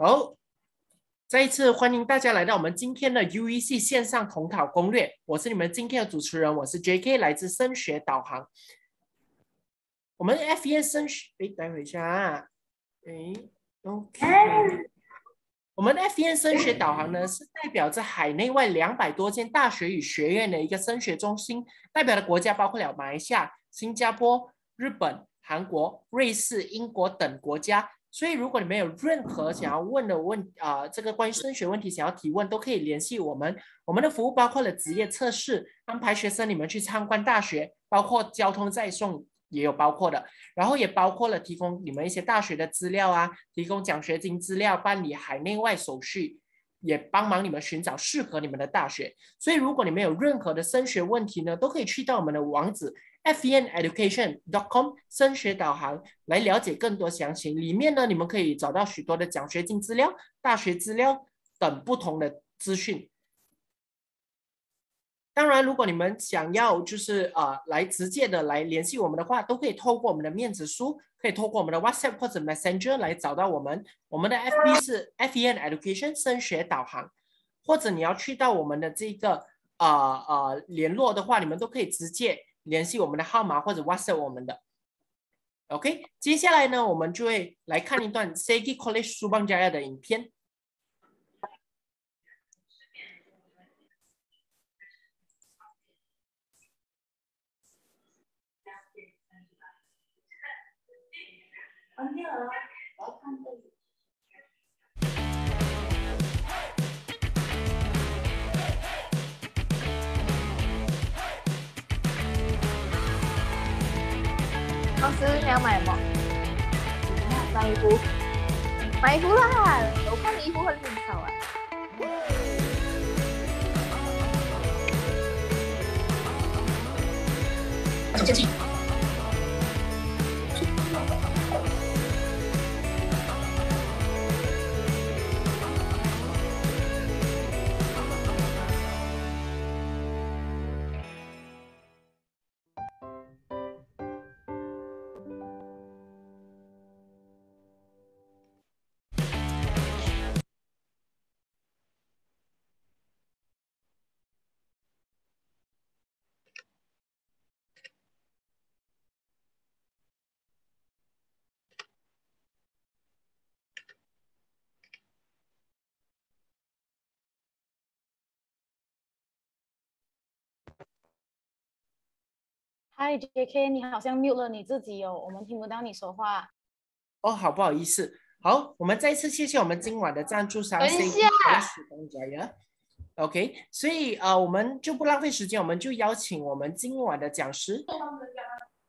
好，再一次欢迎大家来到我们今天的 UEC 线上统考攻略。我是你们今天的主持人，我是 JK， 来自升学导航。我们 FEN 升学，等一下啊，OK。我们 FEN 升学导航呢，是代表着海内外200多间大学与学院的一个升学中心，代表的国家包括了马来西亚、新加坡、日本、韩国、瑞士、英国等国家。所以，如果你们有任何想要问的这个关于升学问题想要提问，都可以联系我们。我们的服务包括了职业测试，安排学生你们去参观大学，包括交通载送也有包括的，然后也包括了提供你们一些大学的资料啊，提供奖学金资料，办理海内外手续，也帮忙你们寻找适合你们的大学。所以，如果你们有任何的升学问题呢，都可以去到我们的网址。feneducation.com 升学导航来了解更多详情，里面呢你们可以找到许多的奖学金资料、大学资料等不同的资讯。当然，如果你们想要来直接的来联系我们的话，都可以透过我们的面子书，可以透过我们的 WhatsApp 或者 Messenger 来找到我们。我们的 FB 是 FEN Education 升学导航，或者你要去到我们的这个联络的话，你们都可以直接联系我们的号码或者 WhatsApp 我们的。OK， 接下来呢，我们就会来看一段 Segi College Subang Jaya 的影片。老师，你要买什么？买衣服，买衣服啦！我看你衣服很少啊。前进。嗨，JK，你好像 mute 了你自己哦，我们听不到你说话。哦，好不好意思。好，我们再次谢谢我们今晚的赞助商 Segi College Jaya。OK， 所以我们就不浪费时间，我们就邀请我们今晚的讲师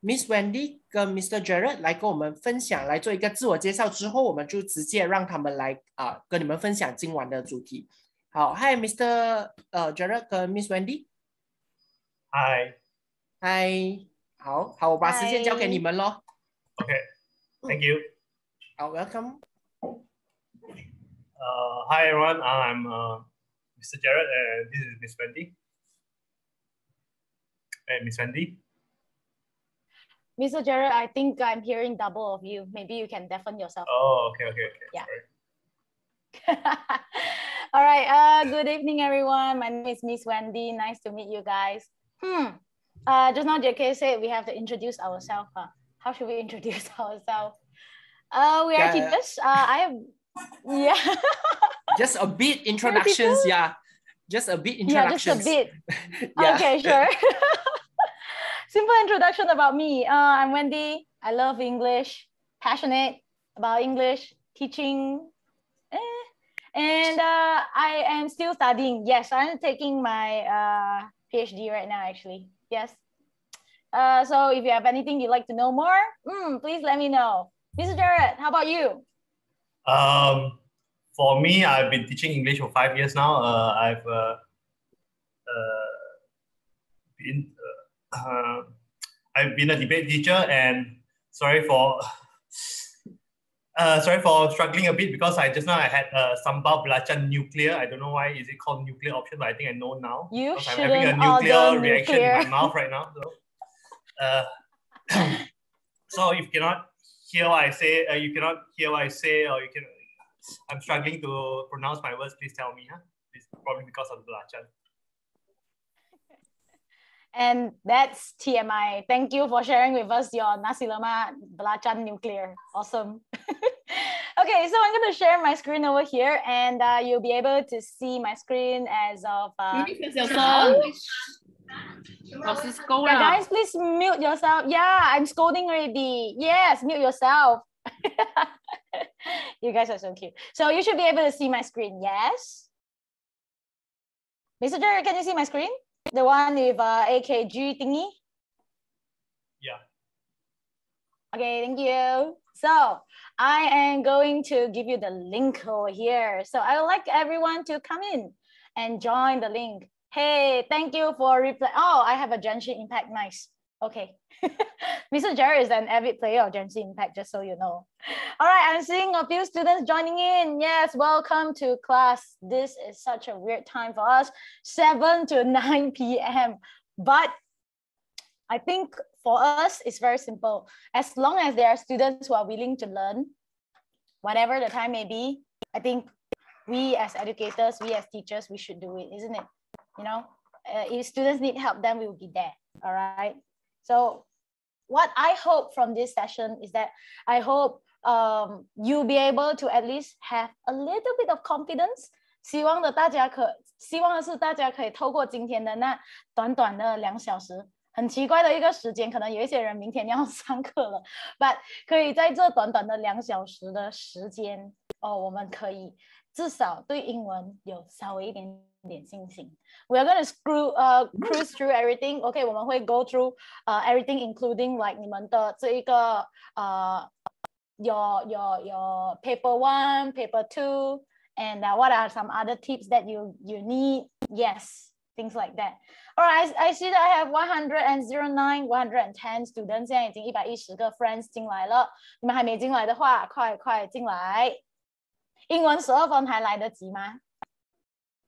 Miss Wendy 跟 Mr. Jared 来跟我们分享，来做一个自我介绍之后，我们就直接让他们来跟你们分享今晚的主题。好 ，Hi Mr. Jared 跟 Miss Wendy。Hi。Hi， 好，我把时间交给你们咯。OK，Thank you。好 ，Welcome。Hi everyone, I'm Mr. Jared and this is Miss Wendy. Hey, Miss Wendy. Mr. Jared, I think I'm hearing double of you. Maybe you can deafen yourself. Oh, okay. Yeah. Sorry. All right. Good evening, everyone. My name is Miss Wendy. Nice to meet you guys. Just now JK said we have to introduce ourselves. How should we introduce ourselves? We are teachers. Yeah. Just a bit introductions, yeah. Just a bit introductions. Yeah, just a bit. Yeah. Okay, sure. Simple introduction about me. I'm Wendy. I love English, passionate about English, teaching. And I am still studying. Yes, I'm taking my PhD right now, actually. Yes. So if you have anything you'd like to know more, please let me know. Mr. Jared, how about you? For me, I've been teaching English for 5 years now. I've been a debate teacher, and sorry for struggling a bit because I had sambal belacan nuclear. I don't know why is it called nuclear option, but I think I know now. You I'm having a nuclear reaction in my mouth right now. So if you cannot hear what I say, or I'm struggling to pronounce my words. Please tell me, huh? It's probably because of belacan. And that's TMI. Thank you for sharing with us your nasi lemak belacan nuclear. Awesome. Okay, so I'm going to share my screen over here, and you'll be able to see my screen as of now. Yeah, guys, please mute yourself. Yeah, I'm scolding already. Yes, mute yourself. You guys are so cute. So you should be able to see my screen. Yes. Mr. Jerry, can you see my screen? The one with AKG thingy? Yeah. Okay, thank you. So I am going to give you the link over here. So I would like everyone to come in and join the link. Hey, thank you for reply. Oh, I have a Genshin Impact. Nice. Okay. Mr. Jerry is an avid player of Genshin Impact, just so you know. All right, I'm seeing a few students joining in. Yes, welcome to class. This is such a weird time for us, 7 to 9 p.m. But I think for us, it's very simple. As long as there are students who are willing to learn, whatever the time may be, I think we as educators, we as teachers, we should do it, isn't it? You know, if students need help, then we will be there. All right. So what I hope from this session is that I hope you'll be able to at least have a little bit of confidence. 希望的是大家可以透过今天的那短短的2小时，很奇怪的一个时间，可能有一些人明天要上课了 ，but 可以在这短短的2小时的时间，我们可以至少对英文有稍微一点点信心。We are going to cruise through everything. Okay, 我们会 go through everything, including like 你们的这一个your paper 1, paper 2, and what are some other tips that you need? Yes, things like that. All right, I see that I have 109, 110 students. 现在已经110个 friends 进来了。你们还没进来的话，快进来。英文12分还来得及吗？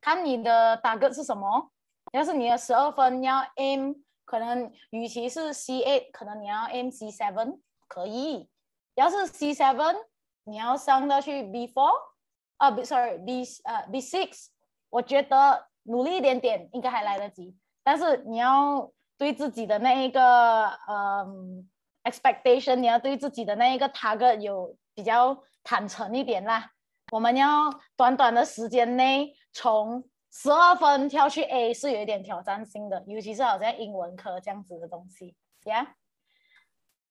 看你的 target 是什么。要是你的12分要 aim， 可能与其是 C8， 可能你要 aim C7， 可以。要是 C7， 你要上到去 B4， B6， 我觉得努力一点点应该还来得及。但是你要对自己的那一个expectation， 你要对自己的那一个 target 有比较坦诚一点啦。我们要短短的时间内从12分跳去 A 是有一点挑战性的，尤其是好像英文科这样子的东西。Yeah，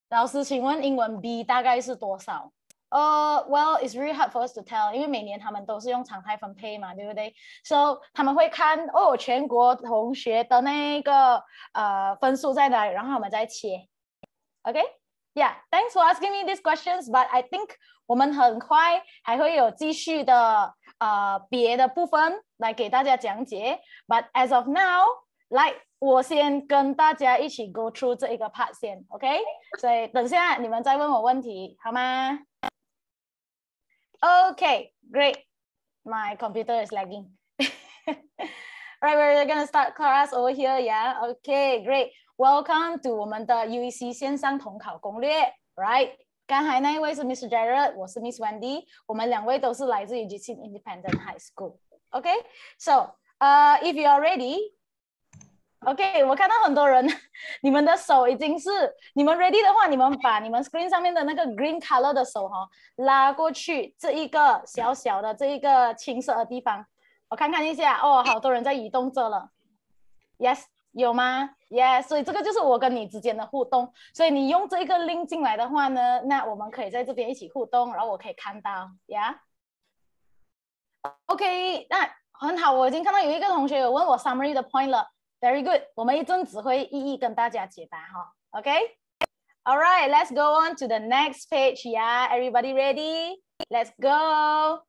老师，请问英文 B 大概是多少？Well, it's really hard for us to tell， 因为每年他们都是用常态分配嘛，对不对 ？So 他们会看全国同学的那个分数在哪里，然后我们再切。OK。Yeah, thanks for asking me these questions, but I think 我们很快还会有继续的别的部分来给大家讲解。But as of now， 来，我先跟大家一起 go through 这一个 part 先 ，OK？ 所以等下你们再问我问题，好吗 ？Okay, great. My computer is lagging. Alright, we're gonna start class over here, yeah? Okay, great. Welcome to 我们的 UEC 线上统考攻略 ，right？ 刚才那一位是 Mr. Jared， 我是 Miss Wendy， 我们2位都是来自于 Jitsin Independent High School。Okay, so if you are ready， OK， 我看到很多人，你们的手已经是你们 ready 的话，你们把你们 screen 上面的那个 green color 的手拉过去这一个小小的这一个青色的地方，我看看一下好多人在移动着了 ，yes。有吗 ？Yes， 所以这个就是我跟你之间的互动。所以你用这一个 link 进来的话呢，那我们可以在这边一起互动，然后我可以看到 ，Yeah。OK， 那很好，我已经看到有一个同学有问我 summary 的 point 了 ，Very good。我们一阵子会一一跟大家解答哈。OK，All right，let's go on to the next page. Yeah, everybody ready? Let's go.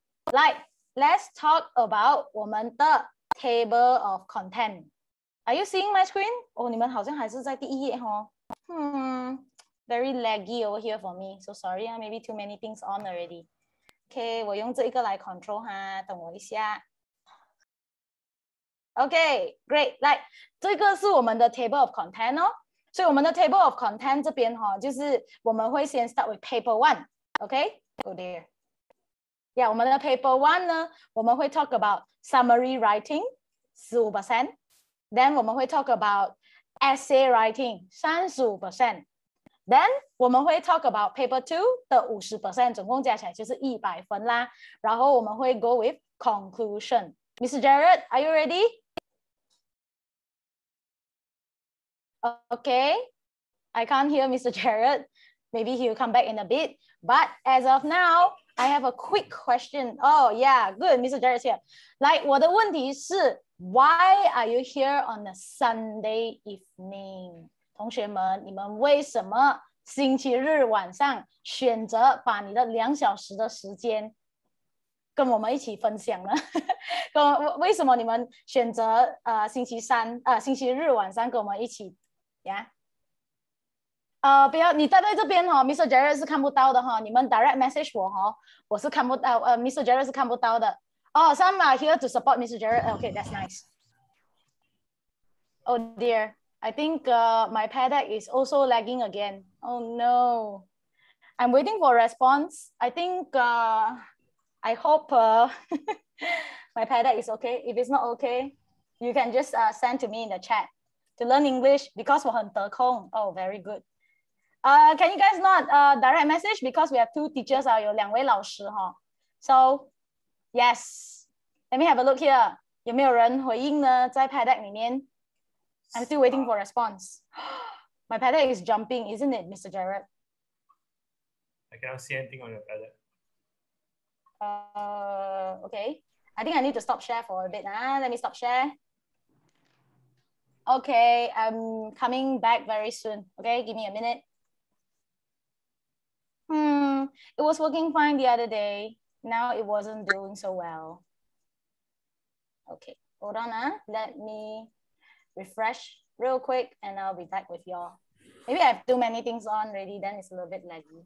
Let's talk about 我们的 table of content。Are you seeing my screen? 你们好像还是在第1页Very laggy over here for me. So sorry, maybe too many things on already. OK， 我用这一个来 control 哈，等我一下。OK, great. 来，这个是我们的 table of content 所以我们的 table of content 这边就是我们会先 start with paper 1. OK, go there. Yeah, 我们的 paper 1呢，我们会 talk about summary writing 15%， then 我们会 talk about essay writing 35%， then 我们会 talk about paper 2的50%， 总共加起来就是100分啦。然后我们会 go with conclusion. Mr. Jared, are you ready? Okay, I can't hear Mr. Jared. Maybe he'll come back in a bit. But as of now, I have a quick question. Oh yeah, good. Mr. Jared's here. 来，我的问题是 Why are you here on a Sunday evening? 同学们，你们为什么星期日晚上选择把你的2小时的时间跟我们一起分享呢？为什么你们选择星期日晚上跟我们一起呀？不要，你待在这边哈 ，Mr. Jared 是看不到的哈，你们 direct message 我哈，我是看不到，Mr. Jared 是看不到的。Oh, some are here to support Mr. Jared. Okay, that's nice. Oh dear, I think my paddock is also lagging again. Oh no, I'm waiting for a response. I think I hope my paddock is okay. If it's not okay, you can just send to me in the chat to learn English because 我很得空. Oh, very good. Can you guys not direct message because we have 2 teachers 有2位老师哈。So yes, let me have a look here. 有没有人回应呢？在 paddock 里面 I'm still waiting for response. My paddock is jumping, isn't it, Mr. Jared? I cannot see anything on your paddock. Okay. I think I need to stop share for a bit. Let me stop share. Okay, I'm coming back very soon. Okay, give me a minute. It was working fine the other day. Now it wasn't doing so well. Okay, hold on. Let me refresh real quick and I'll be back with y'all. Maybe I have too many things on already, then it's a little bit laggy.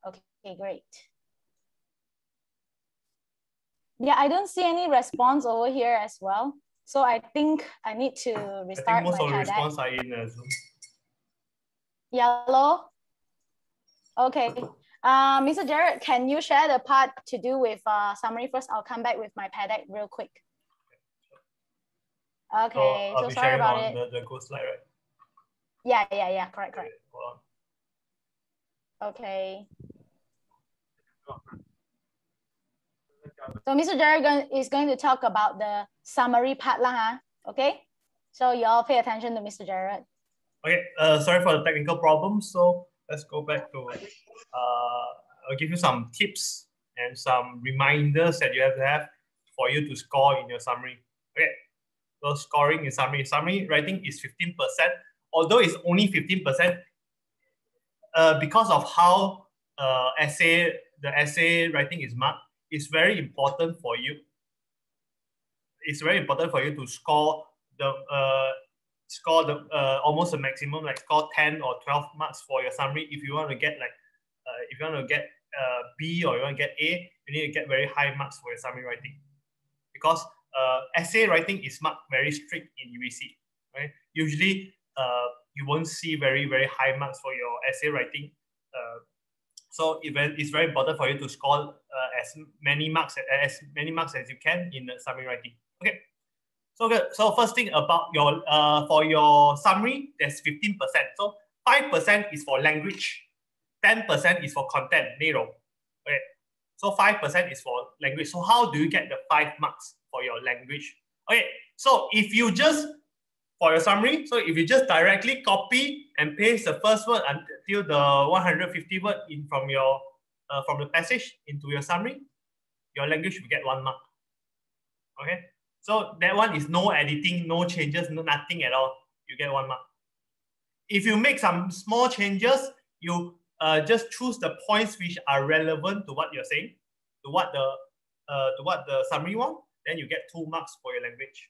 Okay, great. Yeah, I don't see any response over here as well. So I think I need to restart my I think most of the paddock. response are in Zoom. Yellow. Okay. Mr. Jared, can you share the part to do with summary first? I'll come back with my paddock real quick. Okay, so so be sorry sharing about on it. the Go slide, right? Yeah, correct. Okay, hold on. Okay. So Mr. Jared is going to talk about the summary part lah, huh? Okay? So you all pay attention to Mr. Jared. Okay, sorry for the technical problem. So let's go back to, I'll give you some tips and some reminders that you have to have for you to score in your summary. Okay, so scoring in summary writing is 15%. Although it's only 15%, because of how the essay writing is marked, it's very important for you. It's very important for you to score the almost a maximum, like score 10 or 12 marks for your summary. If you want to get B or you want to get A, you need to get very high marks for your summary writing, because essay writing is marked very strict in UEC. Right? Usually, you won't see very high marks for your essay writing. So it's very important for you to score as many marks as you can in the summary writing. Okay. So good. So first thing about your for your summary, there's 15%. So 5% is for language, 10% is for content, 内容. Okay. So 5% is for language. So how do you get the 5 marks for your language? Okay. So if you just for your summary, so if you just directly copy and paste the first word until the 150 word in from the passage into your summary, your language will get 1 mark. Okay. So that one is no editing, no changes, nothing at all. You get 1 mark. If you make some small changes, you just choose the points which are relevant to what you're saying, to what the summary want. Then you get 2 marks for your language.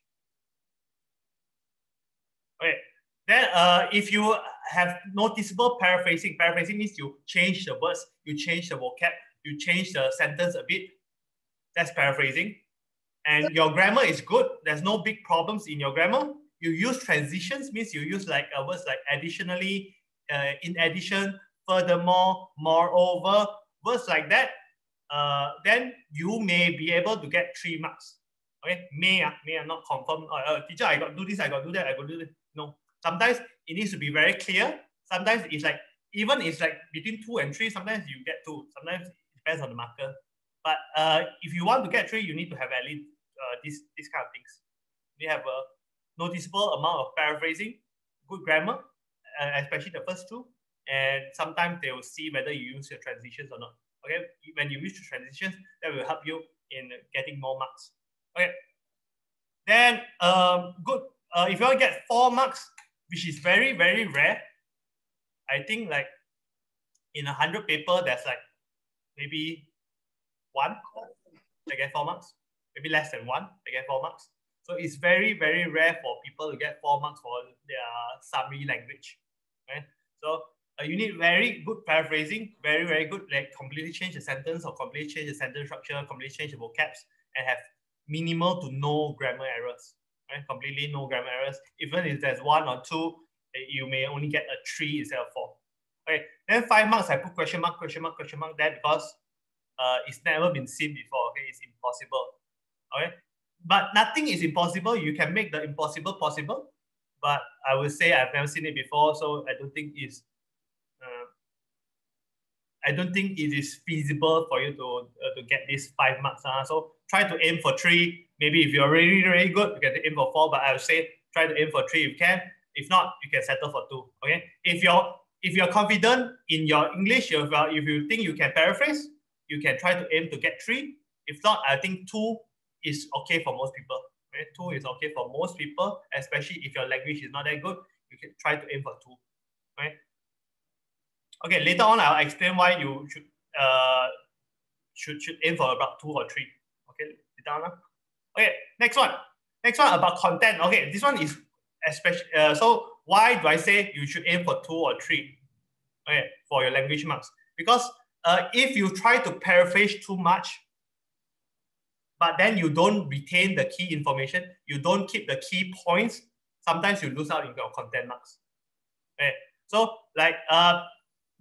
Okay. Then if you have noticeable paraphrasing means you change the words, you change the vocab, you change the sentence a bit. That's paraphrasing. And your grammar is good. There's no big problems in your grammar. You use transitions, means you use like words like additionally, in addition, furthermore, moreover, words like that, then you may be able to get 3 marks. Okay, may not confirm. Teacher, I got to do this, I got to do that, I got to do this. No, sometimes it needs to be very clear. Sometimes it's like, even it's like between 2 and 3, sometimes you get 2. Sometimes it depends on the marker. But if you want to get 3, you need to have at least this kind of things. You have a noticeable amount of paraphrasing, good grammar, especially the first 2. And sometimes they will see whether you use your transitions or not. Okay, when you use the transitions, that will help you in getting more marks. Okay, then good. If you want to get 4 marks, which is very, very rare, I think like in 100 paper, there's like maybe 1 they get 4 marks, maybe less than 1 they get 4 marks. So it's very, very rare for people to get 4 marks for their summary language. Right? So you need very good paraphrasing, very, very good, like completely change the sentence or completely change the sentence structure, completely change the vocabs, and have minimal to no grammar errors. Right? Completely no grammar errors. Even if there's 1 or 2, you may only get a 3 instead of 4. Okay, then 5 marks, I put question mark there because it's never been seen before. Okay, it's impossible. Okay, but nothing is impossible. You can make the impossible possible. But I would say I've never seen it before, so I don't think it is feasible for you to get these 5 marks. So try to aim for 3. Maybe if you're really, really good, you can aim for 4. But I would say try to aim for 3 if you can. If not, you can settle for 2. Okay. If you're confident in your English, if you think you can paraphrase, you can try to aim to get 3. If not, I think 2 is okay for most people. Right? 2 is okay for most people, especially if your language is not that good. You can try to aim for 2. Right? Okay, later on I'll explain why you should aim for about 2 or 3. Okay, later on. Okay, next one about content. Okay, this one is especially so why do I say you should aim for 2 or 3? Okay, for your language marks, because if you try to paraphrase too much, but then you don't retain the key information, you don't keep the key points, sometimes you lose out in your content marks. Okay, so like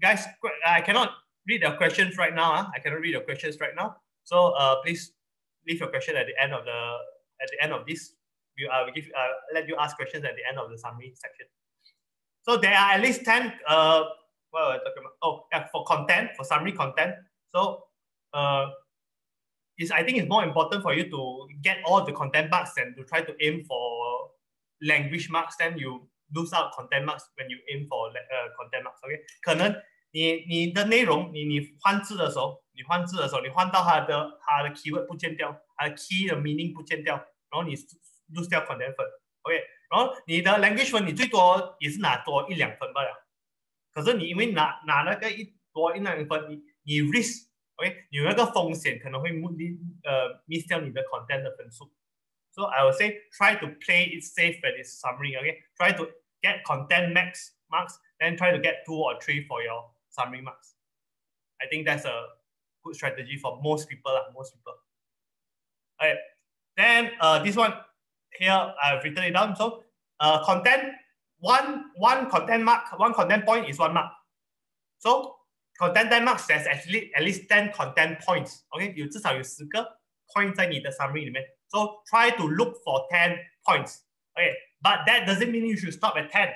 guys, I cannot read the questions right now. I cannot read your questions right now. So please leave your question at the end of this. I will let you ask questions at the end of the summary section. So there are at least 10 what are we talking about? Oh, yeah, for content, for summary content. So I think it's more important for you to get all the content marks than to try to aim for language marks. Then you lose out content marks when you aim for content marks. Okay， 可能你的内容你换字的时候，你换到它的keyword 不见掉，它的 key 的 meaning 不见掉，然后你 lose 掉 content 分。OK， 然后你的 language 分你最多也是拿多1-2分罢了。可是你因为拿那个多1-2分，你 risk。Okay， 有那个风险可能会miss 掉你的 content 的分数。So I would say try to play it safe at this summary. Okay, try to get content max marks, then try to get 2 or 3 for your summary marks. I think that's a good strategy for most people. Okay, then this one here I've written it down. So content one content mark, 1 content point is 1 mark. So content marks there's at least 10 content points. Okay， 至少有10个 point 在你的 summary 里面。So try to look for 10 points. Okay, but that doesn't mean you should stop at 10.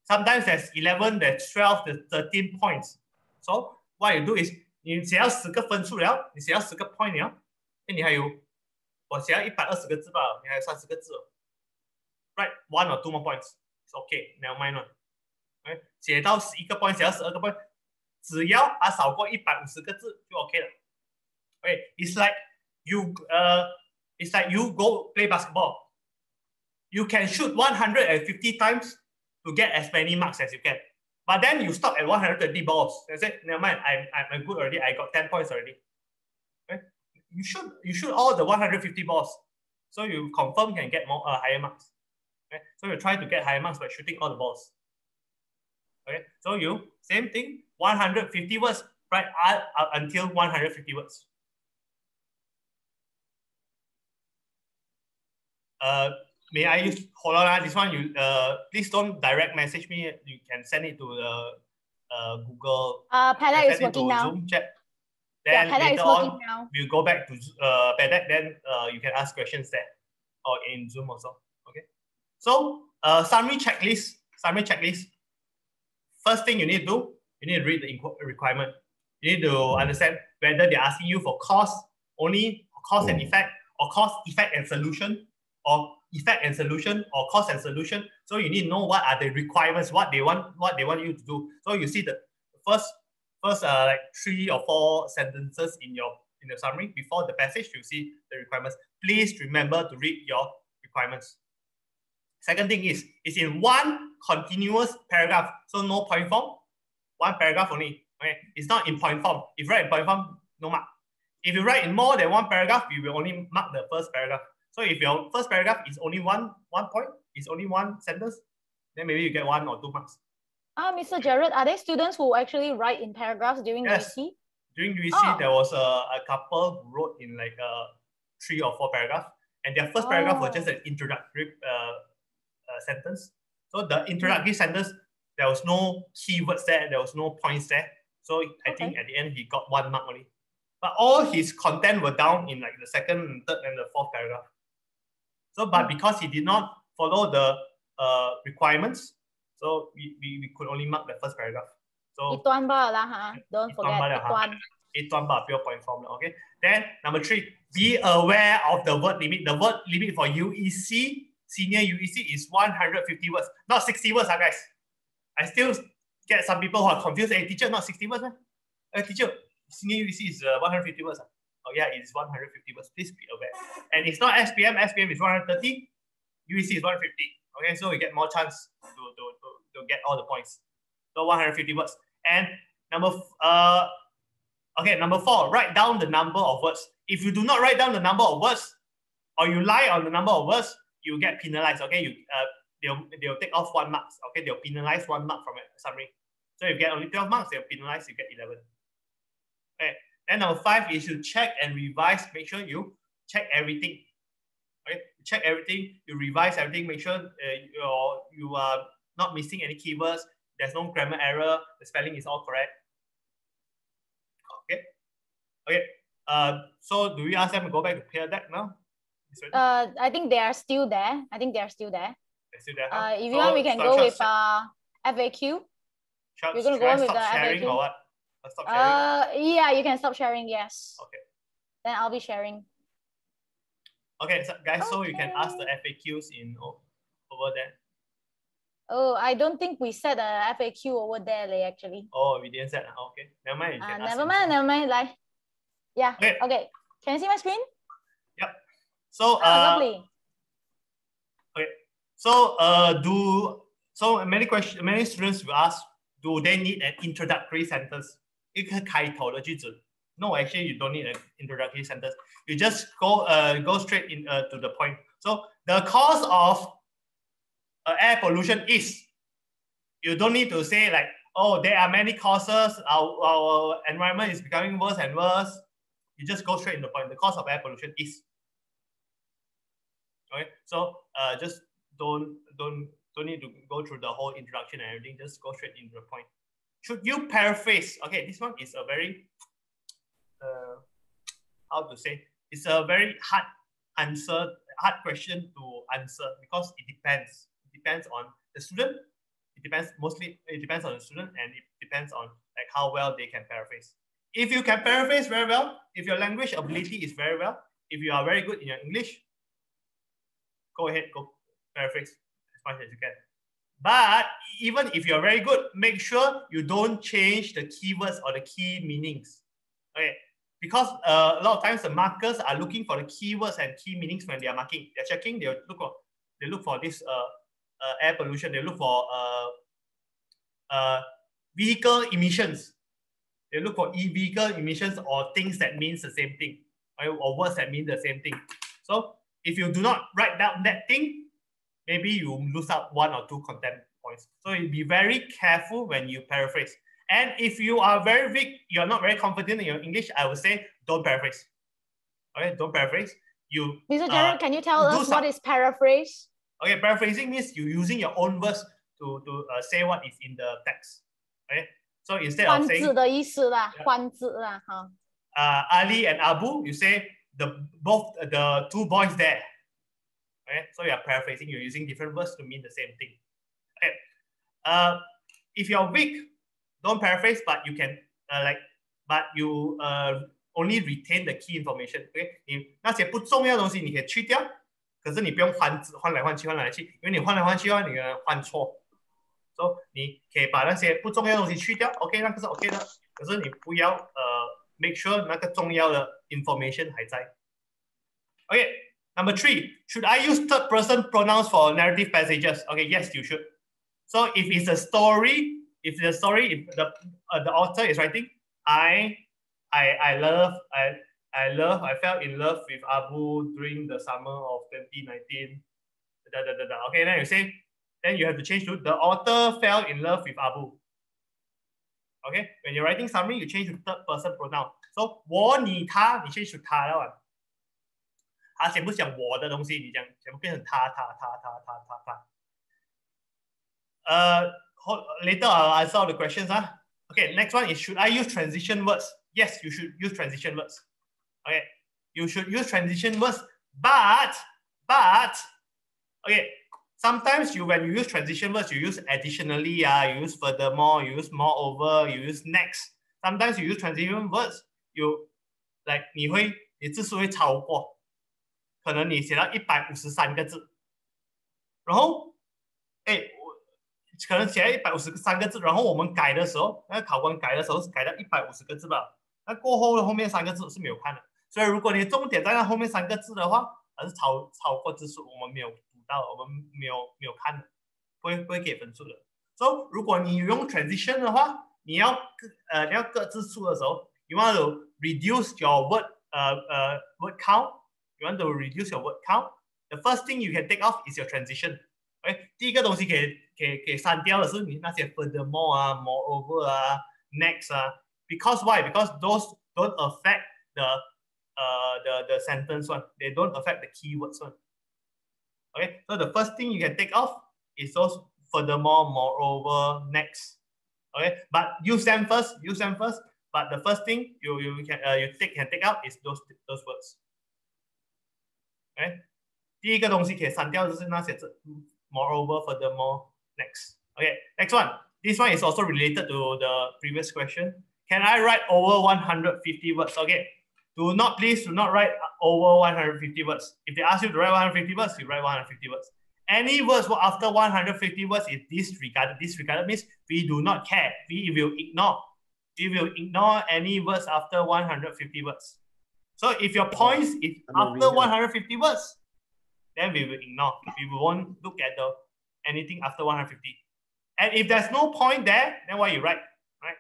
Sometimes there's 11, there's 12, there's 13 points. So what you do is 你写到10个分数了，你写到10个 point 了，你还有我写到120个字吧，你还有30个字。Right, 1 or 2 more points. It's okay, never mind one. Okay， 写到11个 point， 写到12个 point。只要它少过150个字就 OK 了。Okay, it's like you go play basketball. You can shoot 150 times to get as many marks as you can. But then you stop at 130 balls. You say, never mind, I'm good already. I got 10 points already. Okay? You shoot all the 150 balls. So you confirm can get more higher marks. Okay? So you try to get higher marks by shooting all the balls. Okay, so you same thing, 150 words, right? Until 150 words. May I use hold on? This one you please don't direct message me. You can send it to Google. Paddock is send it to working now. Zoom chat. Yeah, Then Paddock later is working on, now. we'll go back to Paddock. Then you can ask questions there or in Zoom also. Okay. So summary checklist. Summary checklist. First thing you need to do, you need to read the requirement. You need to understand whether they're asking you for cause only, cause and effect, or cause, effect, and solution, or effect and solution, or cause and solution. So you need to know what are the requirements, what they want you to do. So you see the first like 3 or 4 sentences in your summary before the passage. You see the requirements. Please remember to read your requirements. Second thing is it's in one continuous paragraph, so no point form. One paragraph only. Okay, it's not in point form. If you write in point form, no mark. If you write in more than one paragraph, you will only mark the first paragraph. So if your first paragraph is only one point, is only one sentence, then maybe you get 1 or 2 marks. Mr. Jared, are there students who actually write in paragraphs during Yes. UEC? During UEC, there was a couple who wrote in like 3 or 4 paragraphs, and their first paragraph was just an introductory sentence. So the introductory sentence, there was no keywords there, there was no points there. So I think at the end he got 1 mark only. But all his content were down in like the second, third, and the fourth paragraph. So, but because he did not follow the requirements, so we could only mark the first paragraph. So Ituan ba lah, ha? Don't forget Ituan. Ituan ba, pure point form. Okay. Then number 3, be aware of the word limit. The word limit for UEC, senior UEC, is 150 words, not 60 words, guys. I still get some people who are confused. Hey, teacher, not 60 words, teacher, senior UEC is 150 words. Oh yeah, it is 150 words. Please be aware. And it's not SPM. SPM is 130. UEC is 150. Okay, so we get more chance to get all the points. So 150 words. And number 4, write down the number of words. If you do not write down the number of words, or you lie on the number of words, you get penalized. Okay, they'll take off 1 mark. Okay, they'll penalize 1 mark from a summary. So if you get only 12 marks, they'll penalize, you get 11. Okay. Then number 5 is you check and revise. Make sure you check everything. Okay, you check everything, you revise everything, make sure you are not missing any keywords, there's no grammar error, the spelling is all correct. Okay. So do we ask them to go back to clear deck now? I think they are still there. They're still there. Huh? If you want, we can go with FAQ. We're going to go with the sharing FAQ. Or what? Stop sharing? Yeah, you can stop sharing, yes. Okay. Then I'll be sharing. Okay, so guys, so you can ask the FAQs in over there. Oh, I don't think we set a FAQ over there, actually. Oh, we didn't set. Okay, never mind. Never mind. Like, yeah. Okay. Can you see my screen? Yep. So lovely. Okay. So many students will ask, do they need an introductory sentence? 一个开头的句子. No, actually, you don't need an introductory sentence. You just go straight in to the point. So the cause of air pollution is. You don't need to say like, oh, there are many causes. Our environment is becoming worse and worse. You just go straight in the point. The cause of air pollution is. Okay. So just don't need to go through the whole introduction and everything. Just go straight into the point. Should you paraphrase? Okay, this one is a very how to say? It's a very hard question to answer because it depends. It depends on the student. It depends on the student, and it depends on like how well they can paraphrase. If you can paraphrase very well, if your language ability is very well, if you are very good in your English, go ahead, go paraphrase as much as you can. But even if you're very good, make sure you don't change the keywords or the key meanings. Okay, because a lot of times the markers are looking for the keywords and key meanings when they are marking. They're checking. They look for this air pollution. They look for vehicle emissions. They look for vehicle emissions or things that means the same thing, or words that mean the same thing. So if you do not write down that thing, maybe you lose out 1 or 2 content points. So you be very careful when you paraphrase. And if you are very weak, you're not very confident in your English, I would say don't paraphrase. Okay, don't paraphrase. Mr. Jared, can you tell us what is paraphrase? Okay, paraphrasing means you using your own words to say what is in the text. Okay, So instead of 换 saying 字的意思啦， Yeah. 换字啦，哈。Ali and Abu, you say both the two boys there. Okay, so you are paraphrasing. You're using different words to mean the same thing. Okay. If you're weak, don't paraphrase, but you can but you only retain the key information. Okay， 你那些不重要的东西你可以去掉，可是你不用换来换去，因为你换来换去的话，你可能换错。So 你可以把那些不重要的东西去掉 ，OK， 那个是 OK 的，可是你不要make sure 那个重要的 information 还在。Okay，number 3, should I use third person pronouns for narrative passages? Okay, yes, you should. So if it's a story, if the author is writing, I fell in love with Abu during the summer of 2019. Okay, then you say, then you have to change to the author fell in love with Abu. Okay, when you're writing summary, you change to third person pronoun. So 我、你、他，你 change to 他了。他全部讲我的东西，你讲全部变成他。Later I'll answer all the questions. Okay, next one is, should I use transition words? Yes, you should use transition words. Okay, you should use transition words, but okay, sometimes when you use transition words, you use additionally, you use furthermore, you use moreover, you use next. Sometimes you use transition words, you like 你字数会超过，可能你写到153个字，然后可能写了153个字，然后我们改的时候，那个考官改的时候是改到150个字吧，那过后的后面3个字是没有看的，所以如果你重点在那后面3个字的话，还是超过字数，我们没有读到，我们没有看的，不会给分数的。所以如果你用 transition 的话，你要各字数的时候 ，you want to reduce your word count. You want to reduce your word count. The first thing you can take off is your transition. 第一个东西给删掉的是你那些 furthermore moreover next because why? Because those don't affect the sentence one. They don't affect the keywords one. Okay, so the first thing you can take off is those furthermore, moreover, next. Okay, but use them first. But the first thing you can take out is those words. Okay, 第一个东西可以删掉就是那些字 moreover, furthermore, next. Okay, next one. This one is also related to the previous question. Can I write over 150 words? Okay, please do not write over 150 words. If they ask you to write 150 words, you write 150 words. Any words after 150 words is disregarded. Disregarded means we do not care. We will ignore. We will ignore any words after 150 words. So if your points is after 150 words, then we will ignore. We won't look at anything after 150. And if there's no point there, then what you write? Right?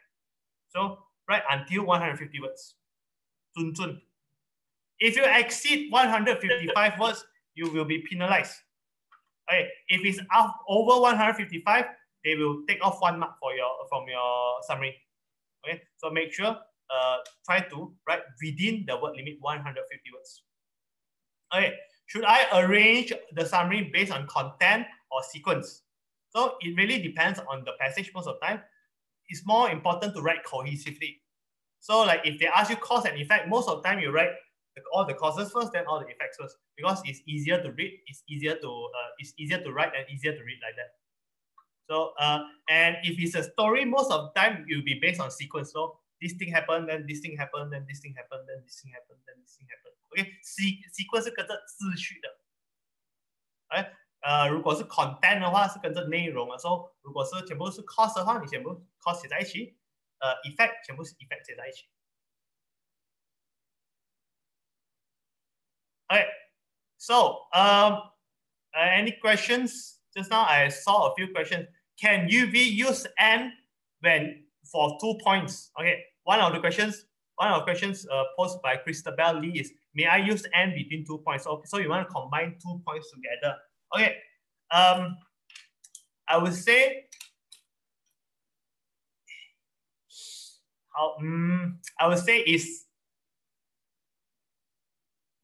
So write until 150 words. If you exceed 155 words, you will be penalized. Okay, if it's over 155, they will take off 1 mark from your summary. Okay, so make sure try to write within the word limit 150 words. Okay, should I arrange the summary based on content or sequence? So it really depends on the passage most of the time. It's more important to write cohesively. So like if they ask you cause and effect, most of the time you write all the causes first, then all the effects first, because it's easier to read, it's easier to write and easier to read like that. So and if it's a story, most of the time it will be based on sequence. So this thing happened, then this thing happened, then this thing happened, then this thing happened, then this thing happened. Okay, sequence 是跟着次序的。如果是 content 的话是跟着内容的，所以如果是全部是 cause 的话，你全部 cause 写在一起，effect 全部是 effect 写在一起。Okay, so any questions? Just now I saw a few questions. Can UV use and when for 2 points? Okay, one of the questions posed by Christabel Lee is, may I use and between 2 points? Okay, so you want to combine 2 points together. Okay, I would say is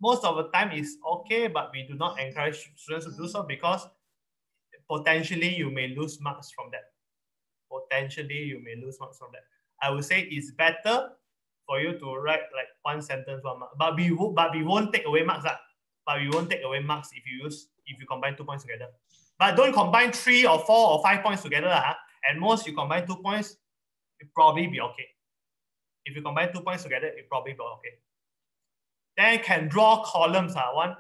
most of the time is okay, but we do not encourage students to do so because potentially you may lose marks from that. potentially you may lose marks from that. I would say it's better for you to write like one sentence, 1 mark. But we won't take away marks. But we won't take away marks if you combine 2 points together. But don't combine 3 or 4 or 5 points together. At most, you combine 2 points, it'll probably be okay. If you combine 2 points together, it'll probably be okay. Then you can draw columns. One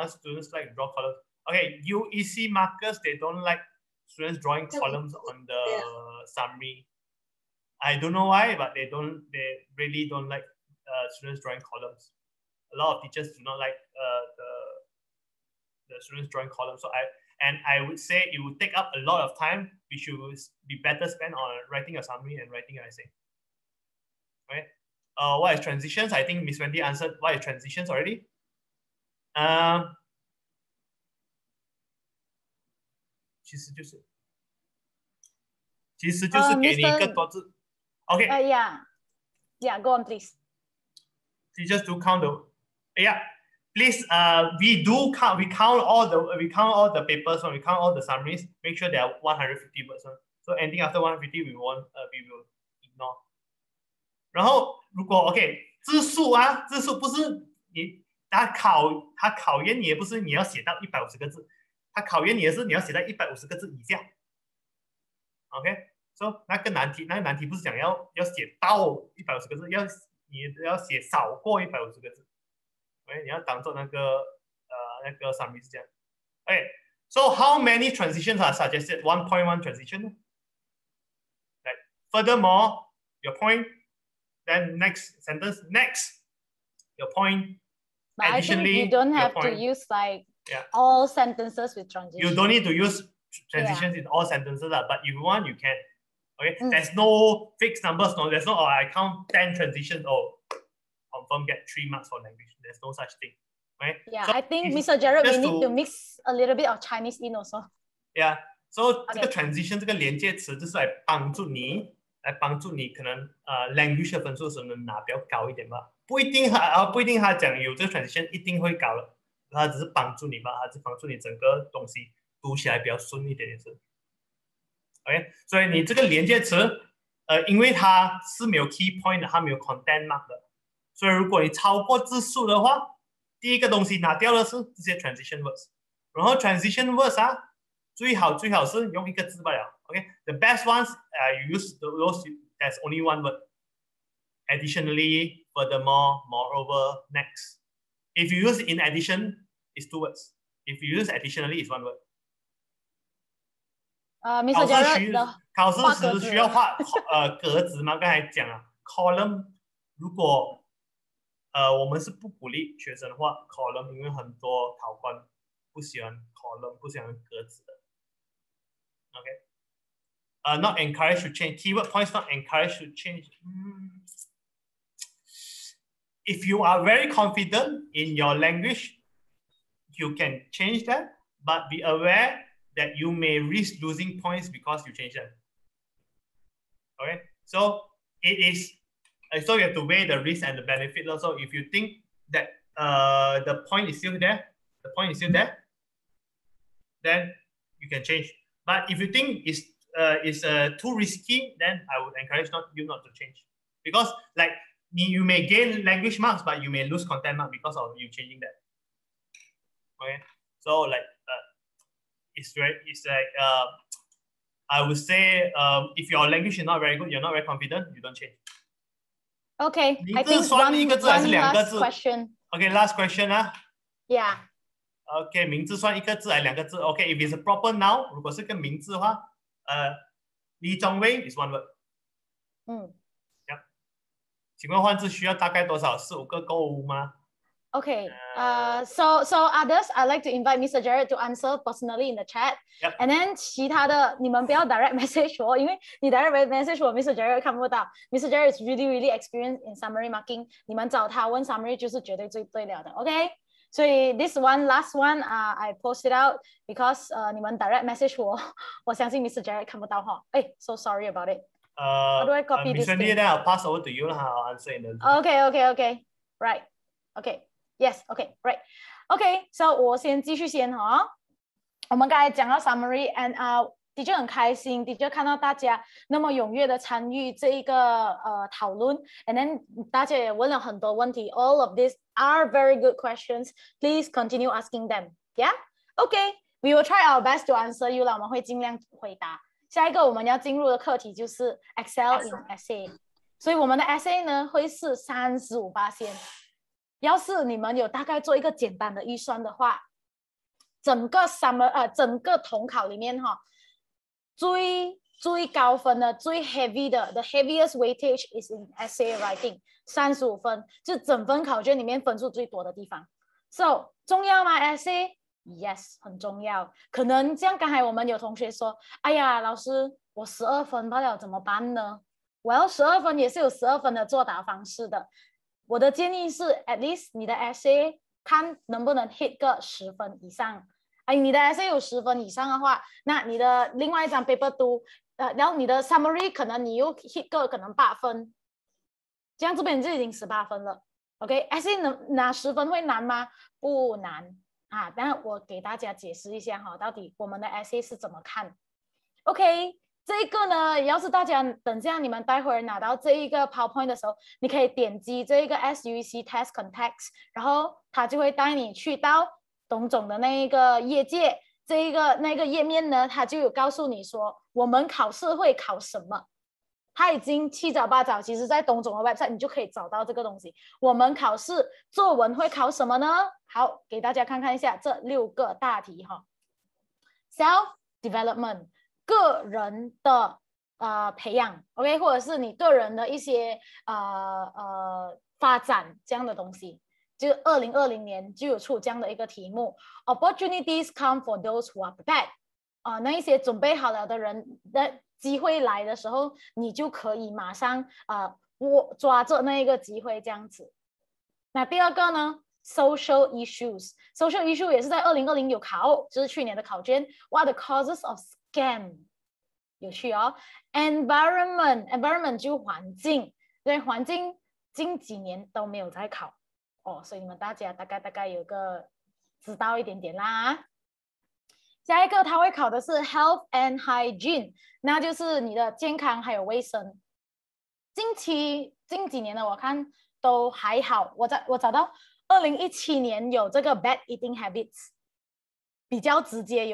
students like to draw columns. Okay, UEC markers, they don't like students drawing columns on the summary. I don't know why, but they really don't like students drawing columns. A lot of teachers do not like the students drawing columns. So I would say it would take up a lot of time, which would be better spent on writing a summary and writing an essay. Okay. What is transitions? I think Miss Wendy answered what is transitions already. 其实就是给你一个多字。Okay. Yeah. Go on, please. Teachers do count the. Yeah. Please. We count all the papers. We count all the summaries. Make sure they are 150 words. So anything after 150, we will ignore. 然后如果 OK 字数不是你他考验你也不是你要写到150个字，他考验你的是你要写到150个字以下。OK， so 那个难题不是讲要写到150个字，你要写少过150个字。OK， 你要当做那个 summary 是这样。OK， so how many transitions are suggested? 1.1 transition. Like furthermore, your point. Then next sentence, next, your point. But additionally, I think you don't have to use like all sentences with transitions. You don't need to use transitions in all sentences, but if you want, you can. Okay, there's no fixed numbers. No, there's no. Oh, I count 10 transitions. Oh, confirm get 3 marks for language. There's no such thing. Right? Yeah, so I think Mr. Gerald, we need to mix a little bit of Chinese in also. Yeah, so 这个 transition 这个连接词就是来帮助你可能language 的分数的时候能拿比较高一点吧，不一定他讲有这个 transition 一定会高的，他只是帮助你吧，他只帮助你整个东西读起来比较顺一点也是。OK， 所以你这个连接词因为它是没有 key point 的，它没有 content mark 的，所以如果你超过字数的话，第一个东西拿掉的是这些 transition words， 然后 transition words 最好是用一个字罢了。Okay, the best ones you use those there's only one word. Additionally, furthermore, moreover, next. If you use in addition, it's 2 words. If you use additionally, it's 1 word. Mr. Gerald, 考试时需要画格子吗？刚才讲了 column， 如果我们是不鼓励学生画 column， 因为很多考官不喜欢 column， 不喜欢格子的。Okay. Not encouraged to change. Keyword points not encouraged to change. If you are very confident in your language, you can change that, but be aware that you may risk losing points because you change them. Okay, so it is. So you have to weigh the risk and the benefit. Also, if you think that the point is still there, then you can change. But if you think it's too risky, then I would encourage you not to change, because like you may gain language marks, but you may lose content mark because of you changing that. Okay, so like it's like I would say if your language is not very good, you're not very confident, you don't change. Okay, I think one last question. Okay, last question. Yeah. Okay, 名字算一个字还是2个字 ？Okay, if it's a proper noun， 如果是个名字的话，李宗伟 is 1 word。请问换字需要大概多少？4-5个够吗？ Okay. So others, I'd like to invite Mr. Gerald to answer personally in the chat. Yep. And then 其他的你们不要 direct message 我，因为你 direct message 我 Mr. Gerald 看不到。Mr. Gerald is really experienced in summary marking. 你们找他问 summary 就是绝对最对了的。OK。所以 this last one, I posted out because 你们 direct message 我，我相信 Mr. Gerald 看不到哈。哎 ，so sorry about it. How do I copy this? Then I'll pass over to you. I'll answer in the. Okay. Right. Okay. Yes. Okay. Right. Okay. So 我先继续先哈。我们刚才讲到 summary and 的确很开心，的确看到大家那么踊跃的参与这一个讨论 ，and then 大家也问了很多问题 ，all of these are very good questions. Please continue asking them. Yeah, okay. We will try our best to answer you 了，我们会尽量回答。下一个我们要进入的课题就是 Excel in Essay， 所以我们的 Essay 呢会是35%。要是你们有大概做一个简单的预算的话，整个统考里面哈。最高分的最 heavy 的 the heaviest weightage is in essay writing 35分，就整份考卷里面分数最多的地方。So 重要吗 essay？ Yes， 很重要。可能像刚才我们有同学说，哎呀，老师，我12分罢了，怎么办呢？我要12分也是有12分的作答方式的。我的建议是 ，at least 你的 essay 看能不能 hit 个10分以上。你的 essay 有10分以上的话，那你的另外一张 paper 2，然后你的 summary 可能你又 hit 个可能8分，这样这边就已经18分了。OK，essay 能拿10分会难吗？不难啊，但我给大家解释一下哈，到底我们的 essay 是怎么看。OK， 这个呢，要是大家等下你们待会儿拿到这一个 PowerPoint 的时候，你可以点击这一个 SUEC Test Context， 然后它就会带你去到董总的那一个业界，那个页面呢，他就有告诉你说我们考试会考什么。他已经七早八早，其实在董总的 website 你就可以找到这个东西。我们考试作文会考什么呢？好，给大家看看一下这6个大题哈。Self development 个人的培养 ，OK， 或者是你个人的一些发展这样的东西。就2020年就有出这样的一个题目 ，Opportunities come for those who are prepared。那一些准备好了的人的机会来的时候，你就可以马上抓着那一个机会这样子。那第二个呢 ，Social issues，Social issue 也是在2020有考，就是去年的考卷。What are the causes of scam？ 有趣哦。Environment 就环境，对，环境近几年都没有在考。所以你们大家大概有个知道一点点啦。下一个他会考的是 health and hygiene， 那就是你的健康还有卫生。近几年的我看都还好，我找到2017年有这个 bad eating habits， 比较直接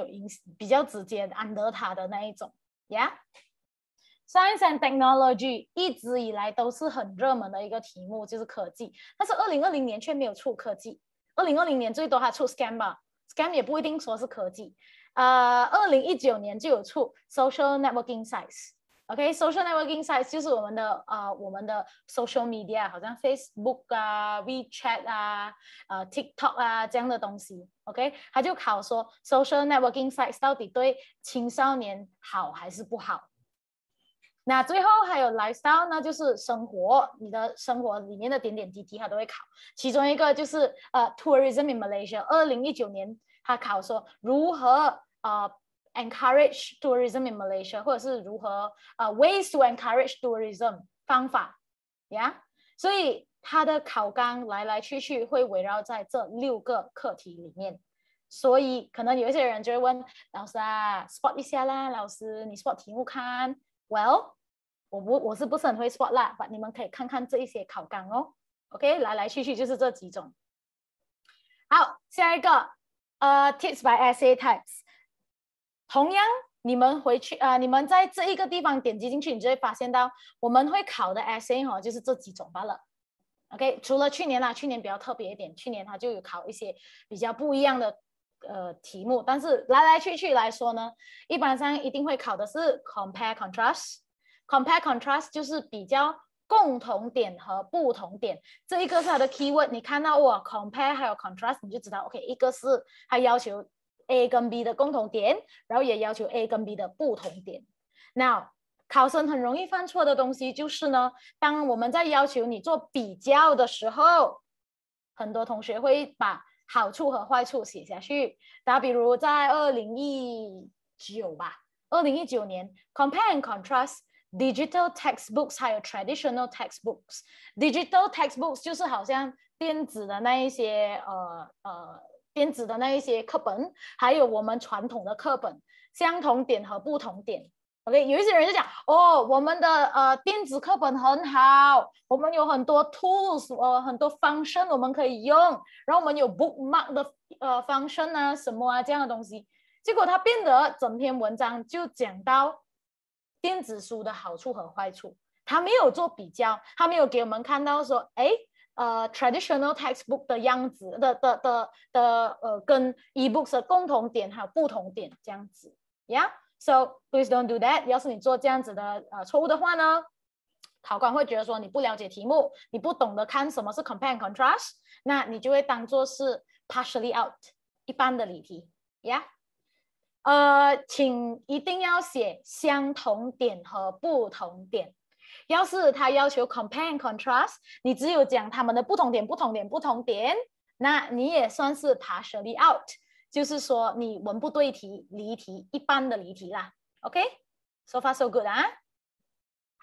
under 它的那一种 ，Yeah。Science and Technology 一直以来都是很热门的一个题目，就是科技。但是2020年却没有出科技。2020年最多它出 scam 吧 ，scam 也不一定说是科技。2019年就有出 social networking sites。OK，social networking sites 就是我们的 social media， 好像 Facebook 啊、WeChat 啊、TikTok 啊这样的东西。OK， 它就考说 social networking sites 到底对青少年好还是不好。那最后还有 lifestyle， 那就是生活，你的生活里面的点点滴滴它都会考。其中一个就是tourism in Malaysia， 2019年他考说如何encourage tourism in Malaysia， 或者是如何ways to encourage tourism 方法呀。所以它的考纲来来去去会围绕在这6个课题里面。所以可能有一些人就会问老师啊 ，spot 一下啦，老师你 spot 题目看。Well， 我是不是很会 spot 啦？ but 你们可以看看这一些考纲哦。OK， 来来去去就是这几种。好，下一个tips by essay types。同样，你们回去你们在这一个地方点击进去，你就会发现到我们会考的 essay 就是这几种罢了。OK， 除了去年啦，去年比较特别一点，去年它就有考一些比较不一样的题目，但是来来去去来说呢，一般上一定会考的是 compare contrast。compare contrast 就是比较共同点和不同点，这一个是它的 keyword。你看到compare 还有 contrast， 你就知道 OK， 一个是它要求 A 跟 B 的共同点，然后也要求 A 跟 B 的不同点。Now， 考生很容易犯错的东西就是呢，当我们在要求你做比较的时候，很多同学会把好处和坏处写下去。打比如在2019年 compare and contrast digital textbooks 还有 traditional textbooks。digital textbooks 就是好像电子的那一些课本，还有我们传统的课本。相同点和不同点。OK， 有一些人就讲哦，我们的电子课本很好，我们有很多 tools， 很多 function 我们可以用，然后我们有 bookmark 的function 啊什么啊这样的东西。结果他变得整篇文章就讲到电子书的好处和坏处，他没有做比较，他没有给我们看到说，哎，traditional textbook 的样子跟 ebooks 的共同点还有不同点这样子 ，Yeah。So please don't do that。要是你做这样子的错误的话呢，考官会觉得说你不了解题目，你不懂得看什么是 compare and contrast， 那你就会当做是 partially out 一般的理题 ，Yeah。请一定要写相同点和不同点。要是他要求 compare and contrast， 你只有讲他们的不同点，那你也算是 partially out。就是说你文不对题，离题，一般的离题啦。OK，so far so good 啊。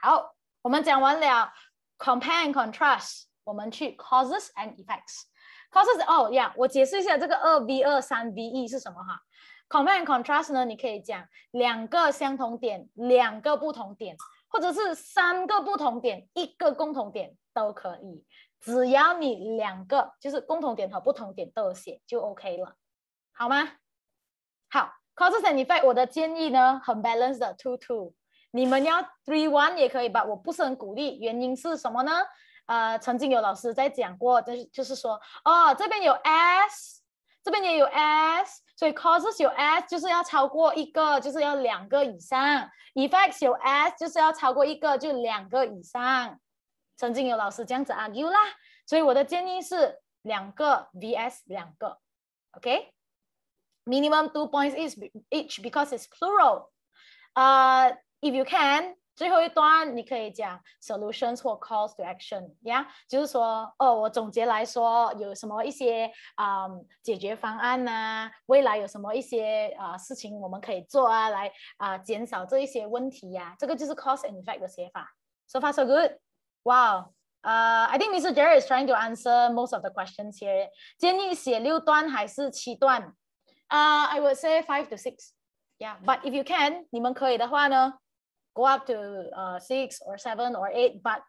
好，我们讲完了 compare and contrast， 我们去 causes and effects。causes 我解释一下这个2v2 3v1 是什么哈。compare and contrast 呢，你可以讲2个相同点，2个不同点，或者是3个不同点，1个共同点都可以，只要你2个就是共同点和不同点都有写就 OK 了。好吗？好 ，causes and effect 我的建议呢很 balanced 的 2-2， 你们要 3-1 也可以吧，我不是很鼓励，原因是什么呢？曾经有老师在讲过，就是说，这边有 S， 这边也有 S， 所以 causes 有 S 就是要超过1个，就是要2个以上 ，effects 有 S 就是要超过1个，就2个以上。曾经有老师这样子 argue 啦，所以我的建议是2个 vs 2个 ，OK。Minimum 2 points each because it's plural. If you can， 最后一段你可以讲 solutions 或 calls to action， 就是说，我总结来说有什么一些解决方案啊，未来有什么一些事情我们可以做啊，来减少这一些问题呀，这个就是 cause and effect 的写法。So far so good. Wow. I think Mr. Jerry is trying to answer most of the questions here. 建议写6段还是7段？I would say 5 to 6. Yeah, but if you can， 你们可以的话呢 ，go up to 6 or 7 or 8. But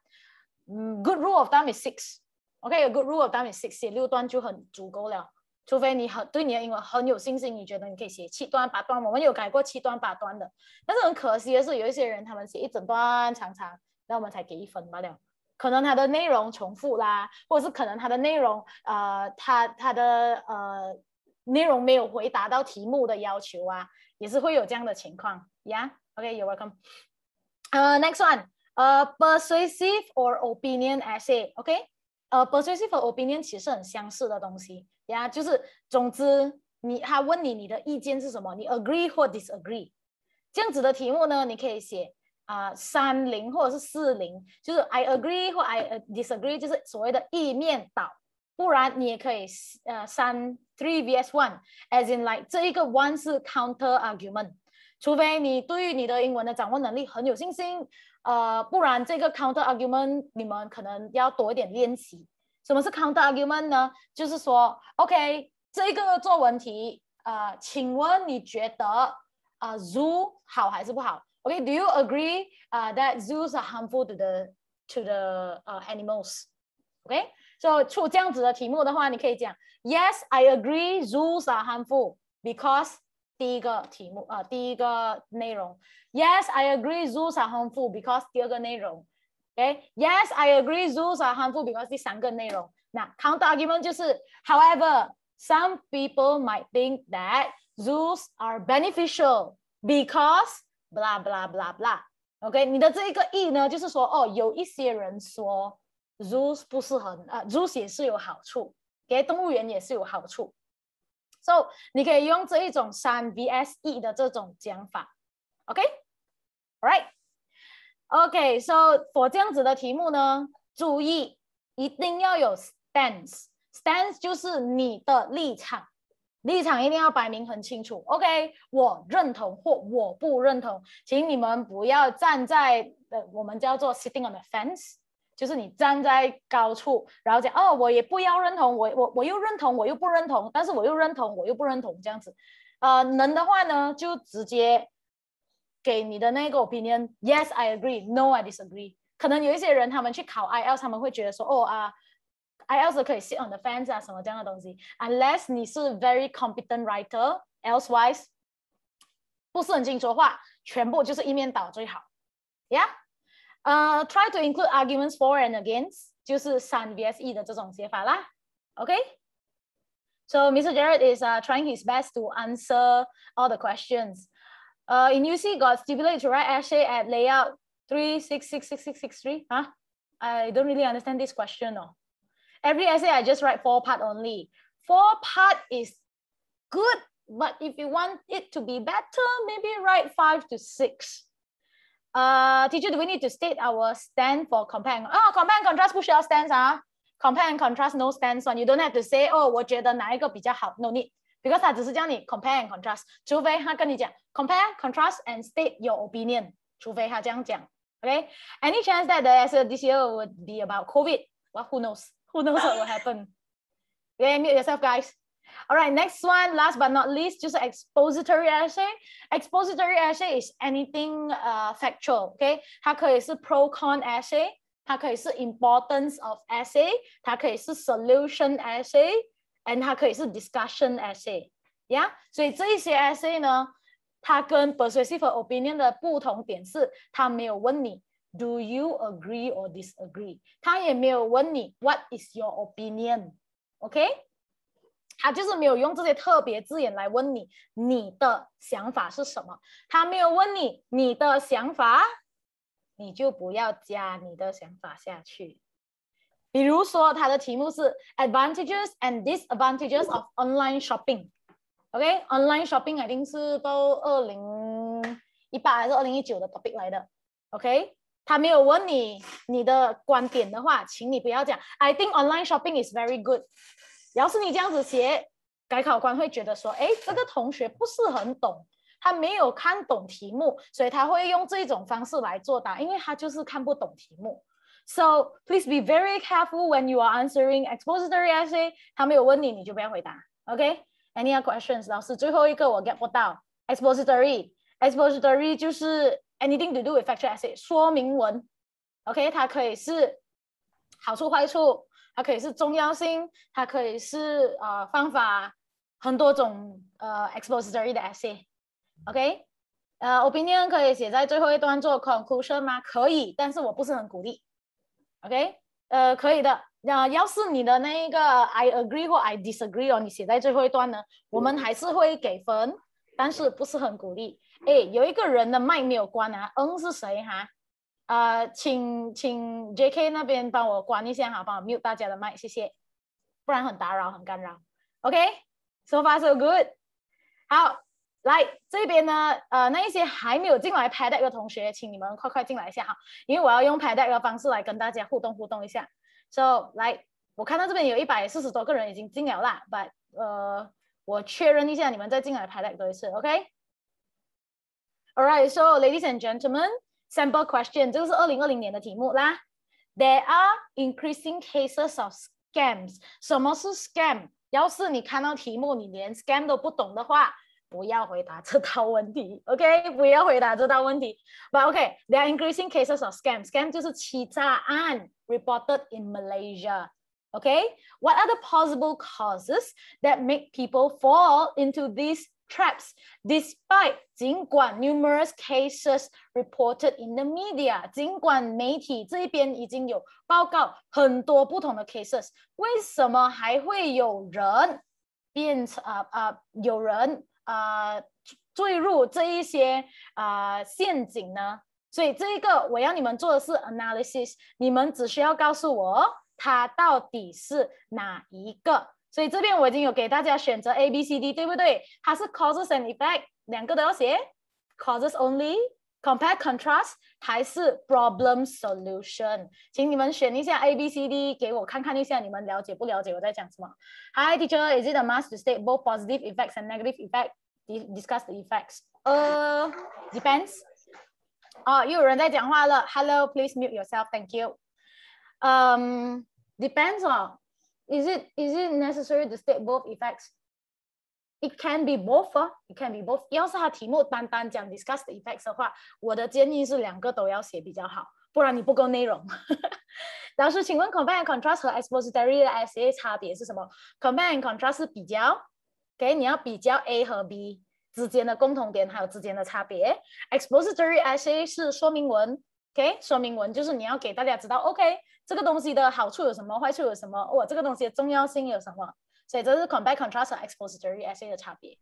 good rule of thumb is 6. Okay, a good rule of thumb is 6. 写6段就很足够了。除非你对你的英文很有信心，你觉得你可以写7段8段。我们有改过7段8段的，但是很可惜的是，有一些人他们写一整段长长，那我们才给1分罢了。可能它的内容重复啦，或者是可能它的内容它的内容没有回答到题目的要求啊，也是会有这样的情况。Yeah, okay, you're welcome. Next one, persuasive or opinion essay. Okay, persuasive or opinion 其实很相似的东西。Yeah， 就是总之他问你的意见是什么，你 agree 或 disagree。这样子的题目呢，你可以写30或者是40，就是 I agree 或 I disagree， 就是所谓的一面倒。不然你也可以3 vs 1 as in like 这一个 one 是 counter argument， 除非你对于你的英文的掌握能力很有信心，不然这个 counter argument 你们可能要多一点练习。什么是 counter argument 呢？就是说 OK 这个作文题请问你觉得zoo 好还是不好？ OK, do you agree that zoos are harmful to the animals? OK, so 出这样子的题目的话，你可以讲 Yes, I agree, zoos are harmful because 第一个题目第一个内容 Yes, I agree, zoos are harmful because 第二个内容 OK, Yes, I agree, zoos are harmful because 第三个内容。那 counter argument 就是 However, some people might think that zoos are beneficial because blah blah blah blah. OK, 你的这一个 E 呢，就是说有一些人说 zoos 不是很zoos 也是有好处，给动物园也是有好处。So 你可以用这一种3 vs 1的这种讲法。OK, alright. OK, so for 这样子的题目呢，注意一定要有 stance. Stance 就是你的立场。立场一定要摆明很清楚 ，OK， 我认同或我不认同，请你们不要站在我们叫做 sitting on the fence， 就是你站在高处，然后讲我也不要认同，我又认同，我又不认同，但是我又认同，我又不认同这样子，能的话呢，就直接给你的那个 opinion，Yes I agree，No I disagree。可能有一些人他们去考 IELTS， 他们会觉得说，IELTS 可以 sit on the fence 啊，什么这样的东西。Unless 你是 very competent writer，elsewise 不是很清楚的话，全部就是一面倒最好。Yeah，try to include arguments for and against， 就是3 vs 1的这种写法啦。OK。So Mr. Jared is trying his best to answer all the questions. In UC, got stipulated to write essay at layout 3666663. Huh? I don't really understand this question. No. Every essay I just write 4 part only. 4 part is good, but if you want it to be better, maybe write 5 to 6. Teacher, do we need to state our stand for compare? Compare and contrast 不需要 stands compare and contrast no stands on. You don't have to say, 我觉得哪一个比较好 No need. Because 他只是叫你 compare and contrast. 除非他跟你讲 compare, contrast and state your opinion. 除非他这样讲 Okay? Any chance that the essay this year would be about COVID? Well, who knows? Who knows what will happen? Okay, mute yourself, guys. All right, next one, last but not least, 就是 expository essay. Expository essay is anything factual, okay? 它可以是 pro-con essay, 它可以是 importance of essay, 它可以是 solution essay, and 它可以是 discussion essay. Yeah? 所以这一些 essay 呢，它跟 persuasive opinion 的不同点是，它没有问你 Do you agree or disagree? 它也没有问你 What is your opinion? Okay? 他就是没有用这些特别字眼来问你你的想法是什么，他没有问你你的想法，你就不要加你的想法下去。比如说他的题目是 Advantages and Disadvantages of Online Shopping。 OK， Online Shopping 一定是都2018还是2019的 topic 来的。 OK， 他没有问你你的观点的话，请你不要讲 I think online shopping is very good。要是你这样子写，改考官会觉得说，这个同学不是很懂，他没有看懂题目，所以他会用这种方式来作答，因为他就是看不懂题目。So please be very careful when you are answering expository essay。他没有问你，你就不要回答。OK？Any other questions？ 老师最后一个我 get 不到。Expository 就是 anything to do with factual essay， 说明文。OK， 它可以是好处坏处。它可以是重要性，它可以是方法，很多种expository 的 essay。OK， opinion 可以写在最后一段做 conclusion 吗？可以，但是我不是很鼓励。OK， 可以的。要是你的那个 I agree 或 I disagree 你写在最后一段呢，我们还是会给分，但是不是很鼓励。有一个人的麦没有关啊，是谁哈？请 JK 那边帮我关一下哈，帮我 mute 大家的麦，谢谢，不然很打扰，很干扰。OK，so far so good。好，来这边呢，那一些还没有进来 PADEC 的同学，请你们快快进来一下哈，因为我要用 PADEC 的方式来跟大家互动一下。So 来，我看到这边有140多个人已经进了啦 ，but 我确认一下你们再进来 PADEC 多一次 ，OK？Alright, so ladies and gentlemen。Sample question， 这个是2020年的题目啦。There are increasing cases of scams。什么是 scam？ 要是你看到题目，你连 scam 都不懂的话，不要回答这道问题。OK， 不要回答这道问题。But OK，there are increasing cases of scam。scam 就是欺诈案 reported in Malaysia。OK，what are the possible causes that make people fall into these traps despite 尽管 numerous cases reported in the media， 尽管媒体这边已经有报告很多不同的 cases， 为什么还会有人坠入这一些陷阱呢？所以这个我要你们做的是 analysis， 你们只需要告诉我它到底是哪一个。所以这边我已经有给大家选择 A、B、C、D， 对不对？它是 causes and effect， 两个都要写 causes only、compare contrast 还是 problem solution？ 请你们选一下 A、B、C、D， 给我看看一下你们了解不了解我在讲什么。Hi teacher, is it a must to state both positive effects and negative effects? Discuss the effects. Depends. 又有人在讲话了。Hello, please mute yourself. Thank you. Depends on. Is it necessary to state both effects? It can be both. It can be both. 要是它题目单单讲 discuss the effects 的话，我的建议是2个都要写比较好，不然你不够内容。老师，请问 compare and contrast 和 expository 的 essay 差别是什么 ？compare and contrast 是比较 ，OK， 你要比较 A 和 B 之间的共同点还有之间的差别。expository essay 是说明文 ，OK， 说明文就是你要给大家知道 ，OK， 这个东西的好处有什么，坏处有什么，这个东西的重要性有什么。所以这是 compare contrast 和 expository essay 的差别。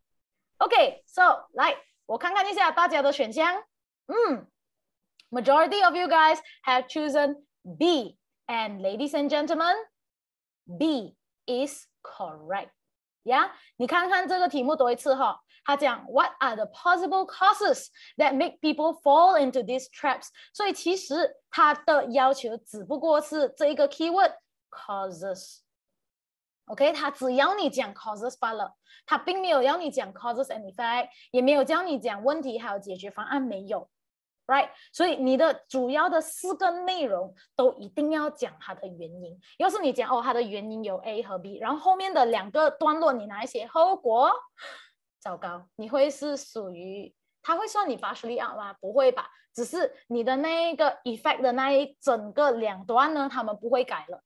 OK，so 来，我看看一下大家的选项。Majority of you guys have chosen B, and ladies and gentlemen, B is correct. Yeah， 你看看这个题目多一次哈，他讲 What are the possible causes that make people fall into these traps？ 所以其实他的要求只不过是这一个 keyword causes。OK， 他只要你讲 causes 罢了，他并没有要你讲 causes and effect， 也没有叫你讲问题还有解决方案，没有 ，right？ 所以你的主要的4个内容都一定要讲它的原因。要是你讲它的原因有 A 和 B， 然后后面的2个段落你拿一些后果，糟糕，你会是属于他会算你partially out吗？不会吧，只是你的那个 effect 的那一整个2段呢，他们不会改了。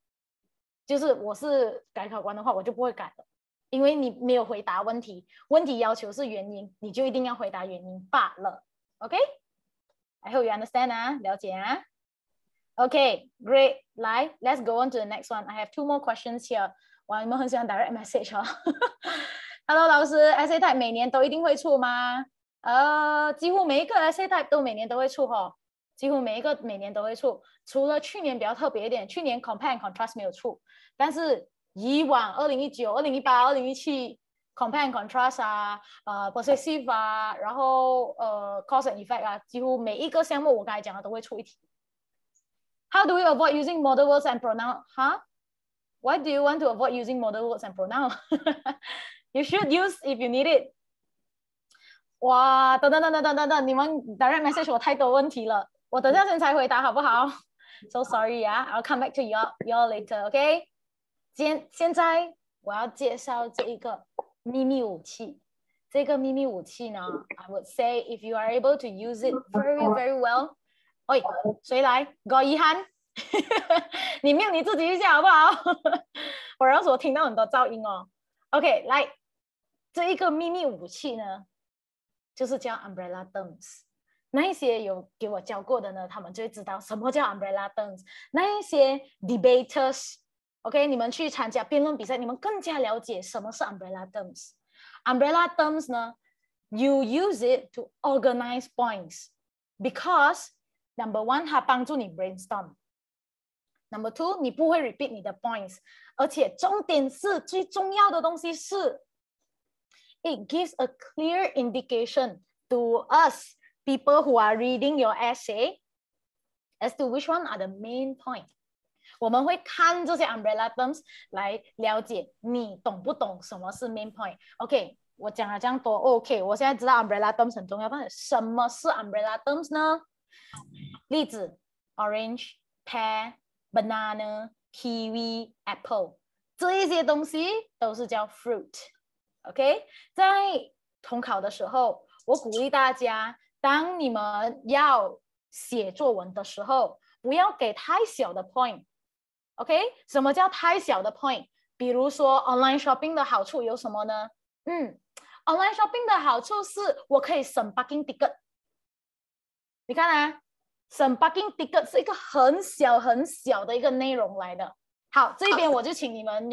就是我是改考官的话，我就不会改了，因为你没有回答问题，问题要求是原因，你就一定要回答原因罢了。OK？I hope you understand 啊，了解啊。OK, great. 来 ，Let's go on to the next one. I have 2 more questions here. 哇，你们很喜欢 direct message 哦。Hello， 老师 ，essay type 每年都一定会出吗？几乎每一个 essay type 都每年都会出哈。几乎每一个每年都会出，除了去年比较特别一点，去年 compare and contrast 没有出，但是以往2019、2018、2017 compare and contrast 啊，possessive 啊，然后cause and effect 啊，几乎每一个项目我刚才讲的都会出一题。How do we avoid using modal words and pronoun? Huh? Why do you want to avoid using modal words and pronoun? You should use if you need it. 哇，等，你们 direct message 我太多问题了。我等下先才回答好不好 ？So sorry 啊 ，I'll come back to you all later，OK？ 现在我要介绍这一个秘密武器。这个秘密武器呢 ，I would say if you are able to use it very well， 喂，谁来？高一涵，你命你自己一下好不好？我让我听到很多噪音哦。OK， 来，这一个秘密武器呢，就是叫 umbrella terms。那一些有给我教过的呢，他们就会知道什么叫 umbrella terms。那一些 debaters，OK， 你们去参加辩论比赛，你们更加了解什么是 umbrella terms。umbrella terms 呢 ，you use it to organize points because number 1， 它帮助你 brainstorm。number 2， 你不会 repeat 你的 points， 而且重点是最重要的东西是 ，it gives a clear indication to us。People who are reading your essay as to which one are the main point， 我们会看这些 umbrella terms 来了解你懂不懂什么是 main point。OK， 我讲了这样多 ，OK， 我现在知道 umbrella terms 很重要，但是什么是 umbrella terms 呢？例子 orange、pear、banana、kiwi、apple 这一些东西都是叫 fruit。OK， 在统考的时候，我鼓励大家。当你们要写作文的时候，不要给太小的 point。OK， 什么叫太小的 point？ 比如说 online shopping 的好处有什么呢？online shopping 的好处是我可以省 parking ticket。你看啊，省 parking ticket 是一个很小的一个内容来的。好，这边我就请你们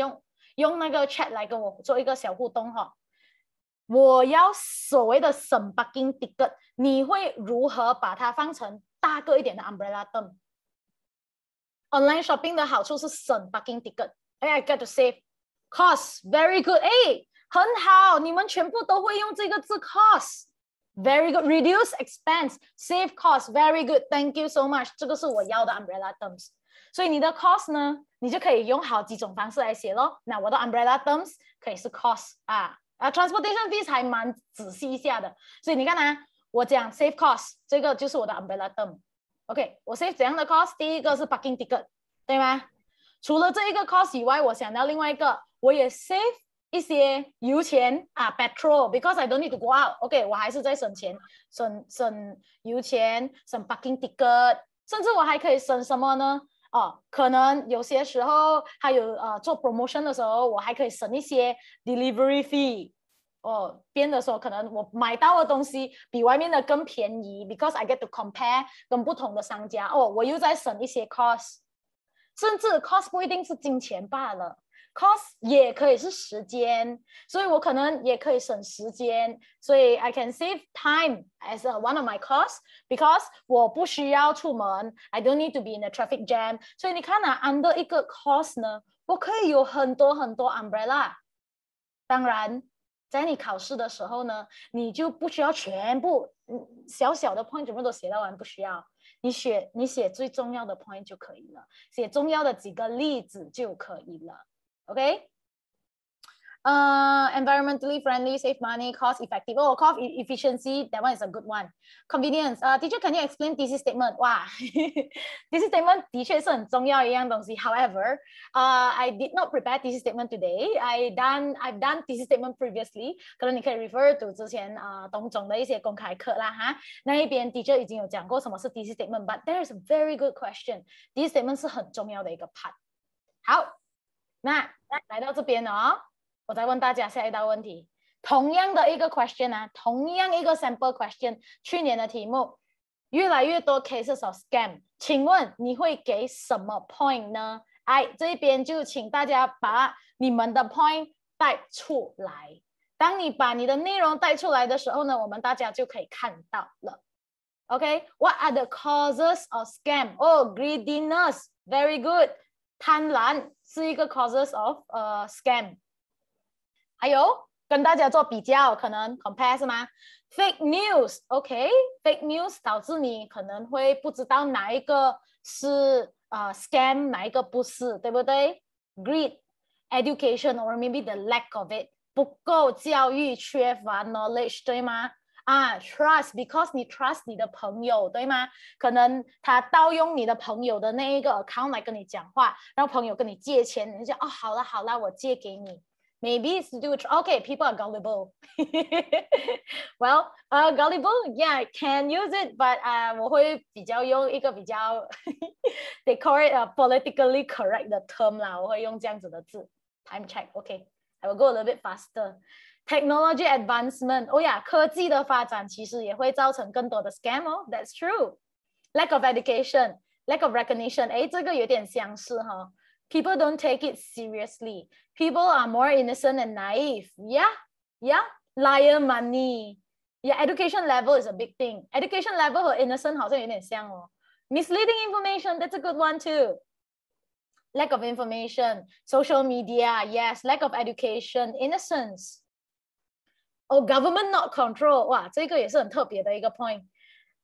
用那个 chat 来跟我做一个小互动哈。我要所谓的省 parking ticket， 你会如何把它放成大个一点的 umbrella term？ Online shopping 的好处是省 parking ticket。I get to save cost. Very good. 很好，你们全部都会用这个字 cost。Very good. Reduce expense, save cost. Very good. Thank you so much. 这个是我要的 umbrella terms。所以你的 cost 呢，你就可以用好几种方式来写咯。那我的 umbrella terms 可以是 cost transportation fees 还蛮仔细一下的，所以你看啊，我讲 save cost 这个就是我的 umbrella term。OK， 我 save 怎样的 cost？ 第一个是 parking ticket， 对吗？除了这一个 cost 以外，我想到另外一个，我也 save 一些油钱啊 petrol because I don't need to go out OK 我还是在省钱省油钱省 parking ticket 甚至我还可以省什么呢可能有些时候还有做 promotion 的时候我还可以省一些 delivery fee 边的时候可能我买到的东西比外面的更便宜 because I get to compare 跟不同的商家我又在省一些 cost 甚至 cost 不一定是金钱罢了cost 也可以是时间所以我可能也可以省时间所以 I can save time as one of my costs because 我不需要出门 I don't need to be in a traffic jam 所以你看under 一个 cost 呢我可以有很多很多 umbrella 当然在你考试的时候呢你就不需要全部小小的 point 全部都写到完不需要你写最重要的 point 就可以了写重要的几个例子就可以了Okay. Environmentally friendly, save money, cost effective. Cost efficiency, that one is a good one. Convenience. Teacher, can you explain thesis statement? Wow, thesis statement 的确是很重要一样东西。However, I did not prepare thesis statement today. I've done thesis statement previously. 可能你可以 refer to 之前董总的一些公开课啦哈。那一边 teacher 已经有讲过什么是 thesis statement, but there is a very good question. Thesis statement 是很重要的一个 part. 好。那来到这边我再问大家下一道问题同样的一个 question 同样一个 sample question 去年的题目越来越多 cases of scam 请问你会给什么 point 呢这边就请大家把你们的 point 带出来当你把你的内容带出来的时候呢我们大家就可以看到了 OK What are the causes of scam greediness very good贪婪是一个 causes of scam 还有跟大家做比较可能 compare 是吗 fake news OK fake news 导致你可能会不知道哪一个是scam 哪一个不是对不对 greed education or maybe the lack of it 不够教育缺乏 knowledge 对吗trust because 你 trust 你的朋友对吗可能他盗用你的朋友的那一个 account 来跟你讲话然后朋友跟你借钱你就好啦我借给你 maybe it's to do with okay people are gullible well gullible yeah can use it but 我会比较用一个比较they call it a politically correct 的 term 啦我会用这样子的字 time check okay I will go a little bit faster Technology advancement 科技的发展其实也会造成更多的 scam That's true Lack of education Lack of recognition 这个有点相似People don't take it seriously People are more innocent and naive Yeah Liar money Yeah education level is a big thing Education level 和 innocent 好像有点像Misleading information That's a good one too Lack of information Social media Yes Lack of education Innocence government not control 这个也是很特别的一个 point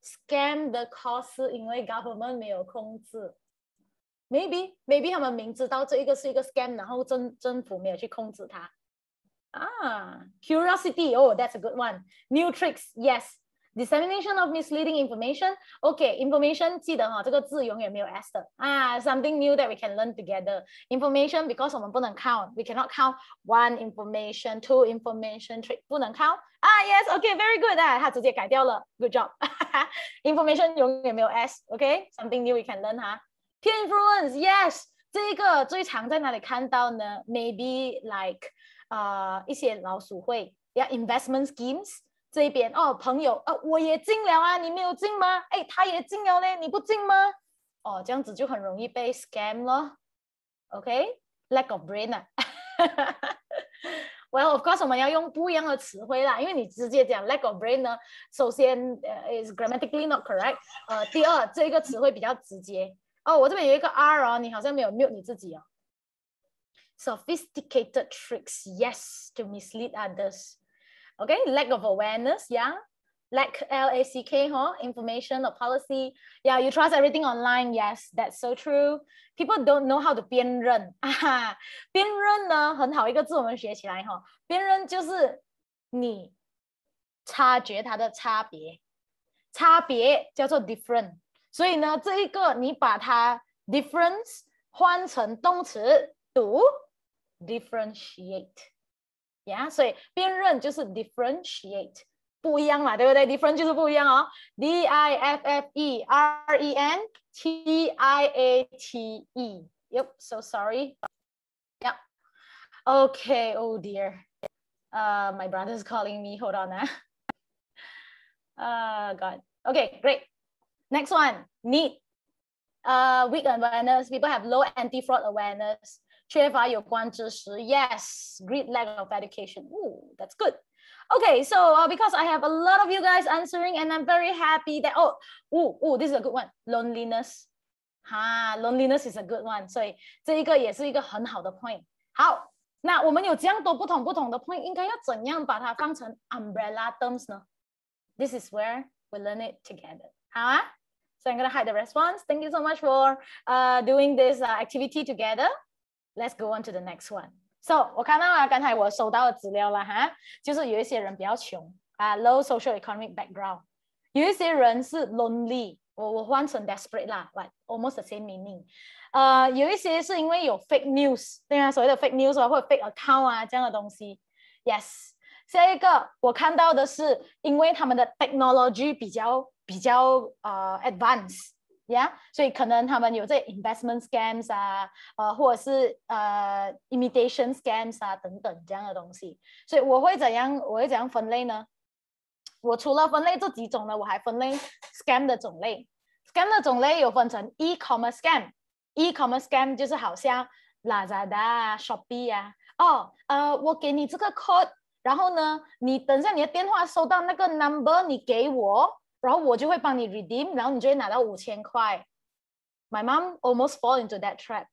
scam 的 cost 是因为 government 没有控制 maybe 他们明知道这一个是一个 scam 然后政府没有去控制它curiosity that's a good one new tricks yes Dissemination of misleading information Okay information 记得这个字永远没有 s 的something new that we can learn together Information because 我们不能 count We cannot count one information Two information Three 不能 count yes okay very good 他直接改掉了 Good job Information 永远没有 s Okay something new we can learn Peer influence yes 这个最常在哪里看到呢 Maybe like 一些老鼠会investment schemes这一边朋友我也进了你没有进吗他也进了呢你不进吗这样子就很容易被 scam 了 OK lack of brain Well of course 我们要用不一样的词汇啦因为你直接讲 lack of brain 呢首先is grammatically not correct 第二这个词汇比较直接我这边有一个 R 你好像没有 mute 你自己Sophisticated tricks yes to mislead others Okay, lack of awareness, lack L-A-C-K, information or policy. You trust everything online. Yes, that's so true. People don't know how to 辨认辨认呢很好一个字我们学起来辨认就是你察觉它的差别差别叫做 different 所以呢这一个你把它 difference 换成动词读 differentiate ，yeah， 所以辨认就是 differentiate， 不一样嘛，对不对 ？different 就是不一样哦 ，differentiate。Yep, so sorry. Yep. Okay. Oh dear. My brother's calling me. Hold on. God. Okay, great. Next one. Need. Weak awareness. People have low anti-fraud awareness. 缺乏有关知识. Yes. Great lack of education. Ooh, that's good. Okay, so because I have a lot of you guys answering, and I'm very happy that this is a good one. Loneliness. Loneliness is a good one. 所以这一个也是一个很好的 point. 好，那我们有这样多不同的 point， 应该要怎样把它放成 umbrella terms 呢？ This is where we learn it together. 好啊 So I'm going to hide the response. Thank you so much for doing this activity together. Let's go on to the next one. So 我看到刚才我收到的资料了哈，就是有一些人比较穷low social economic background， 有一些人是 lonely， 我换成 desperate 啦 but almost the same meaning。有一些是因为有 fake news， 对吗？所谓的 fake news 或者 fake account 这样的东西。Yes， 这一个我看到的是因为他们的 technology 比较advanced。Yeah， 所以可能他们有这 investment scams 或者是imitation scams 等等这样的东西。所以我会怎样分类呢？我除了分类这几种呢，我还分类 scam 的种类。scam 的种类有分成 e-commerce scam。e-commerce scam 就是好像 Lazada、Shopee 我给你这个 code， 然后呢，你等一下你的电话收到那个 number， 你给我。然后我就会帮你 redeem， 然后你就会拿到5000块。My mom almost fall into that trap。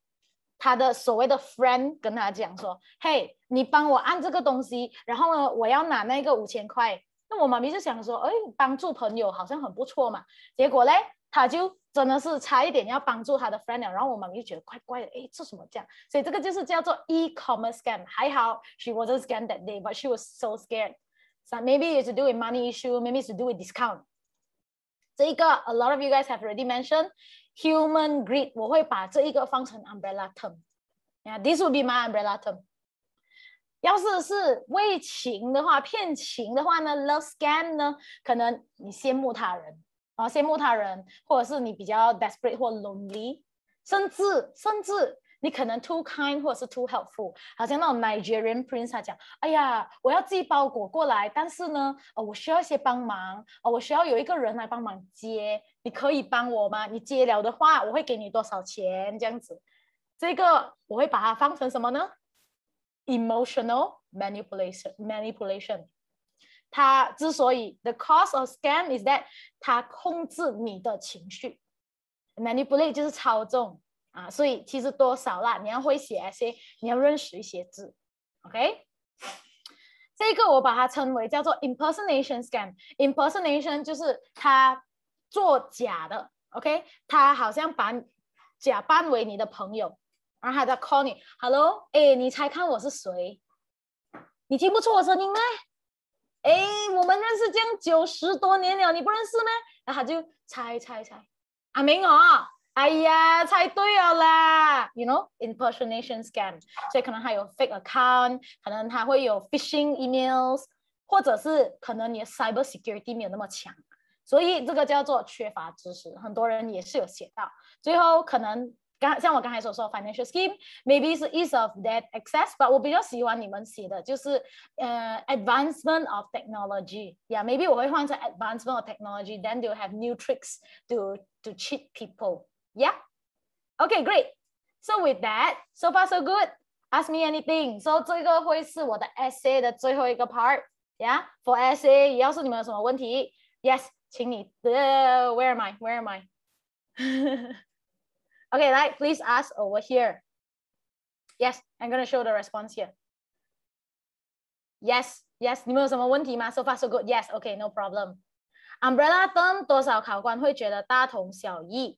她的所谓的 friend 跟她讲说：“嘿，你帮我按这个东西，然后呢，我要拿那个5000块。”那我妈咪就想说：“哎，帮助朋友好像很不错嘛。”结果嘞，她就真的是差一点要帮助她的 friend 了。然后我妈咪就觉得怪怪的，哎，这什么这样？所以这个就是叫做 e-commerce scam。还好 she wasn't scammed that day, but she was so scared. So maybe it's to do with money issue, maybe it's to do with discount. 这一个 a lot of you guys have already mentioned human greed， 我会把这一个放成 umbrella term。Yeah, this would be my umbrella term。要是为情的话，骗情的话呢 ，love scam 呢，可能你羡慕他人羡慕他人，或者是你比较 desperate 或 lonely， 甚至你可能 too kind 或者是 too helpful， 好像那种 Nigerian prince 他讲，哎呀，我要寄包裹过来，但是呢，我需要一些帮忙，我需要有一个人来帮忙接，你可以帮我吗？你接了的话，我会给你多少钱？这样子，这个我会把它放成什么呢 ？Emotional manipulation。它之所以 the cause of scam is that 它控制你的情绪 ，manipulate 就是操纵。所以其实多少啦，你要会写 essay， 你要认识一些字 ，OK？ 这个我把它称为叫做 impersonation scam。impersonation 就是他做假的 ，OK？ 他好像假扮为你的朋友，然后他在 call 你 ，Hello， 你猜看我是谁？你听不出我声音吗？我们认识这样90多年了，你不认识吗？然后他就猜，阿明哎呀，猜对了啦 ，you know impersonation scam， 所以可能还有 fake account， 可能还会有 phishing emails， 或者是可能你的 cyber security 没有那么强，所以这个叫做缺乏知识，很多人也是有写到。最后可能像我刚才所说 financial scheme maybe 是 ease of that access， but 我比较喜欢你们写的就是advancement of technology， yeah maybe 我会换成 advancement of technology， then they'll have new tricks to cheat people。Yeah. Okay, great. So with that, so far so good. Ask me anything. So 这个会是我的 essay 的最后一个 part. Yeah. For essay， 要是你们有什么问题 ，Yes， 请你Where am I? Okay, right. Please ask over here. Yes, I'm gonna show the response here. Yes. 你们有什么问题吗 ？So far so good. Yes. Okay, no problem. Umbrella term 多少考官会觉得大同小异？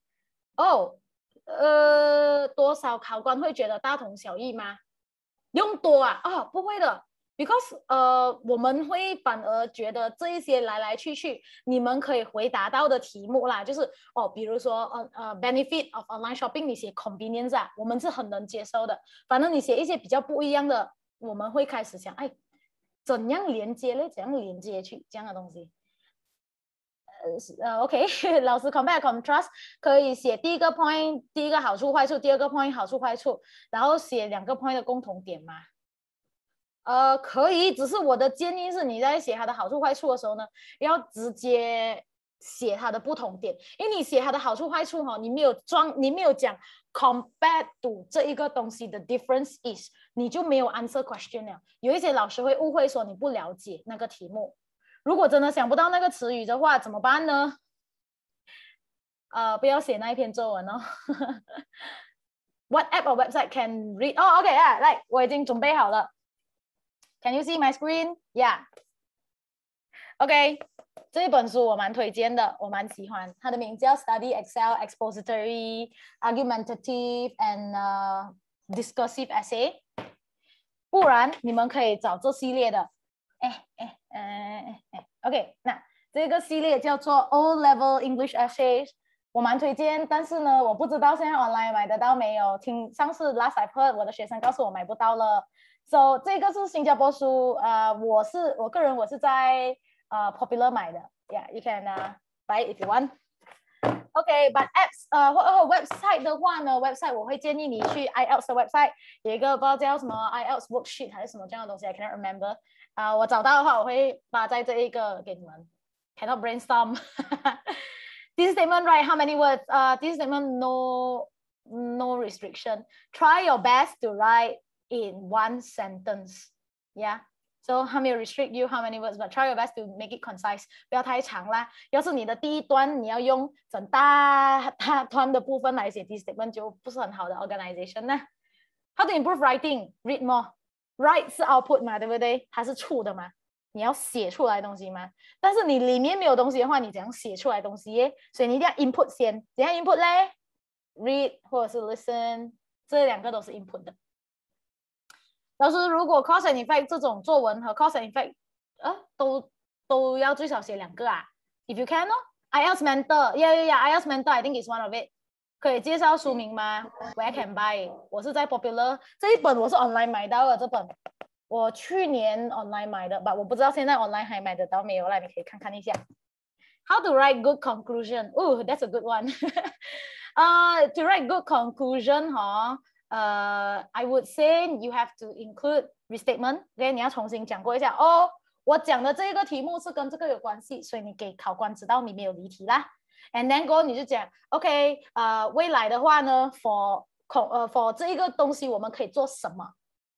多少考官会觉得大同小异吗？用多不会的 ，because 我们会反而觉得这一些来去，你们可以回答到的题目啦，就是比如说benefit of online shopping， 你写 convenience 我们是很能接受的。反正你写一些比较不一样的，我们会开始想，怎样连接嘞？怎样连接去这样的东西？OK 老师 compare contrast 可以写第一个 point 第一个好处坏处，第二个 point 好处坏处，然后写2个 point 的共同点吗？可以，只是我的建议是你在写它的好处坏处的时候呢，要直接写它的不同点，因为你写它的好处坏处你没有讲 compare to 这一个东西的 difference is， 你就没有 answer question 了。有一些老师会误会说你不了解那个题目，如果真的想不到那个词语的话怎么办呢？不要写那一篇作文哦。What app or website can read? OK 来，我已经准备好了。Can you see my screen? Yeah. OK， 这一本书我蛮推荐的，我蛮喜欢。它的名字叫 Study Excel Expository Argumentative and Discursive Essay。不然你们可以找这系列的。OK， 那这个系列叫做 O-Level English Essays， 我蛮推荐，但是呢，我不知道现在 online 买得到没有。听上次 last I heard 我的学生告诉我买不到了。So 这个是新加坡书，我个人是在Popular 买的 ，Yeah, you can buy it if you want. OK, but apps 或website 的话呢 ，website 我会建议你去 IELTS 的 website， 有一个不知道叫什么 IELTS worksheet 还是什么这样的东西 ，I cannot remember。我找到的话，我会发在这一个给你们。Cannot brainstorm. This statement, right? How many words? This statement no restriction. Try your best to write in one sentence. Yeah. So 还没有 restrict you how many words, but try your best to make it concise. 不要太长啦。要是你的第一段你要用整大段的部分来写 this statement 就不是很好的 organization 呢。How to improve writing? Read more. Write 是 output 嘛，对不对？它是出的嘛，你要写出来东西嘛。但是你里面没有东西的话，你怎样写出来东西耶？所以你一定要 input 先。怎样 input 嘞？ Read 或者是 listen， 这2个都是 input 的。老师，如果 cause and effect 这种作文和 cause and effect 都要最少写2个啊 ？If you can 哦 ，IELTS Mentor， IELTS Mentor I think is one of it。可以介绍书名吗 ？Where can buy？ 我是在 Popular 这一本我是 online 买到的，这本我去年 online 买的，但我不知道现在 online 还买得到没有啦，你可以看看一下。How to write good conclusion? Oh, that's a good one. To write good conclusion I would say you have to include restatement. OK， 你要重新讲过一下哦。我讲的这个题目是跟这个有关系，所以你给考官知道你没有离题啦。And then go 你就讲 OK， 未来的话呢 for 这一个东西我们可以做什么？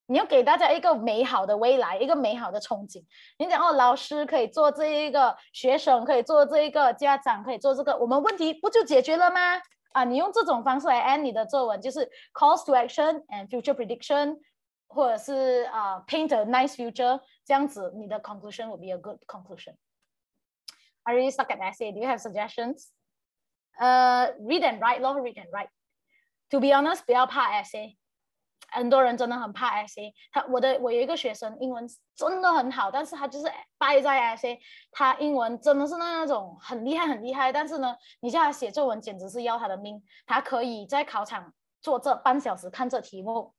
你要给大家一个美好的未来，一个美好的憧憬。你讲哦，老师可以做这一个，学生可以做这一个，家长可以做这个，我们问题不就解决了吗？你用这种方式来 end 你的作文，就是 calls to action and future prediction， 或者是paint a nice future， 这样子你的 conclusion will be a good conclusion. I really suck at essay. Do you have suggestions? Read and write 咯 ，read and write. To be honest， 不要怕 essay。很多人真的很怕 essay。我有一个学生英文真的很好，但是他就是败在 essay。他英文真的是那种很厉害很厉害，但是呢，你叫他写作文简直是要他的命。他可以在考场坐这半小时看这题目，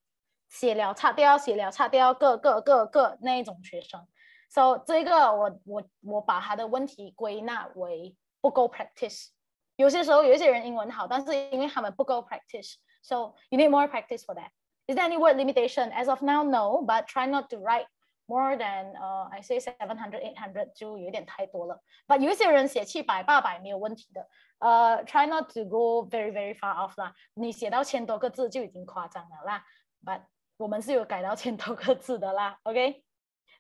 写了擦掉，写了擦掉，各那一种学生。So 这个我把他的问题归纳为不够 practice。有些时候有一些人英文好，但是因为他们不够 practice，so you need more practice for that。Is there any word limitation? As of now, no, but try not to write more than I say 700, 800就有点太多了。But 有一些人写700、800没有问题的。Try not to go very, very far off 啦。你写到1000多个字就已经夸张了啦。But 我们是有改到1000多个字的啦。OK，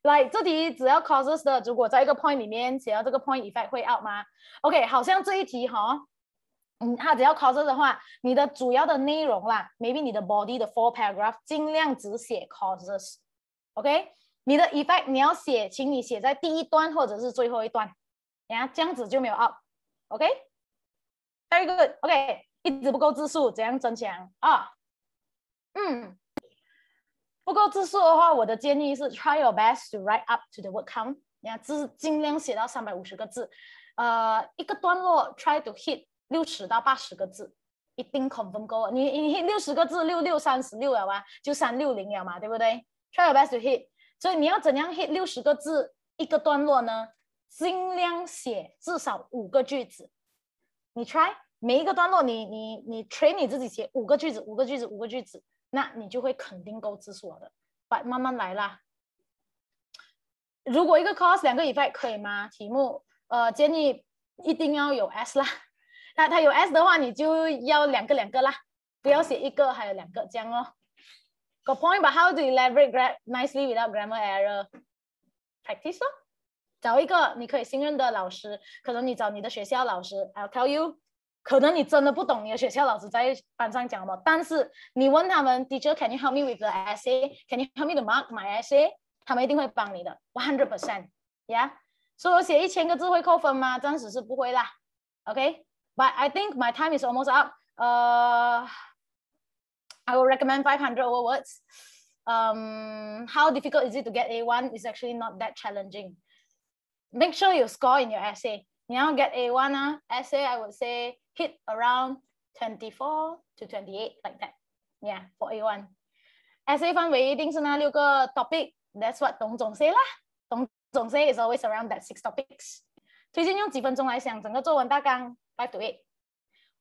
来这题只要 causes 的，如果在一个 point 里面写到这个 point effect 会 out 吗 ？OK， 好像这一题它只要 causes 的话，你的主要的内容啦 ，maybe 你的 body 的 4 paragraph 尽量只写 causes，OK？ 你的 effect 你要写，请你写在第一段或者是最后一段，这样子就没有 out，OK？Very good，OK？ 一直不够字数，怎样增强啊？不够字数的话，我的建议是 try your best to write up to the word count， 就是尽量写到350个字，一个段落 try to hit 60到80个字，一定 confirm 够。你 hit 60个字，6636了嘛，就360了嘛，对不对 ？Try your best to hit。所以你要怎样 hit 60个字一个段落呢？尽量写至少5个句子。你 try 每一个段落你 train 你自己写5个句子，5个句子，5个句子，那你就会肯定够字数了的。But 慢慢来啦。如果一个 course 2个 effect 可以吗？题目建议一定要有 S 啦。它有 S 的话，你就要2个啦，不要写1个还有2个这样哦。Got point, but how to elaborate nicely without grammar error? Practice 咯。找一个你可以信任的老师，可能你找你的学校老师 ，I'll tell you， 可能你真的不懂你的学校老师在班上讲什么，但是你问他们 ，Teacher, can you help me with the essay? Can you help me to mark my essay? 他们一定会帮你的 ，100%， yeah。所以我写1000个字会扣分吗？暂时是不会啦 ，OK。But I think my time is almost up. I will recommend 500 over words. How difficult is it to get A1? It's actually not that challenging. Make sure you score in your essay. 你要 get A1 啊 essay I would say hit around 24 to 28 like that. Yeah, for A1. Essay 範圍一定是那6個 topic. That's what 董總 say 啦。董總 say is always around that 6 topics. 推薦用幾分鐘來想整個作文大綱 5 to 8.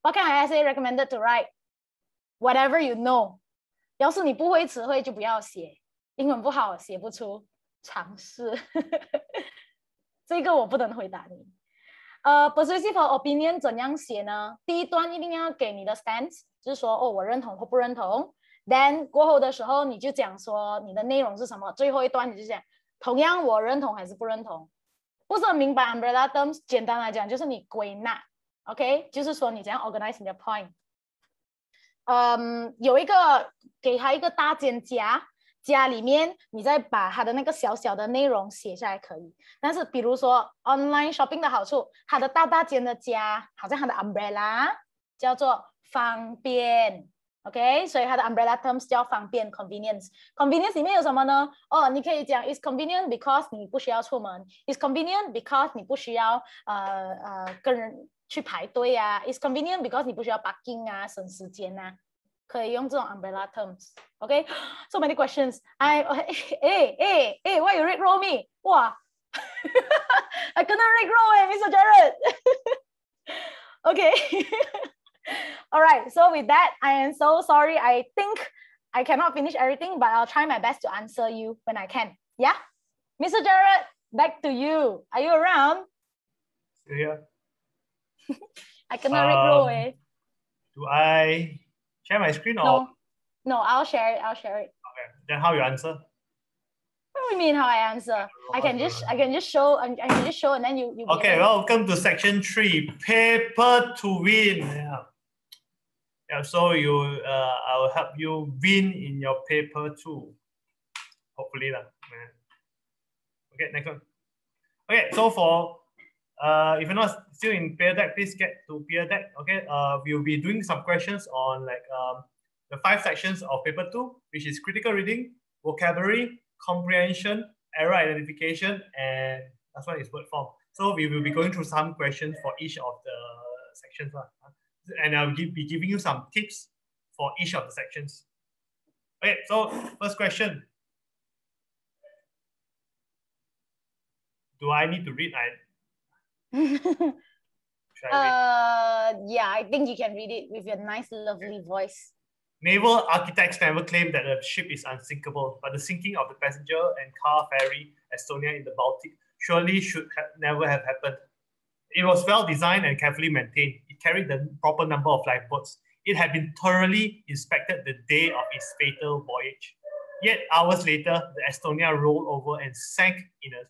What kind of essay recommended to write? Whatever you know. 要是你不會詞彙就不要寫，英文不好寫不出，嘗試。這個我不能回答你。persuasive opinion 怎樣寫呢？第一段一定要給你的 stance， 就是說哦我認同或不認同。Then 過後的時候你就講說你的內容是什麼，最後一段你就講同樣我認同還是不認同。不是很明白 umbrella terms， 簡單來講就是你歸納 ，OK， 就是說你怎樣 organize 你的 point。有一個給他一個大間夾，夾裡面你再把它的那個小小的內容寫下來可以。但是比如說 online shopping 的好處，它的大間的夾，好像它的 umbrella 叫做方便 ，OK， 所以它的 umbrella terms 叫方便 convenience。convenience 裡面有什麼呢？哦，你可以講 it's convenient because 你不需要出門 ，it's convenient because 你不需要跟人去排隊啊 ，it's convenient because 你不需要 parking 啊，省時間啊，可以用這種 umbrella terms。OK， so many questions. Why you rickroll me？ 哇，I kena rickroll Mr. Jared 。OK， all right. So with that, I am so sorry. I think I cannot finish everything, but I'll try my best to answer you when I can. Yeah, Mr. Jared, back to you. Are you around? Yeah. I cannot rickroll Do I share my screen or? No, I'll share it. Okay. Then how you answer? What do you mean how I answer? I can just show and then you Okay, welcome to section 3, paper to win. Yeah, so I will help you win in your paper too. Hopefully lah. Okay, next one. Okay, so for if you're not still in peer deck, please get to peer deck. Okay, we'll be doing some questions on like the 5 sections of paper 2, which is critical reading, vocabulary, comprehension, error identification, and last one is word form. So we will be going through some questions for each of the sections, and I'll be giving you some tips for each of the sections. Okay, so first question. Do I need to read? Should I read? Yeah, I think you can read it with your nice, lovely voice. Naval architects never claimed that a ship is unsinkable, but the sinking of the passenger and car ferry Estonia in the Baltic surely should never have happened. It was well designed and carefully maintained. It carried the proper number of lifeboats. It had been thoroughly inspected the day of its fatal voyage. Yet hours later, the Estonia rolled over and sank in a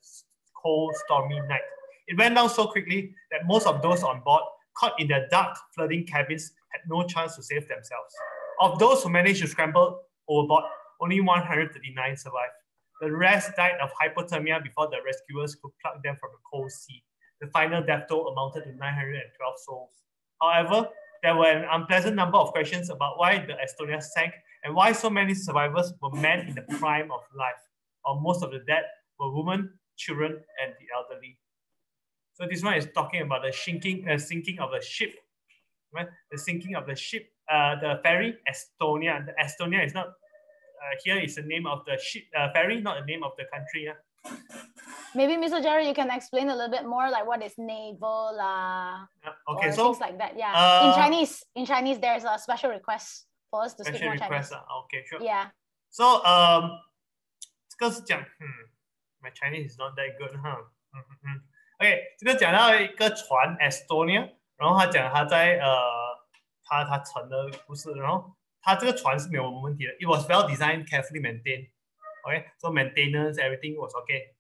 cold, stormy night. It went down so quickly that most of those on board, caught in their dark, flooding cabins, had no chance to save themselves. Of those who managed to scramble overboard, only 139 survived. The rest died of hypothermia before the rescuers could pluck them from the cold sea. The final death toll amounted to 912 souls. However, there were an unpleasant number of questions about why the Estonia sank and why so many survivors were men in the prime of life, while most of the dead were women, children, and the elderly. So this one is talking about the sinking of the ship, right? The sinking of the ship, the ferry Estonia. The Estonia is not here is the name of the ship ferry, not the name of the country. Maybe Mr. Jerry, you can explain a little bit more, like what is naval, okay, or so things like that. Yeah, in Chinese, there's a special request for us to speak more Chinese. Okay, sure. Yeah. So 这个是讲my Chinese is not that good, huh? OK， 这个讲到一个船 Estonia， 然后他讲他在他沉的故事，然后他这个船是没有问题的。It was well designed, carefully maintained. OK, so maintenance, everything was okay.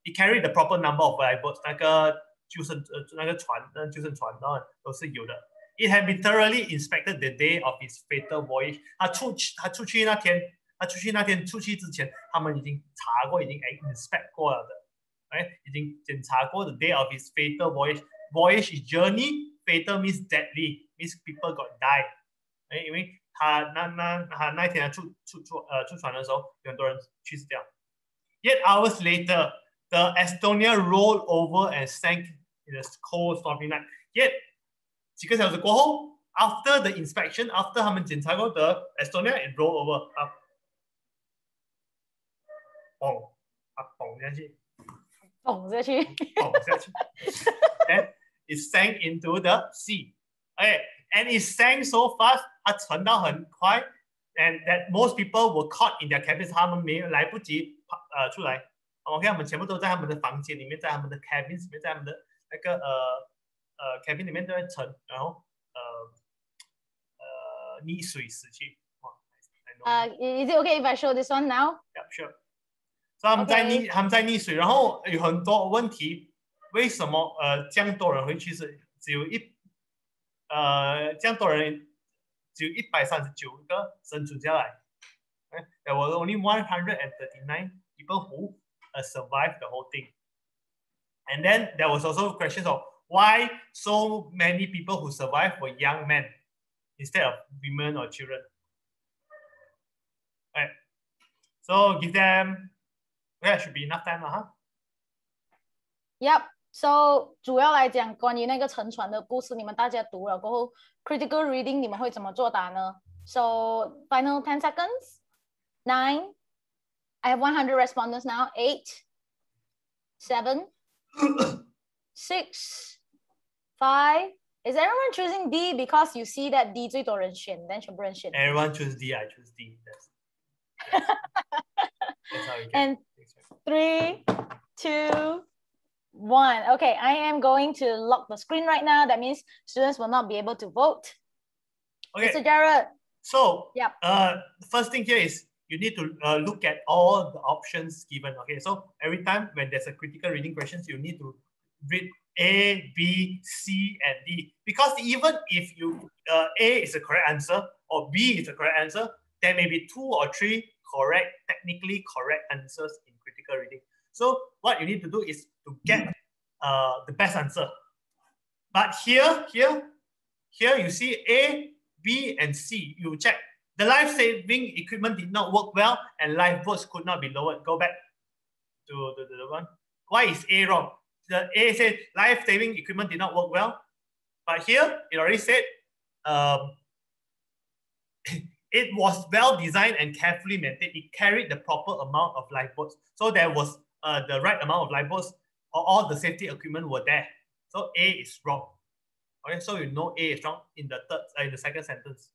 It carried the proper number of lifeboats. 那个救生船都是有的。It had been thoroughly inspected the day of its fatal voyage. 他出去那天出去之前，他们已经查过，已经 inspect 过了的。已经检查过 the day of his fatal voyage. Voyage is journey. Fatal means deadly, means people got died. 因为他那天出船的时候，有很多人去世掉。Yet hours later, the Estonia rolled over and sank in a cold, stormy night. Yet 几个小时过后 ，after the inspection, after 他们检查过 the Estonia, it rolled over up. 蹦下去。Then it sank into the sea. Okay, and it sank so fast, 它沉到很快 and that most people were caught in their cabins. 他们没有来不及出来。OK， 我们全部都在他们的房间里面，在他们的 cabins 里面，在他们的那个cabin 里面都在沉，然后溺水死去。Is it okay if I show this one now? Yeah, sure. 所以他们在溺水，然后有很多问题，为什么这样多人会去世？这样多人只有139个生存下来。There were only 139 people who survived the whole thing. And then there was also questions of why so many people who survived were young men instead of women or children. Right. So give them. Yeah, should be enough time, huh? Yep. So 主要来讲，关于那个沉船的故事，你们大家读了过后 ，critical reading 你们会怎么作答呢 ？So final 10 seconds. 9. I have 100 respondents now. 8. 7. 6. 5. Is everyone choosing D because you see that D 最多人选，then 全部人选 Everyone choose D. I choose D. That's how you get. And 3, 2, 1. Okay, I am going to lock the screen right now. That means students will not be able to vote. Okay. Mr. Jared. So, yep. The first thing here is you need to look at all the options given. Okay, so every time when there's a critical reading questions, you need to read A, B, C, and D. Because even if you A is the correct answer or B is the correct answer, there may be 2 or 3 technically correct answers in critical reading. So what you need to do is to get the best answer. But here you see A, B, and C. You check. The life-saving equipment did not work well and lifeboats could not be lowered. Go back to the one. Why is A wrong? The A said life-saving equipment did not work well. But here, it already said it was well designed and carefully maintained. It carried the proper amount of lifeboats. So there was the right amount of lifeboats, or all the safety equipment were there. So A is wrong. Okay, so you know A is wrong in the second sentence.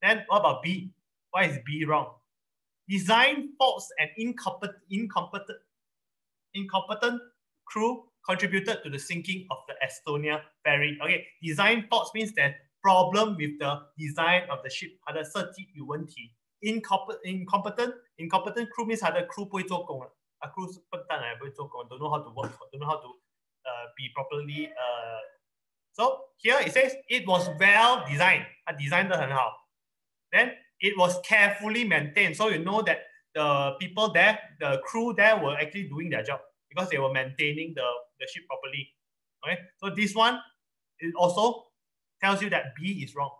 Then what about B? Why is B wrong? Design faults and incompetent crew contributed to the sinking of the Estonia ferry. Okay, design faults means that problem with the design of the ship. 它的设计有问题。Incompetent crew means 它的 crew 不会做工了。crew 是笨蛋来，不会做工 ，don't know how to work, don't know how to be properly. So here it says it was well designed. 它 design 得很好。Then it was carefully maintained. So you know that the people there, the crew there were actually doing their job because they were maintaining the ship properly. Okay, so this one is also tells you that B is wrong.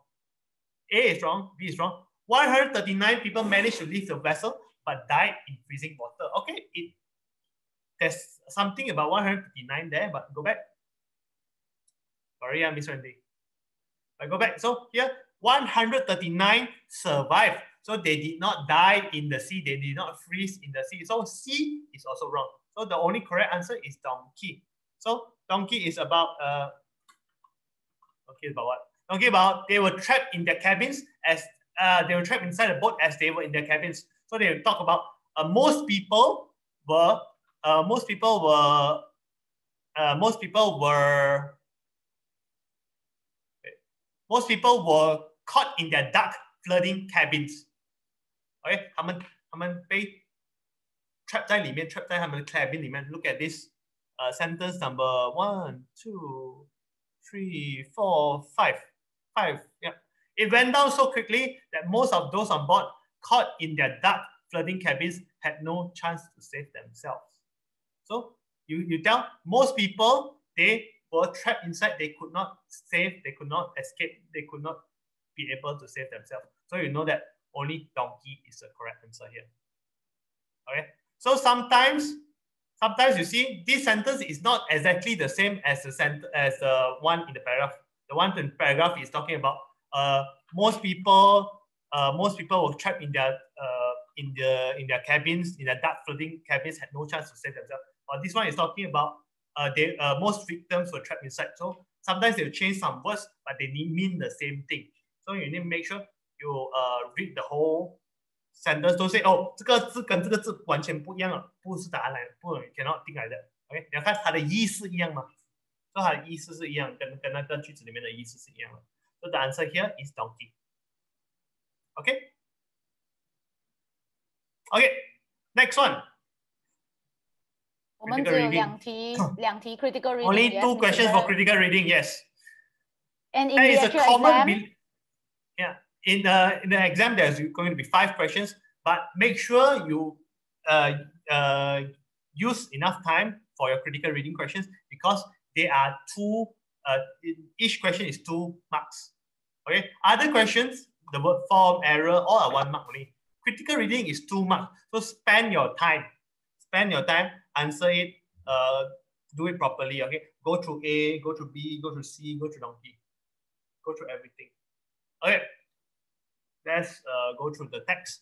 A is wrong, B is wrong. 139 people managed to leave the vessel but died in freezing water. Okay, there's something about 139 there, but go back. Sorry, I Miss Wendy. But go back. So here, 139 survived. So they did not die in the sea. They did not freeze in the sea. So C is also wrong. So the only correct answer is donkey. So donkey is about donkey about what? Donkey about they were trapped in their cabins as they were trapped inside the boat as they were in their cabins. So they talk about most people were caught in their dark flooding cabins. Okay, 他们被 trap 在里面 ，trap 在他们的 cabin 里面。Look at this sentence number 1, 2, 3, 4, 5. Yeah, it went down so quickly that most of those on board caught in their dark flooding cabins had no chance to save themselves. So you tell most people they were trapped inside. They could not save. They could not escape. They could not be able to save themselves. So you know that only donkey is the correct answer here. Okay. So sometimes you see this sentence is not exactly the same as the one in the paragraph. The one in the paragraph is talking about most people were trapped in their cabins, in their dark flooding cabins, had no chance to save themselves. This one is talking about most victims were trapped inside. So sometimes they will change some words, but they mean the same thing. So you need to make sure you read the whole sentence. Don't say, oh, 这个字跟这个字完全不一样了，不是答案来的，不 cannot think like that. OK， 你要看它的意思一样吗？所以它的意思是一样，跟那个句子里面的意思是一样的。So the answer here is donkey. OK. OK, next one. 我们只有两题 critical reading. Only two questions for critical reading. Yes. And in the actual exam. Yeah. In the exam, there's going to be 5 questions, but make sure you use enough time for your critical reading questions because they are each question is 2 marks. Okay. Other questions, the word form, error, all are 1 mark only. Critical reading is 2 marks. So spend your time, answer it, do it properly. Okay. Go through A, go through B, go through C, go through donkey, go through everything. Okay. Let's go through the text.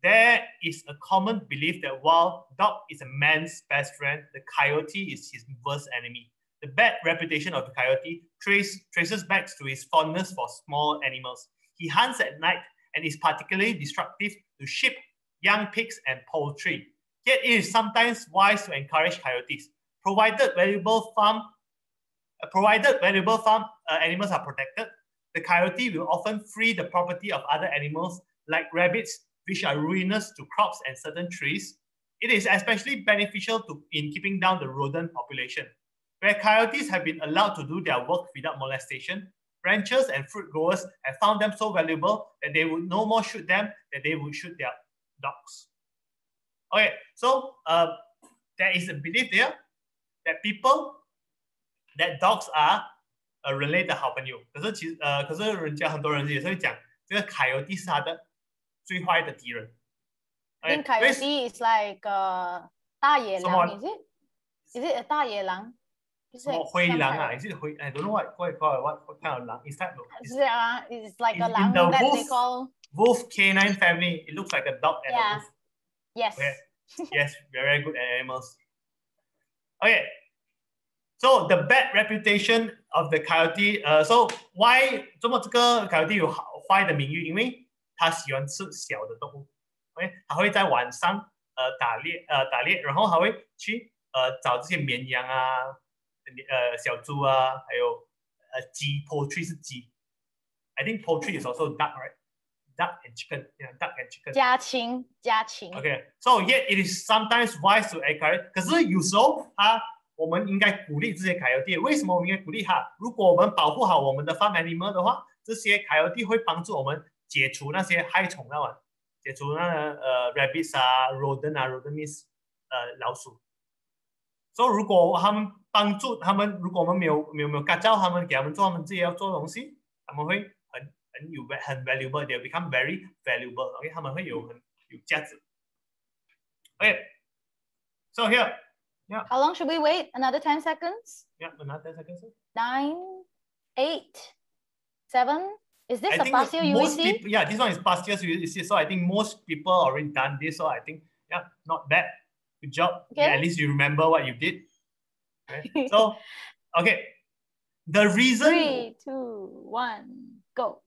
There is a common belief that while dog is a man's best friend, the coyote is his worst enemy. The bad reputation of the coyote traces back to his fondness for small animals. He hunts at night and is particularly destructive to sheep, young pigs, and poultry. Yet it is sometimes wise to encourage coyotes, provided valuable farm animals are protected. The coyote will often free the property of other animals like rabbits, which are ruinous to crops and certain trees. It is especially beneficial in keeping down the rodent population. Where coyotes have been allowed to do their work without molestation, ranchers and fruit growers have found them so valuable that they would no more shoot them than they would shoot their dogs. Okay, so there is a belief there that dogs are人类的好朋友，可是很多人也是会讲，这个凯尤蒂是他的最坏的敌人。I think coyote is like 大野狼 is it? Is it a 大野狼？什么灰狼啊？ Is it 灰 I don't know what kind of 狼 is that? It's like a 狼 that they call wolf canine family. It looks like a dog and a wolf. Yes. Okay. Yes, very good animals. Okay. So the bad reputation of the coyote, so why 这么这个 coyote 有坏的名誉？因为它喜欢吃小的动物， OK， 它会在晚上打猎，然后它会去找这些绵羊啊，小猪啊，还有鸡 ，poultry 是鸡。I think poultry is also duck, right? Duck and chicken, yeah, duck and chicken. 家禽。Okay, so yet it is sometimes wise to encourage. 可是有时候我们应该鼓励这些 coyote。为什么我们应该鼓励它？如果我们保护好我们的 farm animal 的话，这些 coyote 会帮助我们解除那些害虫啊，解除那rabbits 啊 rodent 啊 rodent means 老鼠。所以如果他们帮助他们，如果我们没有干照他们，给他们做他们自己要做的东西，他们会很 valuable， they become very valuable。OK， 他们会有价值。OK， so here。Yeah. How long should we wait? Another 10 seconds? Yeah, another 10 seconds. 9, 8, 7, Is this I a think past year most UEC? people, yeah, this one is past year's UEC. So I think most people already done this. So I think, yeah, not bad. Good job. Okay. Yeah, at least you remember what you did. Okay. So, okay. The reason. 3, 2, 1, go.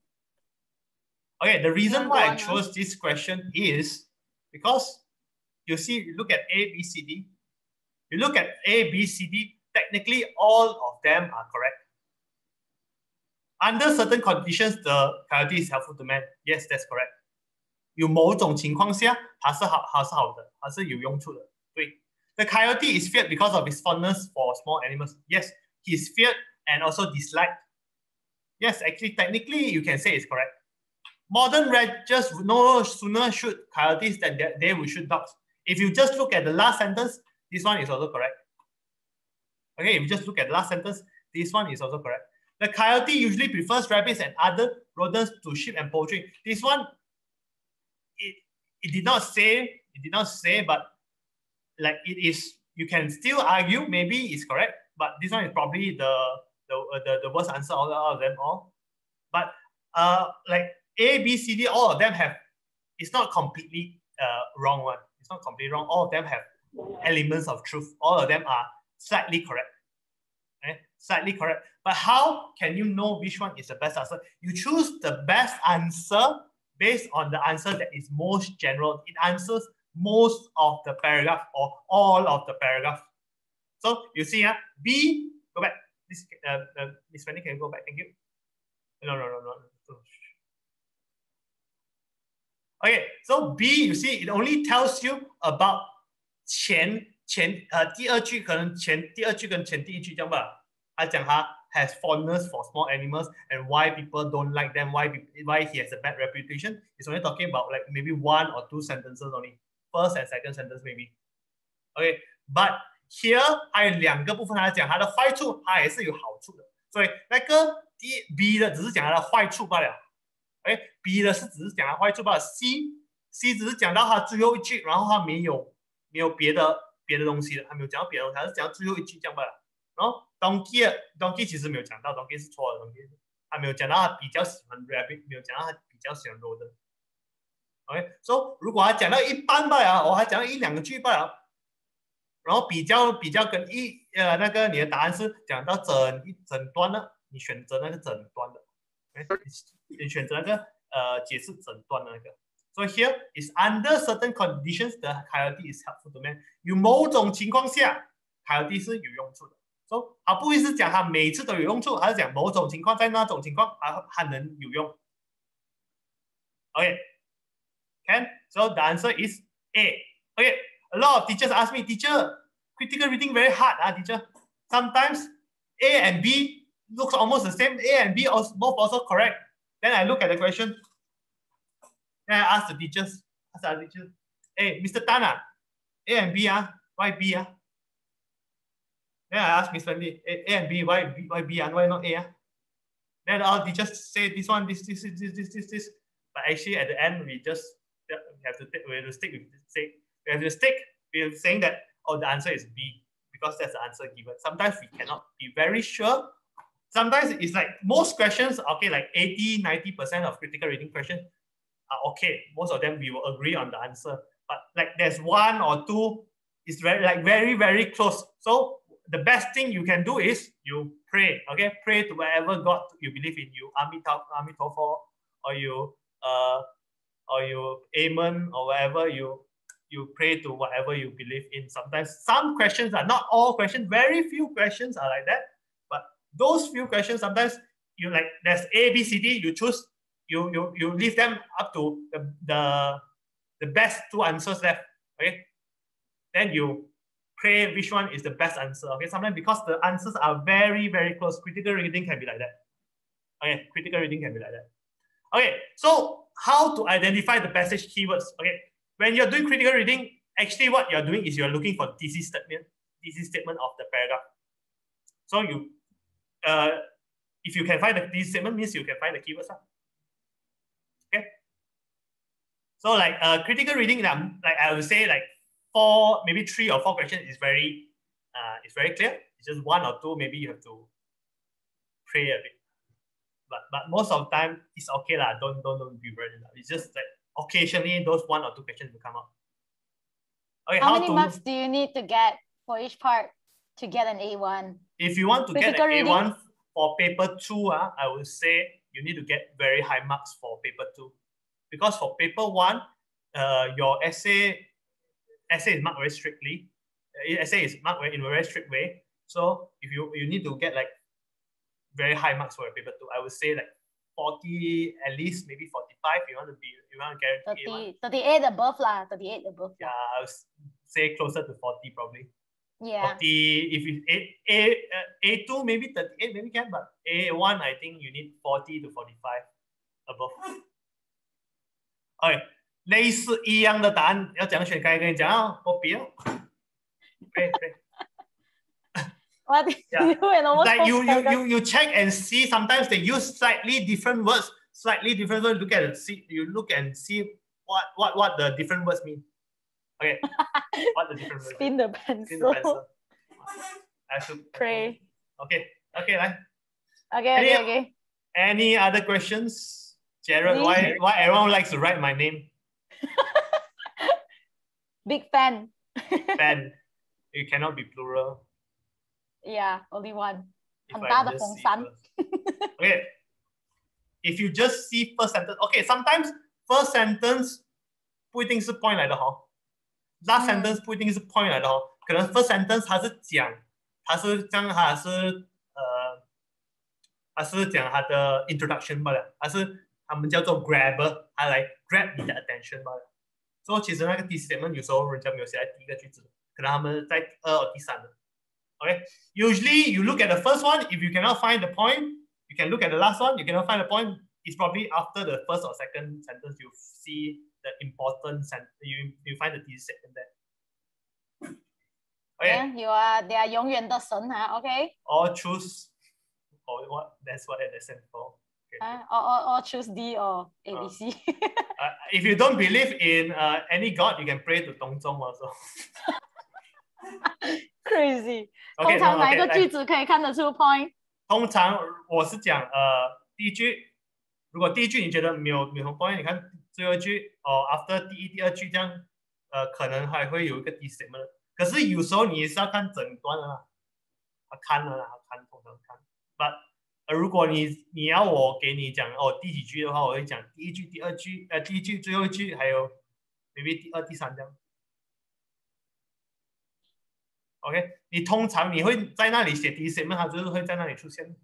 Okay, the reason Anyone why go I on, chose this question is because you see, you look at A, B, C, D. You look at A, B, C, D, technically all of them are correct. Under certain conditions, the coyote is helpful to man. Yes, that's correct. 有某种情况下，它是好的，它是有用处的。对。The coyote is feared because of his fondness for small animals. Yes, he is feared and also disliked. Yes, actually, technically, you can say it's correct. Modern ranchers no sooner shoot coyotes than they will shoot dogs. If you just look at the last sentence, this one is also correct. Okay, if you just look at the last sentence, this one is also correct. The coyote usually prefers rabbits and other rodents to sheep and poultry. This one, it did not say, but like it is, you can still argue maybe it's correct, but this one is probably the worst answer out of them all. But like A, B, C, D, all of them have, it's not completely wrong one. It's not completely wrong. All of them have elements of truth. All of them are slightly correct. Okay? Slightly correct. But how can you know which one is the best answer? You choose the best answer based on the answer that is most general. It answers most of the paragraph or all of the paragraph. So you see, B, go back. This Miss Fanny, can you go back? Thank you. No. Okay, so B, you see, it only tells you about 第二句可能第二句跟第一句这样吧。他讲他 has fondness for small animals and why people don't like them, why he has a bad reputation. It's only talking about like maybe 1 or 2 sentences only. First and second sentence maybe. Okay, but here 还有2个部分，他讲他的坏处，他也是有好处的。所以那个 B 的只是讲他的坏处罢了。B 的是只是讲他坏处罢了。C 只是讲到他最后一句，然后他没有别的东西了，他没有讲到别的东西，他是讲到最后一句这样罢了。然后 Donkey 其实没有讲到 Donkey 是错的 ，Donkey 他没有讲到他比较喜欢 Rabbit， 没有讲到他比较喜欢 Rodent。OK， so 如果他讲到一半罢了，我还讲到1、2句罢了，然后比较跟那个你的答案是讲到整段的，你选择那个整段的，你选择那个解释整段的那个。So here is under certain conditions the coyote is helpful to man。有某种情况下 ，coyote 是有用处的。So 它不会是讲它每次都有用处，而是讲某种情况在那种情况它能有用。Okay，can so the answer is A. Okay, a lot of teachers ask me, teacher, critical reading very hard, teacher. Sometimes A and B looks almost the same. A and B both also correct. Then I look at the question. Then I ask the teachers, hey, Mr. Tan, A and B, why B? Then I ask Miss Wendy, A and B, why B and why not A? Then all teachers say this one, this. But actually, at the end, we have to stick with saying that the answer is B because that's the answer given. Sometimes we cannot be very sure. Sometimes it's like most questions, okay, like 80-90% of critical reading questions are okay. Most of them we will agree on the answer. But like there's 1 or 2, it's very, very close. So the best thing you can do is you pray. Okay, pray to whatever God you believe in. You Amitabha, or you Amen, or whatever you pray to whatever you believe in. Sometimes some questions are not all questions. Very few questions are like that. But those few questions, sometimes you like there's A, B, C, D. You choose. You leave them up to the best 2 answers left. Okay, then you pray which one is the best answer. Okay, sometimes because the answers are very, very close, critical reading can be like that. Okay, critical reading can be like that. Okay, so how to identify the passage keywords? Okay, when you're doing critical reading, actually what you're doing is you're looking for thesis statement of the paragraph. So you, if you can find the thesis statement, means you can find the keywords. Okay. So like critical reading, like I would say like 4, maybe 3 or 4 questions is very clear. It's just 1 or 2, maybe you have to pray a bit. But most of the time it's okay lah. Don't be worried. It's just that occasionally those 1 or 2 questions will come up. Okay, how many marks do you need to get for each part to get an A1? If you want to get Critical an reading? A1 for paper 2, I would say you need to get very high marks for paper 2. Because for paper 1, your essay is marked very strictly. Essay is marked in a very strict way. So if you need to get like very high marks for paper 2, I would say like 40, at least maybe 45. You want to guarantee 38 above lah. 38 above. Yeah, I would say closer to 40 probably. Yeah. 40, if you A2 maybe 38 maybe can, but A1 I think you need 40 to 45 above. Okay, 类似一样的答案要怎样选？刚才跟你讲啊，我比哦。对。What did Yeah. you do and almost Like you check and see. Sometimes they use slightly different words. Look at it. You look and see what the different words mean. Okay. What the different words? Spin the pencil. I have to Pray. Okay. Right. Okay. Any other questions, Jared? Why everyone likes to write my name? Big fan. Fan. You cannot be plural. Yeah, only one. Okay. If you just see first sentence, okay, sometimes first sentence 不一定是 point 来的齁 ，last sentence 不一定是 point 来的齁，可能 first sentence 它是讲它是讲它的 introduction 罢了，它是他们叫做 grabber， 它来 grab 你的 attention 罢了。所以其实那个 thesis statement 有时候人家没有写在第一个句子，可能他们在2或第3的。Okay, usually you look at the first one. If you cannot find the point, you can look at the last one. You cannot find the point. It's probably after the first or second sentence you see the important sentence. You find the thesis statement there. Okay. Yeah, they are 永远的神 okay? Or choose, or what? That's what it stands for. Okay. Or choose D or ABC. If you don't believe in any god, you can pray to Dongzong also. Crazy. Okay, 通常哪一个句子可以看得出 point？ 通常我是讲第一句，如果第一句你觉得没有 point， 你看最后一句after 第一、第二句这样，可能还会有一个 thesis statement。可是有时候你也是要看整段的啦，看通常看。But 如果你要我给你讲第几句的话，我会讲第一句、第二句，第一句、最后一句，还有 maybe 第2、第3这样。OK， 你通常会在那里写 thesis statement， 它就是会在那里出现。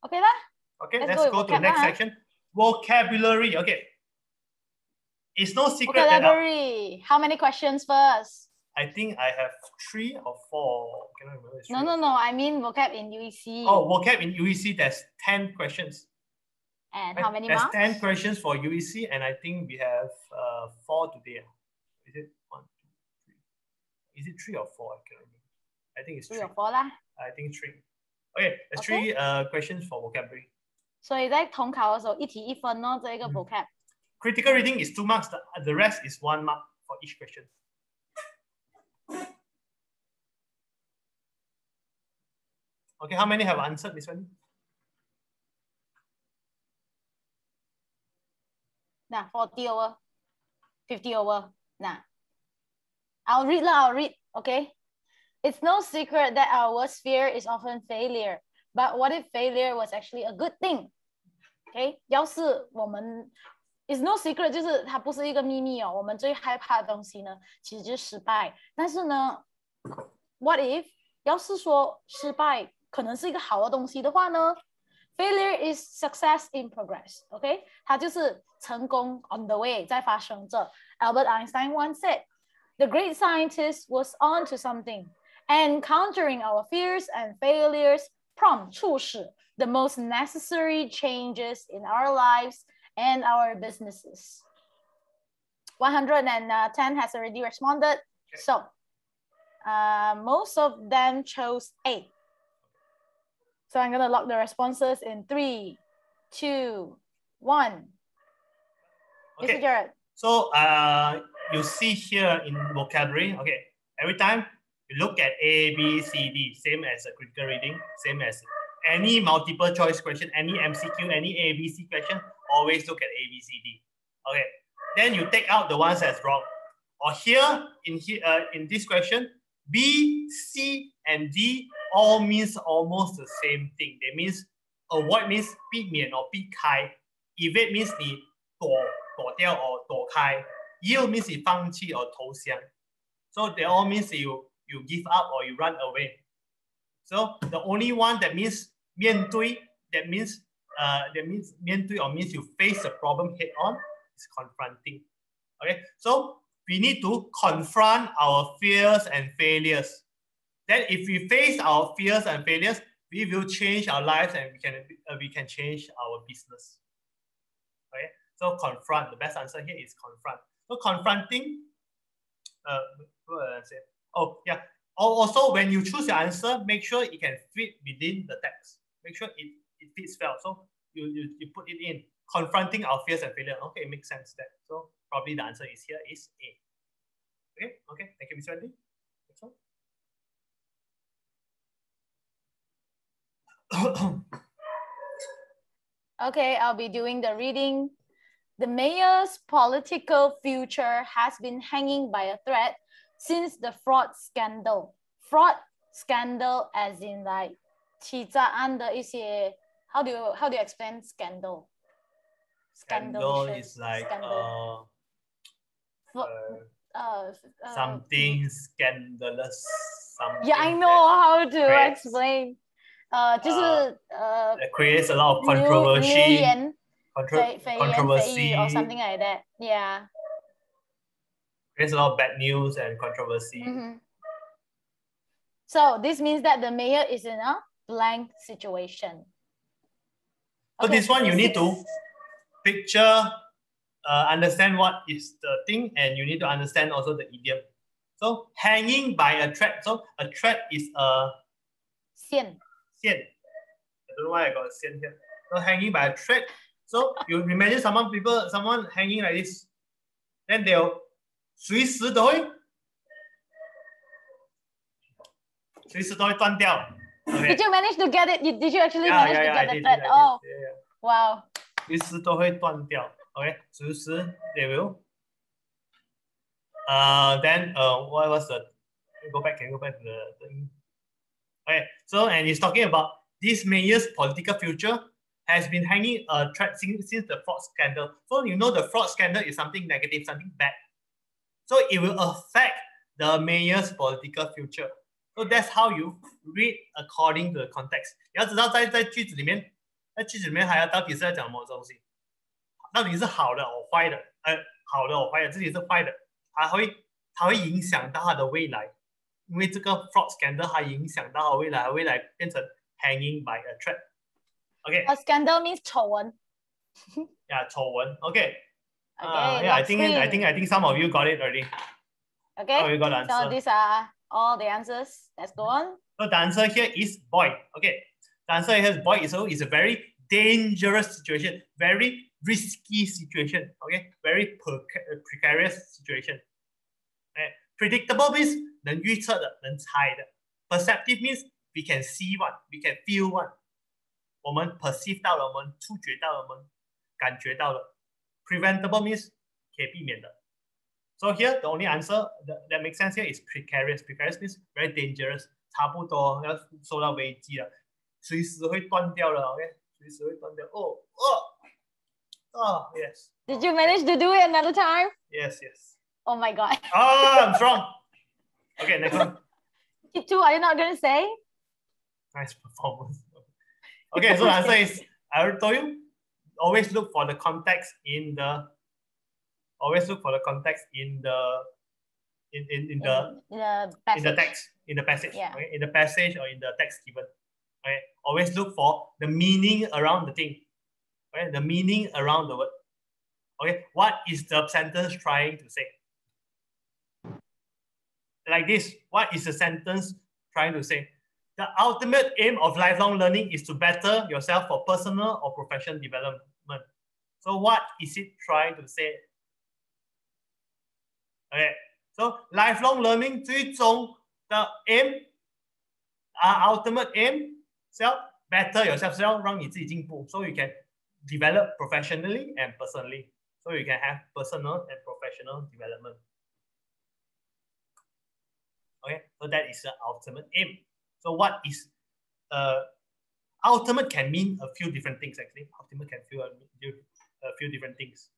OK 啦。Okay, let's go to the next section. Vocabulary. Okay. It's no secret Vocabulary. How many questions first? I think I have 3 or 4. Can I remember? No. I mean vocab in UEC. Oh, vocab in UEC, there's 10 questions. And how many marks? There's 10 questions for UEC, and I think we have 4 today. Is it 1, 2, 3? Is it 3 or 4? I can't remember. I think it's 3. 3 or 4 lah. I think 3. Okay, there's 3 questions for vocabulary. 所以在统考的时候一题1分哦，这个 vocab. Critical reading is 2 marks. The rest is 1 mark for each question. Okay, how many have answered this one? Nah, 40 over, 50 over. Nah. I'll read. Okay. It's no secret that our worst fear is often failure. But what if failure was actually a good thing? Okay. 要是我们 It's no secret， 就是它不是一个秘密哦。我们最害怕的东西呢，其实就是失败。但是呢 ，What if 要是说失败可能是一个好的东西的话呢 ？Failure is success in progress。OK， 它就是成功 on the way 在发生着。Albert Einstein once said, "The great scientist was onto something, and countering our fears and failures prompt 促使 the most necessary changes in our lives." And our businesses. 110 has already responded. Okay. So most of them chose A. So I'm going to lock the responses in 3, 2, 1. Okay. Mr. Jared. So you see here in vocabulary, okay, every time you look at A, B, C, D, same as a critical reading, same as any multiple choice question, any MCQ, any ABC question, always look at A, B, C, D. Okay, then you take out the ones that's wrong. Or here in this question, B, C, and D all means almost the same thing. That means avoid means 避免 or 避开, evade means 你躲掉 or 躲开, yield means 你放弃 or 投降. So they all means you give up or you run away. So the only one that means 面对, that means 面对 or means you face the problem head on is confronting. Okay, so we need to confront our fears and failures. Then if we face our fears and failures, we will change our lives and we can change our business. Okay, so confront. The best answer here is confront. So confronting. What did I say? Oh yeah. Also, when you choose your answer, make sure it can fit within the text. Make sure it fits well. So you put it in. Confronting our fears and failure. Okay, it makes sense there. So probably the answer is here is A. Okay. Thank you, Mr. Andy. Next one. Okay, I'll be doing the reading. The mayor's political future has been hanging by a thread since the fraud scandal. Fraud scandal as in like 欺诈案的一些, how do you explain scandal? Scandal is like something scandalous. Something yeah, I know how to explain. 就是 it creates a lot of controversy. 流言 or something like that. Yeah. Creates a lot of bad news and controversy. So this means that the mayor is in a blank situation. So this one you need to picture, understand what is the thing, and you need to understand also the idiom. So hanging by a thread. So a thread is a 线. I don't know why I got a 线 here. So hanging by a thread. So you imagine someone hanging like this, then they'll 随时都会断掉. Okay. Did you manage to get it? Did you actually manage to get the thread? Oh, wow. 随时都会断掉. Okay, 随时 they will. Then what was the? Can you go back to the. Okay, so and he's talking about this mayor's political future has been hanging a thread since the fraud scandal. So you know the fraud scandal is something negative, something bad. So it will affect the mayor's political future. So that's how you read according to the context. 你要知道在句子里面还要到底是在讲什么东西，到底是好的或坏的，好的或坏的，自己是坏的，它会影响到它的未来，因为这个 fraud scandal 它影响到它未来变成 hanging by a thread. Okay. A scandal means 丑闻. Yeah, 丑闻. Okay. Okay. Yeah, I think some of you got it already. Okay. Oh, you got the answer. So these are all the answers. Let's go on. So the answer here is boy. Okay. The answer here is boy. So it's a very dangerous situation, very risky situation. Okay. Very precarious situation. Okay. Predictable means 能预测的，能猜的。Perceptive means we can see one, we can feel one. 我们 perceive 到了，我们触觉到了，我们感觉到了。Preventable means 可以避免的。So here the only answer that makes sense here is precarious. Precarious means very dangerous. 差不多要受到危机了，随时会断掉了。OK， 随时会断掉。Yes. Did you manage to do it another time? Yes. Oh my god. I'm strong. Okay, next one. Two, are you not going to say? Nice performance. Okay, so the answer is, I already told you, always look for the context in the text, in the passage. Yeah. Okay? In the passage or in the text given. Okay? Always look for the meaning around the thing. Okay? The meaning around the word. Okay, what is the sentence trying to say? Like this, what is the sentence trying to say? The ultimate aim of lifelong learning is to better yourself for personal or professional development. So what is it trying to say? Okay, so lifelong learning 最终的 aim, ultimate aim, better yourself， 是要让你自己进步。So you can develop professionally and personally. So you can have personal and professional development. Okay, so that is the ultimate aim. So what is ultimate can mean a few different things actually. Ultimate can feel a few different things.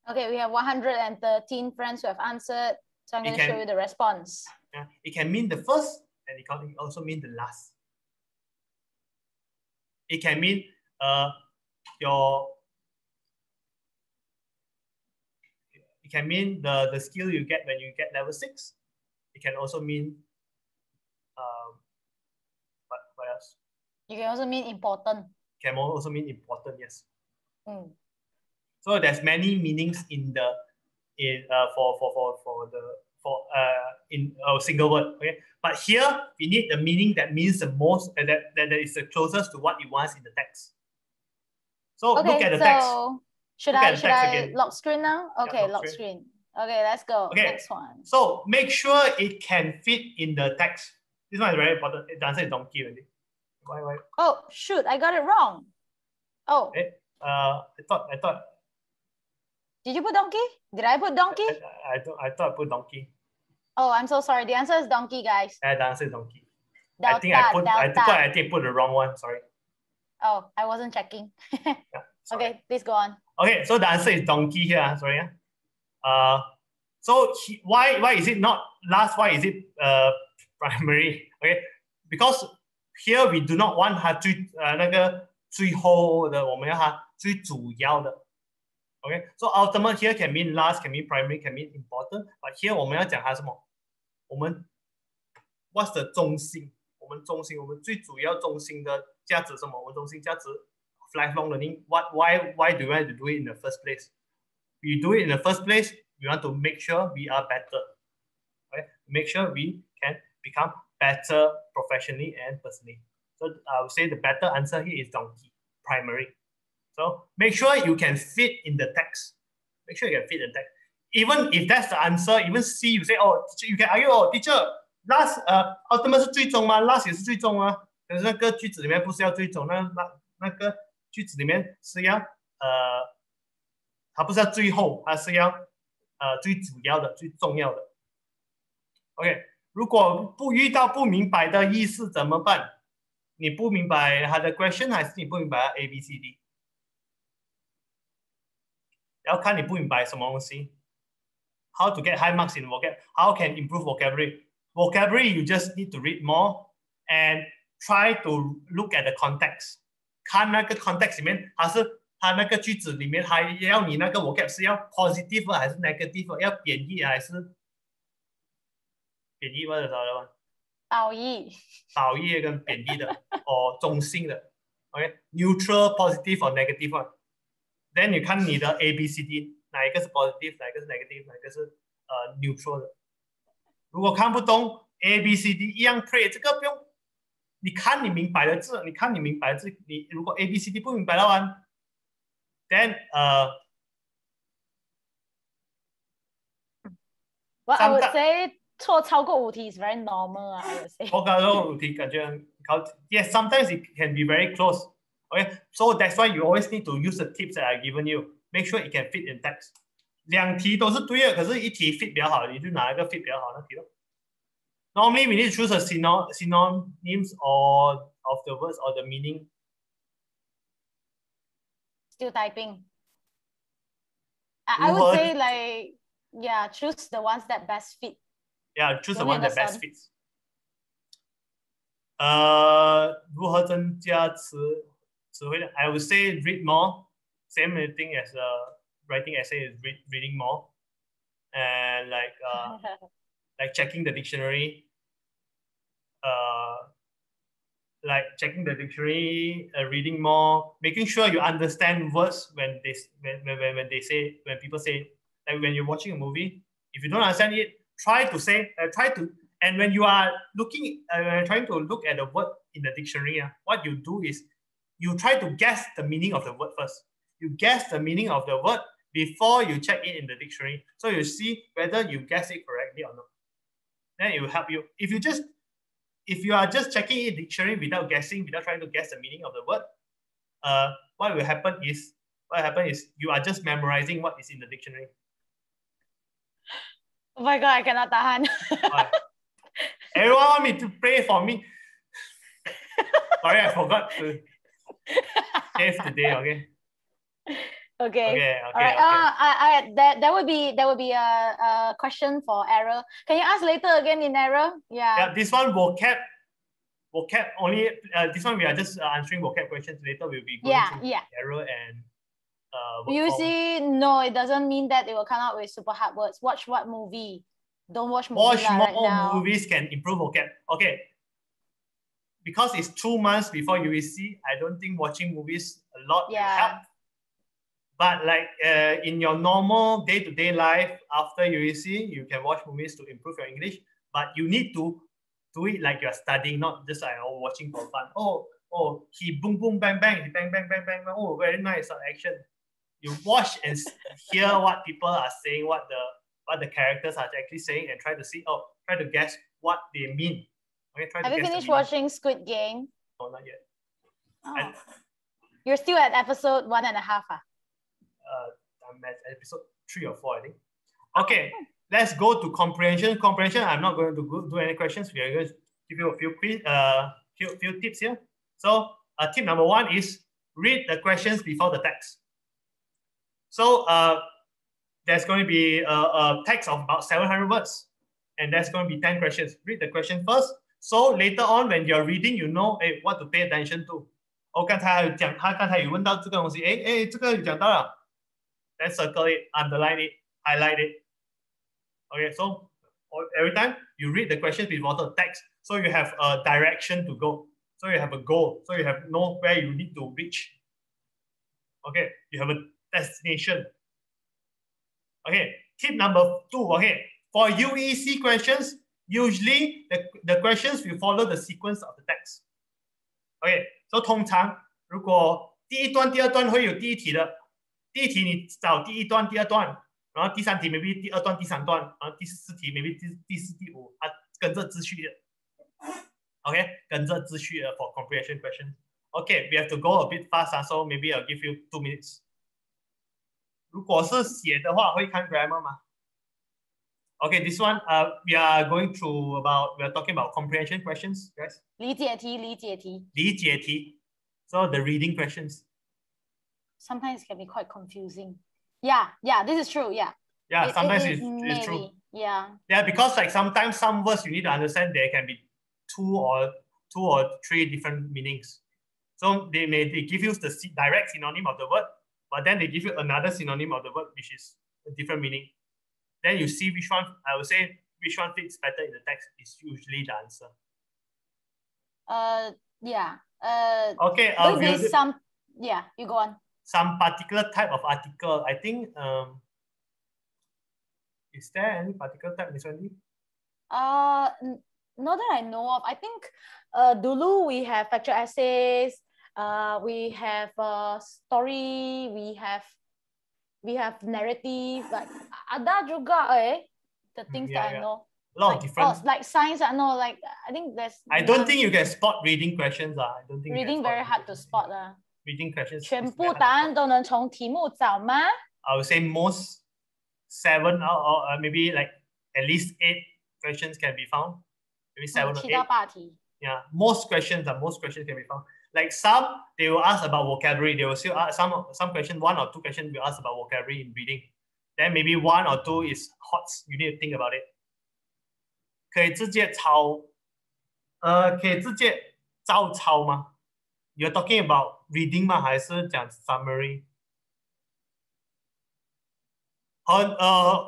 Okay, we have 113 friends who have answered. So I'm going to show you the response. Yeah, it can mean the first, and it can also mean the last. It can mean it can mean the skill you get when you get level 6. It can also mean what else? You can also mean important. Can also mean important, yes. Mm. So there's many meanings in a single word. Okay, but here we need the meaning that means the most, that is the closest to what it wants in the text. So okay, look at the text. Should I lock screen now? Okay, yeah, lock screen. Okay, let's go. Okay. Next one. So make sure it can fit in the text. This one is very important. The answer is donkey already. Why? Oh shoot! I got it wrong. Oh. I thought. Did you put donkey? Did I put donkey? I thought I put donkey. Oh, I'm so sorry. The answer is donkey, guys. Yeah, the answer is donkey. Delta, I think I put the wrong one. Sorry. Oh, I wasn't checking. Yeah, okay, please go on. Okay, so the answer is donkey here. Sorry. So why is it not last? Why is it primary? Okay, because here we do not want 它那个最后的，我们要它最主要的。Okay, so ultimate here can mean last, can mean primary, can mean important. But here 我们要讲它什么？我们 what's the 中心？我们最主要中心的价值是什么？我们中心价值 lifelong learning. Why do we want to do it in the first place? We do it in the first place. We want to make sure we are better. Right? Make sure we can become better professionally and personally. So I would say the better answer here is donkey, primary. So make sure you can fit in the text. Make sure you can fit in the text. Even if that's the answer, even C, you say, oh, you can argue, oh, teacher, last ultimate 是最终吗 ？last 也是最终吗？可是那个句子里面不是要最终，那个句子里面是要它不是要最后，它是要最主要的、最重要的。OK， 如果不遇到不明白的意思怎么办？你不明白它的 question 还是你不明白 A B C D？ 要看你不明白什么东西。How to get high marks in vocab? How can improve vocabulary? Vocabulary, you just need to read more and try to look at the context. 看那个 context 里面，它那个句子里面，还要你那个 vocab 是要 positive 还是 negative？ 要贬义还是贬义或者什么？褒义。褒义跟贬义的，哦，中性的。OK， neutral, positive or negative one。Then 你看你的 A B C D 哪一个是 positive， 哪一个是 negative， 哪一个是neutral 的。如果看不懂 A B C D 一样 pray， 这个不用。你看你明白的字，你如果 A B C D 不明白的话 ，then well, I would say 错超过5题 is very normal. I would say. 错超过5题感觉很高。Yes, sometimes it can be very close. Okay, so that's why you always need to use the tips that I've given you. Make sure it can fit in text. 2题都是对的，可是一题 fit 比较好，你就拿一个 fit 比较好那题咯。Normally, we need to choose a synonyms or of the words or the meaning. Still typing. I would say like, yeah, choose the ones that best fit. Yeah, choose the one that best fits. 如何增加词汇呢 I would say read more. Same thing as writing essay is reading more. And like checking the dictionary, reading more, making sure you understand words when people say, like when you're watching a movie, if you don't understand it, and when you are trying to look at the word in the dictionary, what you do is you try to guess the meaning of the word first. You guess the meaning of the word before you check it in the dictionary. So you see whether you guess it correctly or not. Then it will help you. If if you are just checking a dictionary without guessing, without trying to guess the meaning of the word, what will happen is you are just memorizing what is in the dictionary. Oh my God, I cannot tahan. Everyone want me to pray for me. Sorry, I forgot to save today. Okay. Okay. All right. That would be a question for error. Can you ask later again in error? Yeah. This one vocab only. This one we are just answering vocab questions. Later we'll be going to error and. You see, no, it doesn't mean that it will come out with super hard words. Watch what movie? Don't watch movies more right now. movies can improve vocab. Okay. Because it's 2 months before UEC, I don't think watching movies a lot will help. But like in your normal day-to-day life after UEC, you can watch movies to improve your English. But you need to do it like you're studying, not just like watching for fun. Oh, he boom boom bang bang, he bang bang bang bang. Oh, very nice action. You watch and hear what people are saying, what the characters are actually saying, and try to guess what they mean. Okay, have you finished watching Squid Game? No, not yet. Oh. You're still at episode 1.5. I'm at episode 3 or 4, I think. Okay, let's go to comprehension. Comprehension, I'm not going to do any questions. We are going to give you a few tips here. So tip number 1 is read the questions before the text. So there's going to be a text of about 700 words, and there's going to be 10 questions. Read the question first. So later on, when you're reading, you know what to pay attention to. 他刚才有问到这个东西，这个有讲到了。Then circle it, underline it, highlight it. Okay, so every time you read the questions before the text, so you have a direction to go. So you have a goal. So you know where you need to reach. Okay, you have a destination. Okay, tip number 2. Okay, for UEC questions, usually the questions will follow the sequence of the text. Okay, so 通常如果第一段、第二段会有第一题的。第一题你找第一段、第二段，然后第3题 maybe 第2段、第3段，然后第4题 maybe 第4、第5，跟着秩序的。Okay， 跟着秩序的 for comprehension question. Okay, we have to go a bit fast, so maybe I'll give you 2 minutes. 如果是写的话，会看 grammar 吗 ？Okay, this one we are talking about comprehension questions, guys. 理解题。So the reading questions. Sometimes it can be quite confusing. Yeah, this is true. Yeah. Yeah, sometimes it's true. Yeah. Yeah, because like sometimes some words you need to understand there can be two or three different meanings. So they give you the direct synonym of the word, but then they give you another synonym of the word which is a different meaning. Then you see which one, I would say, which one fits better in the text is usually the answer. Yeah. Okay. You go on. Some particular type of article. I think. Is there any particular type, Miss Wendy? Not that I know of. I think dulu we have factual essays. We have story. We have narrative. Like ada juga the things that I know. A lot of different. Like science, I know. Like I think there's. I don't think you can spot reading questions. I don't think reading very hard to spot. Reading questions. 全部答案都能从题目找吗？ I would say most 7 or maybe like at least 8 questions can be found. Maybe 7 or 8. Yeah, most questions can be found. Like some, they will ask about vocabulary. They will still ask some questions, 1 or 2 questions will ask about vocabulary in reading. Then maybe 1 or 2 is hot. You need to think about it. 可以直接照抄吗？ You're talking about reading 吗？还是讲 summary？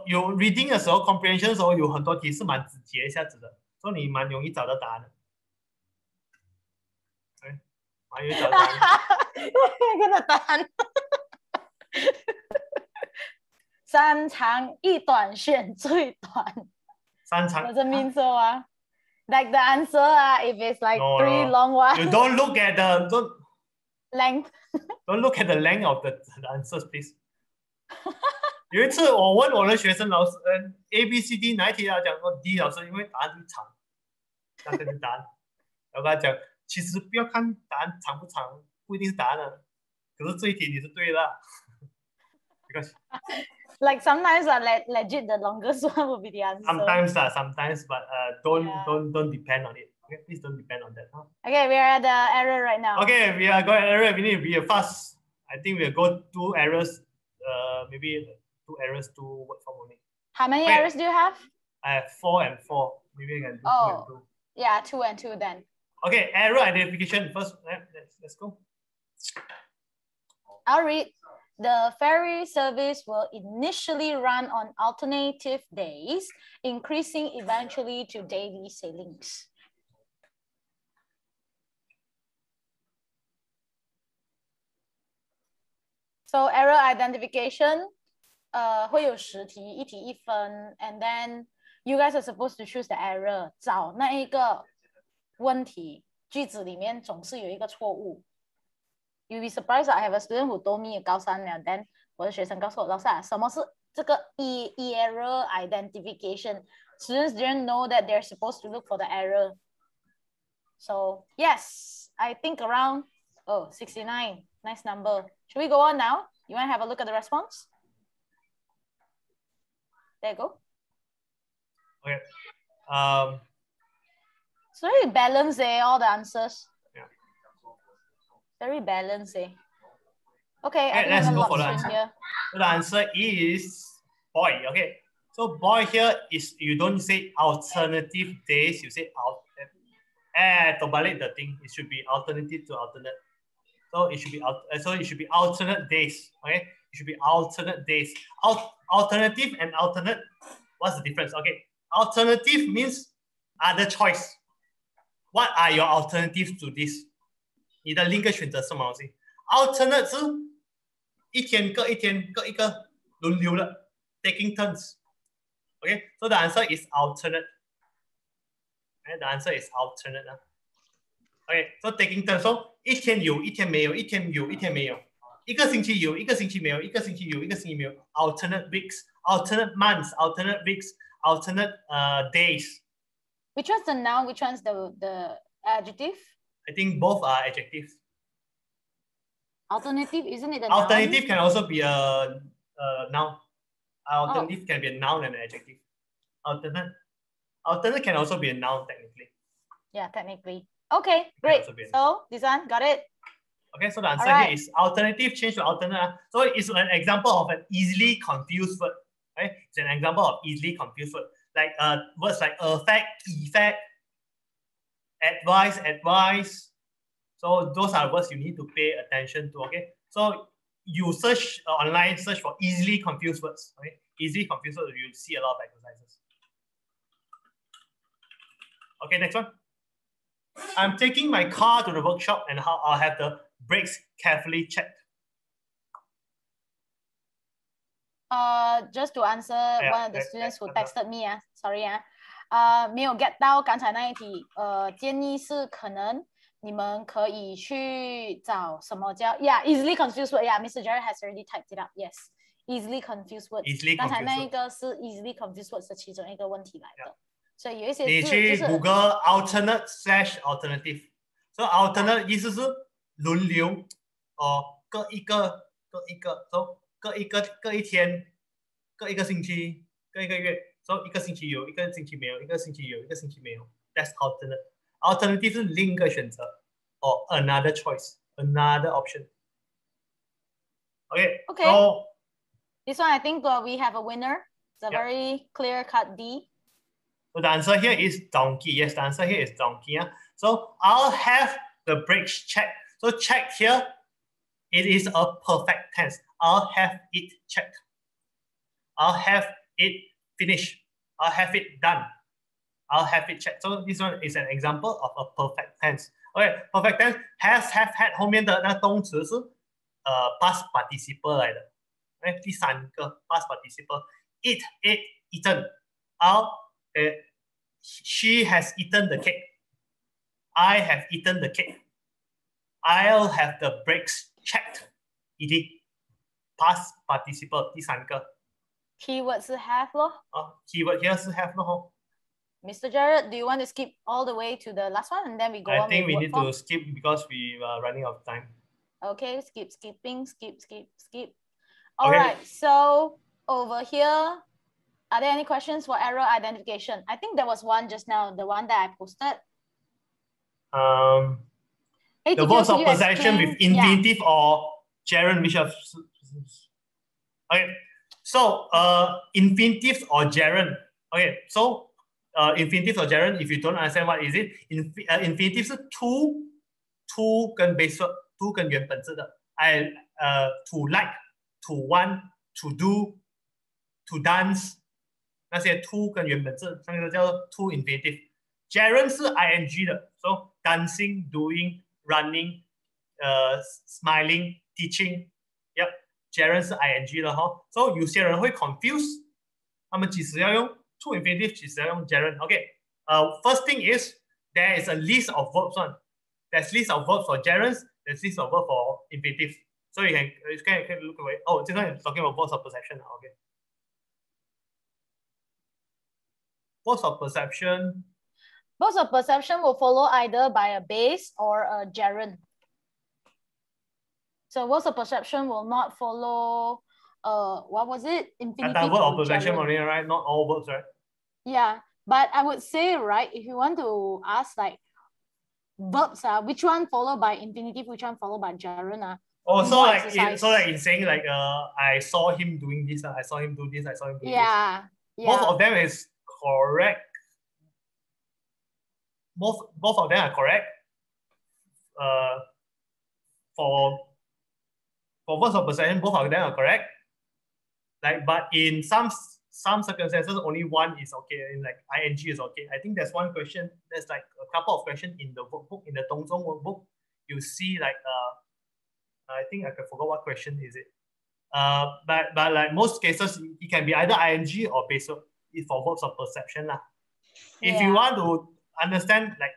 有 reading 的时候 comprehension 的时候有很多题是蛮直接一下子的，所以你蛮容易找到答案的。对，蛮容易找到答案。跟着答案。3长1短选最短。3长。Doesn't mean so Like the answer if it's like 3 long ones. You don't look at the length. Don't look at the length of the answers, please. 有一次我问我的学生老师，A B C D 哪一题要讲过 D 老师，因为答案很长，那个是答案。然后跟他讲，其实不要看答案长不长，不一定是答案的，可是这一题你是对的，because Like sometimes legit the longest one will be the answer. sometimes, but don't depend on it. Okay, please don't depend on that. Huh? Okay, we are at the error right now. Okay, we are going error. We need to be fast. I think we'll go 2 errors. Maybe 2 errors, 2 word form only. How many Okay. errors do you have? I have 4 and 4. Maybe I can do 2 and 2. Yeah, 2 and 2 then. Okay, error identification first. Let's go. I'll read. The ferry service will initially run on alternative days, increasing eventually to daily sailings. So error identification, 会有10题，1题1分 ，and then you guys are supposed to choose the error， 找那一个问题句子里面总是有一个错误。You'll be surprised that I have a student who told me 高3了 ，then 我的学生告诉我，老师啊，什么是这个 error identification? Students didn't know that they're supposed to look for the error. So yes, I think around 69, nice number. Should we go on now? You want to have a look at the response? There you go. Okay. It's very balanced, all the answers. Yeah. Very balanced, Okay, I think let's I'm go gonna for the lock answer. in here. So the answer is boy. Okay. So boy here is you don't say alternative days, you say terbalik the thing. It should be alternative to alternate. So it should be alternate days. Okay. It should be alternate days. Alternative and alternate. What's the difference? Okay. Alternative means other choice. What are your alternatives to this? 你的另一个选择是什么东西 ？Alternate 是一天各一天各一个轮流的 ，taking turns. Okay, so the answer is alternate. Okay, the answer is alternate. Okay, so taking turns. So 一天有，一天没有，一天有，一天没有，一个星期有，一个星期没有，一个星期有，一个星期没有。Alternate weeks, alternate months, alternate weeks, alternate days. Which one's the noun? Which one's the adjective? I think both are adjectives. Alternative, isn't it the Alternative noun? can also be a noun. Alternative can be a noun and an adjective. Alternate can also be a noun technically. Yeah, technically. Okay, great. So this one, got it? Okay, so the answer here is alternative change to alternate. So it's an example of an easily confused word. Right? It's an example of easily confused word. Like words like affect, effect, advice. So those are words you need to pay attention to. Okay, so you search online, search for easily confused words. Okay, easily confused words, you'll see a lot of exercises. Okay, next one. I'm taking my car to the workshop and I'll have the brakes carefully checked. Just to answer one of the students who texted me, sorry 没有 get 到刚才那一题，建议是可能你们可以去找什么叫 easily confused word. Mr. Jared has already typed it up. Yes, easily confused word. 刚才那一个是 easily confused word 的其中一个问题来的，所以有一些字就是你去 Google alternate/alternative， 所以 alternate 意思是轮流各一个，各一天，各一个星期，各一个月，所以一个星期有，一个星期没有，一个星期有，一个星期没有。That's alternate. Alternative 是另一个选择，or another choice, another option. Okay. So this one I think we have a winner. It's a very clear-cut D. So the answer here is donkey. Yes, the answer here is donkey. So I'll have the brakes checked. So checked here, it is a perfect tense. I'll have it checked. I'll have it finished. I'll have it done. I'll have it checked. So this one is an example of a perfect tense. Okay, perfect tense has, have, had 后面的那动词是past participle 来的。第三个 past participle. Eat, ate, eaten. She has eaten the cake. I have eaten the cake. I'll have the brakes checked. Past participle 第三个。Keyword 是 have 咯。keyword here 是 have 咯。Mr. Jared, do you want to skip all the way to the last one and then we go on? I think we with need word to form? skip because we are running out of time. Okay, skipping. Okay. All right, so over here, are there any questions for error identification? I think there was one just now, the one that I posted. Hey, the teacher, verbs could of you possession explain? with infinitive or gerund, which of okay. So infinitive or gerund. Okay, so infinitive or gerund, if you don't understand what is it, infinitive 是 to 跟 base verb to 跟原本字的。to like, to want, to do, to dance， 那些 to 跟原本字，那个叫做 to infinitive。gerund 是 ing 的 ，so dancing, doing, running, smiling, teaching，gerund 是 ing 的哈。所以有些人会 confuse， 他们几时要用 to infinitive， 几时要用 gerund。OK，first thing is there is a list of verbs one. There's list of verbs for gerunds. There's list of verbs for infinitive. So you can look away. Oh, this one is talking about verbs of perception. Okay. Verbs of perception. Verbs of perception will follow either by a base or a gerund. So verbs of perception will not follow, what was it? Infinitive Verb of or perception gerund. only, right? Not all verbs, right? Yeah, but I would say, right, if you want to ask like verbs, which one followed by infinitive, which one followed by gerund? Oh, so like in saying like I saw him doing this, I saw him do this, I saw him do this. Yeah. Both of them is correct. Both of them are correct. For verbs of perception, both of them are correct. Like, but in some circumstances, only one is okay. In like ing is okay. I think there's one question. There's like a couple of questions in the workbook, in the Dongzhong workbook. You see like I think I forgot what question is it. But like most cases, it can be either ing or base verb for verbs of perception lah. If you want to understand like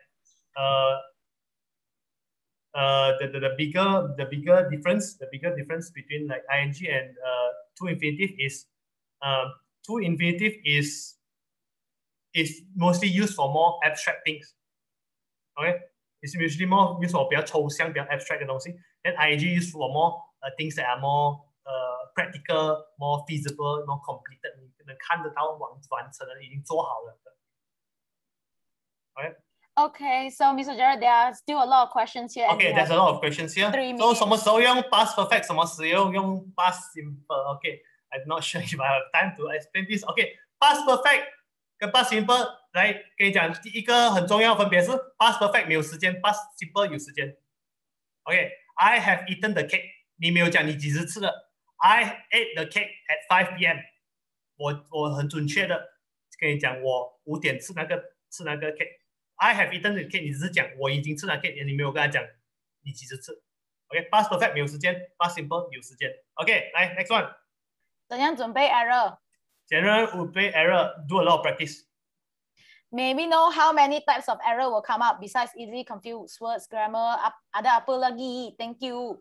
the bigger difference between like ing and to infinitive is to infinitive is mostly used for more abstract things. Okay, it's usually more used for 比较抽象、比较 abstract 的东西。Then ing used for more things that are more practical, more feasible, more completed. 你能看得到完成了，已经做好了。Okay. Okay, so Mr. Jared, there are still a lot of questions here. Okay, there's a lot of questions here. 3 minutes. So 什么时候用 past perfect， 什么时候用 past simple？ Okay, I'm not sure if I have time to explain this. Okay, past perfect 跟 past simple 来跟你讲，第一个很重要的分别是 past perfect 没有时间 ，past simple 有时间。Okay, I have eaten the cake。你没有讲你几时吃的 ？I ate the cake at 5 p.m. 我很准确的跟你讲，我5点吃那个 cake。I have eaten the cake， 你只是讲我已经吃了 cake， 你没有跟他讲你几时吃。OK， past perfect 没有时间 ，past simple 有时间。OK， 来 next one。怎样准备 error？ General would play error, do a lot of practice. Maybe know how many types of error will come up besides easily confused words, grammar, ada apa lagi? Thank you.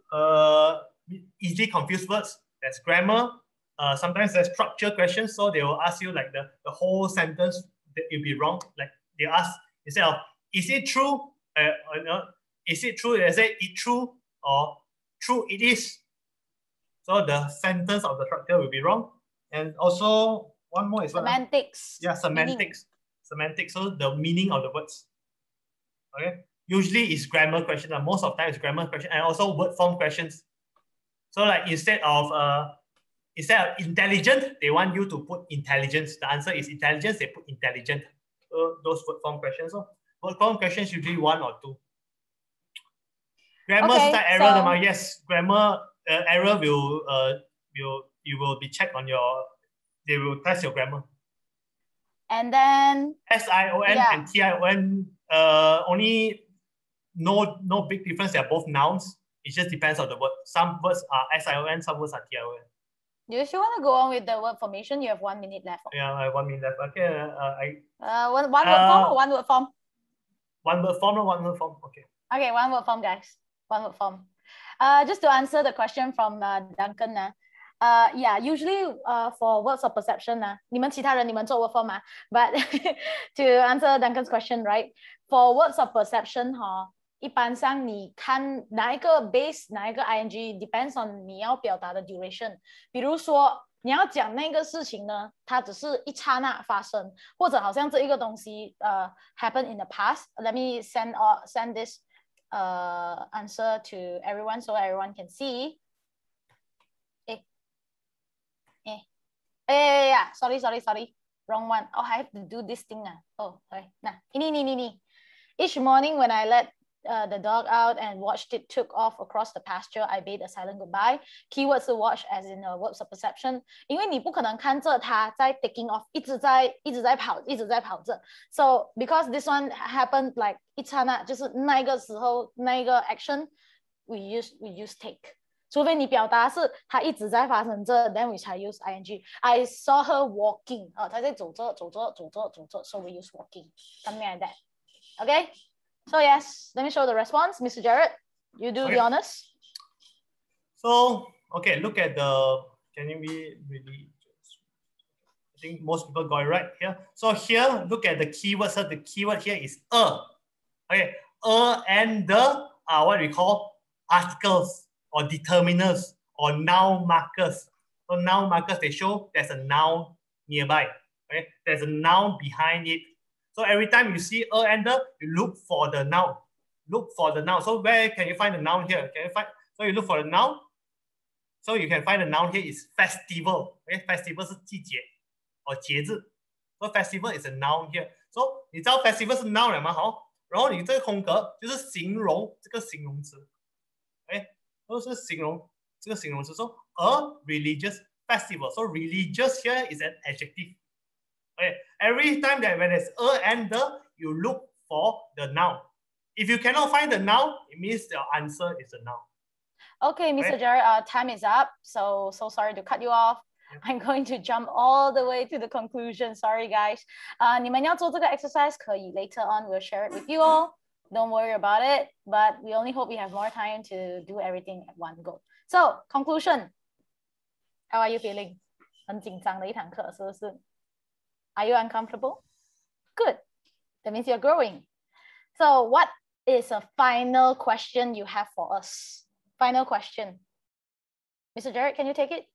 Easily confused words. There's grammar. Sometimes there's structure questions, so they will ask you like the whole sentence that you'll be wrong. Like they ask instead of is it true? Is it true? They say it true or true it is. So the sentence of the structure will be wrong. And also one more is semantics. Yeah, semantics. Meaning. Semantics. So the meaning of the words. Okay. Usually it's grammar question. Most of the time it's grammar question and also word form questions. So like instead of intelligent, they want you to put intelligence. The answer is intelligence. They put intelligent. So those word form questions. So word form questions usually 1 or 2. Grammar style error. So, yes, grammar error you will be checked on your. They will test your grammar. And then SION and TION only no big difference. They are both nouns. It just depends on the word. Some words are SION, some words are TION. Do you still want to go on with the word formation? You have 1 minute left. Yeah, I have 1 minute left. Okay. One word form or one word form? One word form or one word form. Okay. Okay, one word form, guys. One word form. Just to answer the question from Duncan. Yeah, usually for words of perception 你们其他人你们做 word form but to answer Duncan's question, right? For words of perception 一般上你看哪一个 base 哪一个 ing depends on 你要表达的 duration。比如说你要讲那个事情呢，它只是一刹那发生，或者好像这一个东西happen in the past. Let me send this answer to everyone so everyone can see. Yeah, sorry, wrong one. Oh, I have to do this thing Oh, sorry. Nah, ini. Each morning when I let the dog out and watched it took off across the pasture, I bade a silent goodbye. Keywords to watch as in words of perception. 因为你不可能看着它在 taking off，一直在跑着。So because this one happened like 一刹那，就是那个时候那个 action we use take。除非你表达是它一直在发生着 then we 才 use ing. I saw her walking. 她在走着 so we use walking. Something like that. Okay? So yes, let me show the response. Mr. Jared, you do the honors. So, okay, look at can you be really, I think most people got it right here. So here, look at the keyword. So the keyword here is Okay, and the are what we call articles or determiners or noun markers. So noun markers, they show there's a noun nearby. Okay, there's a noun behind it. So every time you see and the, you look for the noun. Look for the noun. So where can you find the noun here? Can you find? So you look for the noun. So you can find the noun here is festival. Okay, festival 是季节 or 节日. So festival is a noun here. So 你知道 festival 是 noun 了吗？好，然后你这个空格就是形容这个形容词。Okay, 都是形容这个形容词。So a religious festival. So religious here is an adjective. Okay, every time that when it's and the, you look for the noun. If you cannot find the noun, it means the answer is a noun. Okay, Mr. Jared, time is up. So sorry to cut you off. I'm going to jump all the way to the conclusion. Sorry, guys. 你们要做这个 exercise 可以 later on we'll share it with you all. Don't worry about it. But we only hope we have more time to do everything at one go. So conclusion. How are you feeling? 很紧张的一堂课，是不是？ Are you uncomfortable? Good. That means you're growing. So what is a final question you have for us? Final question. Mr. Jared, can you take it?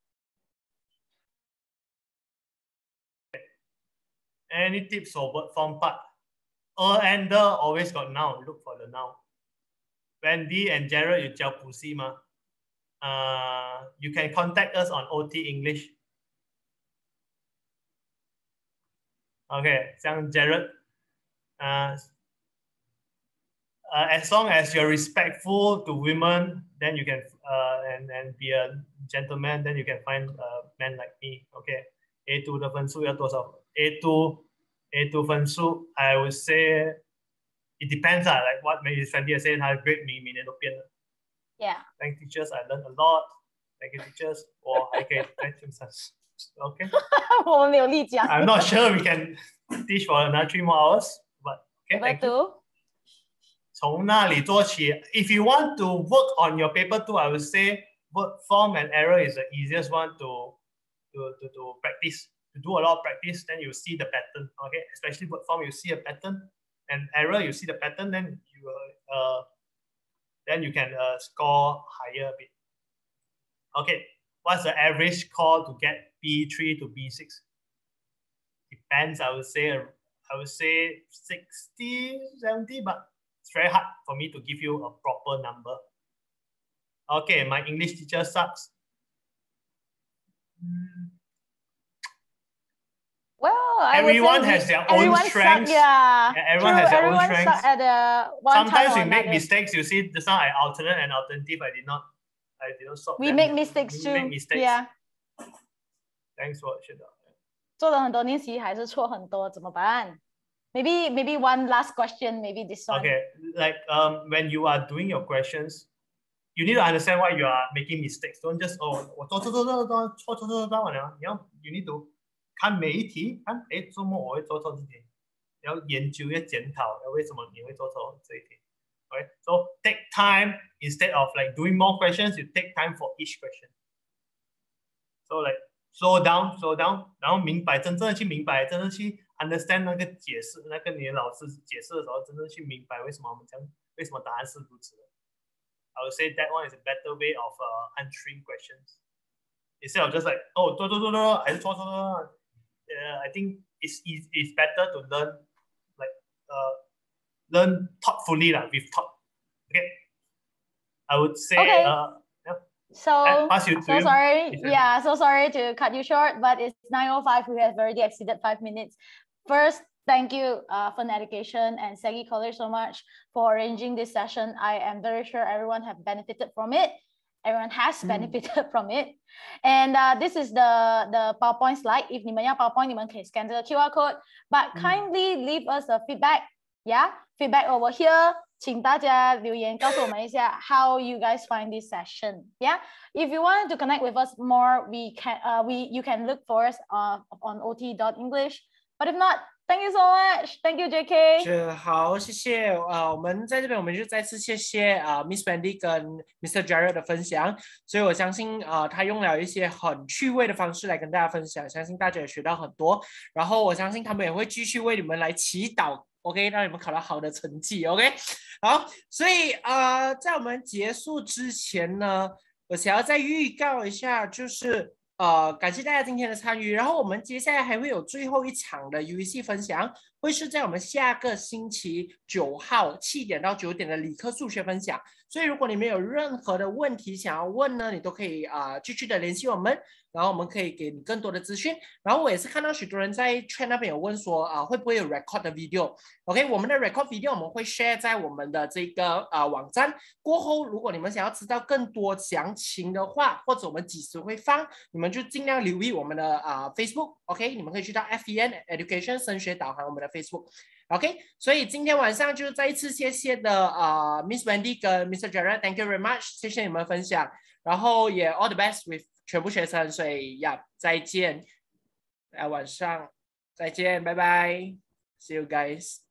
Any tips for word form part? And the always got noun. Look for the noun. Wendy and Jared, you 教补习吗? You can contact us on OT English. Okay, 像 Jared, as long as you're respectful to women, then you can and be a gentleman, then you can find a man like me. Okay, A2 的分数要多少 ？A2 分数 I would say it depends like what maybe Sandy said, 他的 grade 每年都变了。Yeah. Thank teachers, I learned a lot. Thank you teachers. Okay, thank you. Okay. 我们没有例讲。I'm not sure we can teach for another 3 more hours, but okay. Paper 2. 从那里做起 If you want to work on your paper 2, I would say word form and error is the easiest one to practice. To do a lot of practice, then you see the pattern. Okay, especially word form, you see a pattern, and error, you see the pattern. Then you can score higher a bit. Okay, what's the average score to get B3 to B6? Depends. I would say 60, 70, but it's very hard for me to give you a proper number. Okay, my English teacher sucks. Well, everyone has their own strengths. Yeah, everyone has their own strengths. Sometimes we make mistakes. You see, just now I alternate and alternative. I did not stop. We make mistakes too. Make mistakes. Yeah. Thanks for sharing. 做了很多练习还是错很多，怎么办？ Maybe one last question. Maybe this one. Okay, like when you are doing your questions, you need to understand why you are making mistakes. Don't just我做错了。You need to 看每一题，看周末我会做错这题，要研究要检讨，为什么你会做错这一题。Okay, so take time instead of like doing more questions. You take time for each question. So like slow down，然后真正的去明白，真正去 understand 那个解释，那个你的老师解释的时候，真正去明白为什么我们这样，为什么答案是如此的。I would say that one is a better way of answering questions instead of just like 哦对，还是错。I think it's better to learn like learn thoughtfully lah with thought. Okay, I would say Okay. So sorry. Yeah, so sorry to cut you short, but it's 9:05. We have already exceeded 5 minutes. First, thank you, Fun Education and Segi College so much for arranging this session. I am very sure everyone have benefited from it. Everyone has benefited from it. And this is the PowerPoint slide. If 你们要 PowerPoint, 你们可以 scan 这个 QR code. But kindly leave us a feedback. Yeah, feedback over here. 请大家留言告诉我们一下 how you guys find this session. Yeah, if you want to connect with us more, you can look for us on ot.english. But if not, thank you so much. Thank you, JK. 好，谢谢。我们在这边，我们就再次谢谢Miss Wendy 跟 Mr. Jared 的分享。所以我相信他用了一些很趣味的方式来跟大家分享，相信大家也学到很多。然后我相信他们也会继续为你们来祈祷。OK， 让你们考到好的成绩。OK， 好，所以在我们结束之前呢，我想要再预告一下，就是感谢大家今天的参与。然后我们接下来还会有最后一场的 UEC 分享，会是在我们下个星期9号7点到9点的理科数学分享。所以如果你们有任何的问题想要问呢，你都可以继续的联系我们。然后我们可以给你更多的资讯。然后我也是看到许多人在 chat 那边有问说会不会有 record 的 video。OK， 我们的 record video 我们会 share 在我们的这个网站。过后如果你们想要知道更多详情的话，或者我们几时会放，你们就尽量留意我们的Facebook。OK， 你们可以去到 FEN Education 升学导航我们的 Facebook。OK， 所以今天晚上就再一次谢谢的Miss Wendy 跟 Mr. Jared， Thank you very much， 谢谢你们分享。然后也 all the best with 全部学生，所以再见，晚上再见，拜拜 ，See you guys。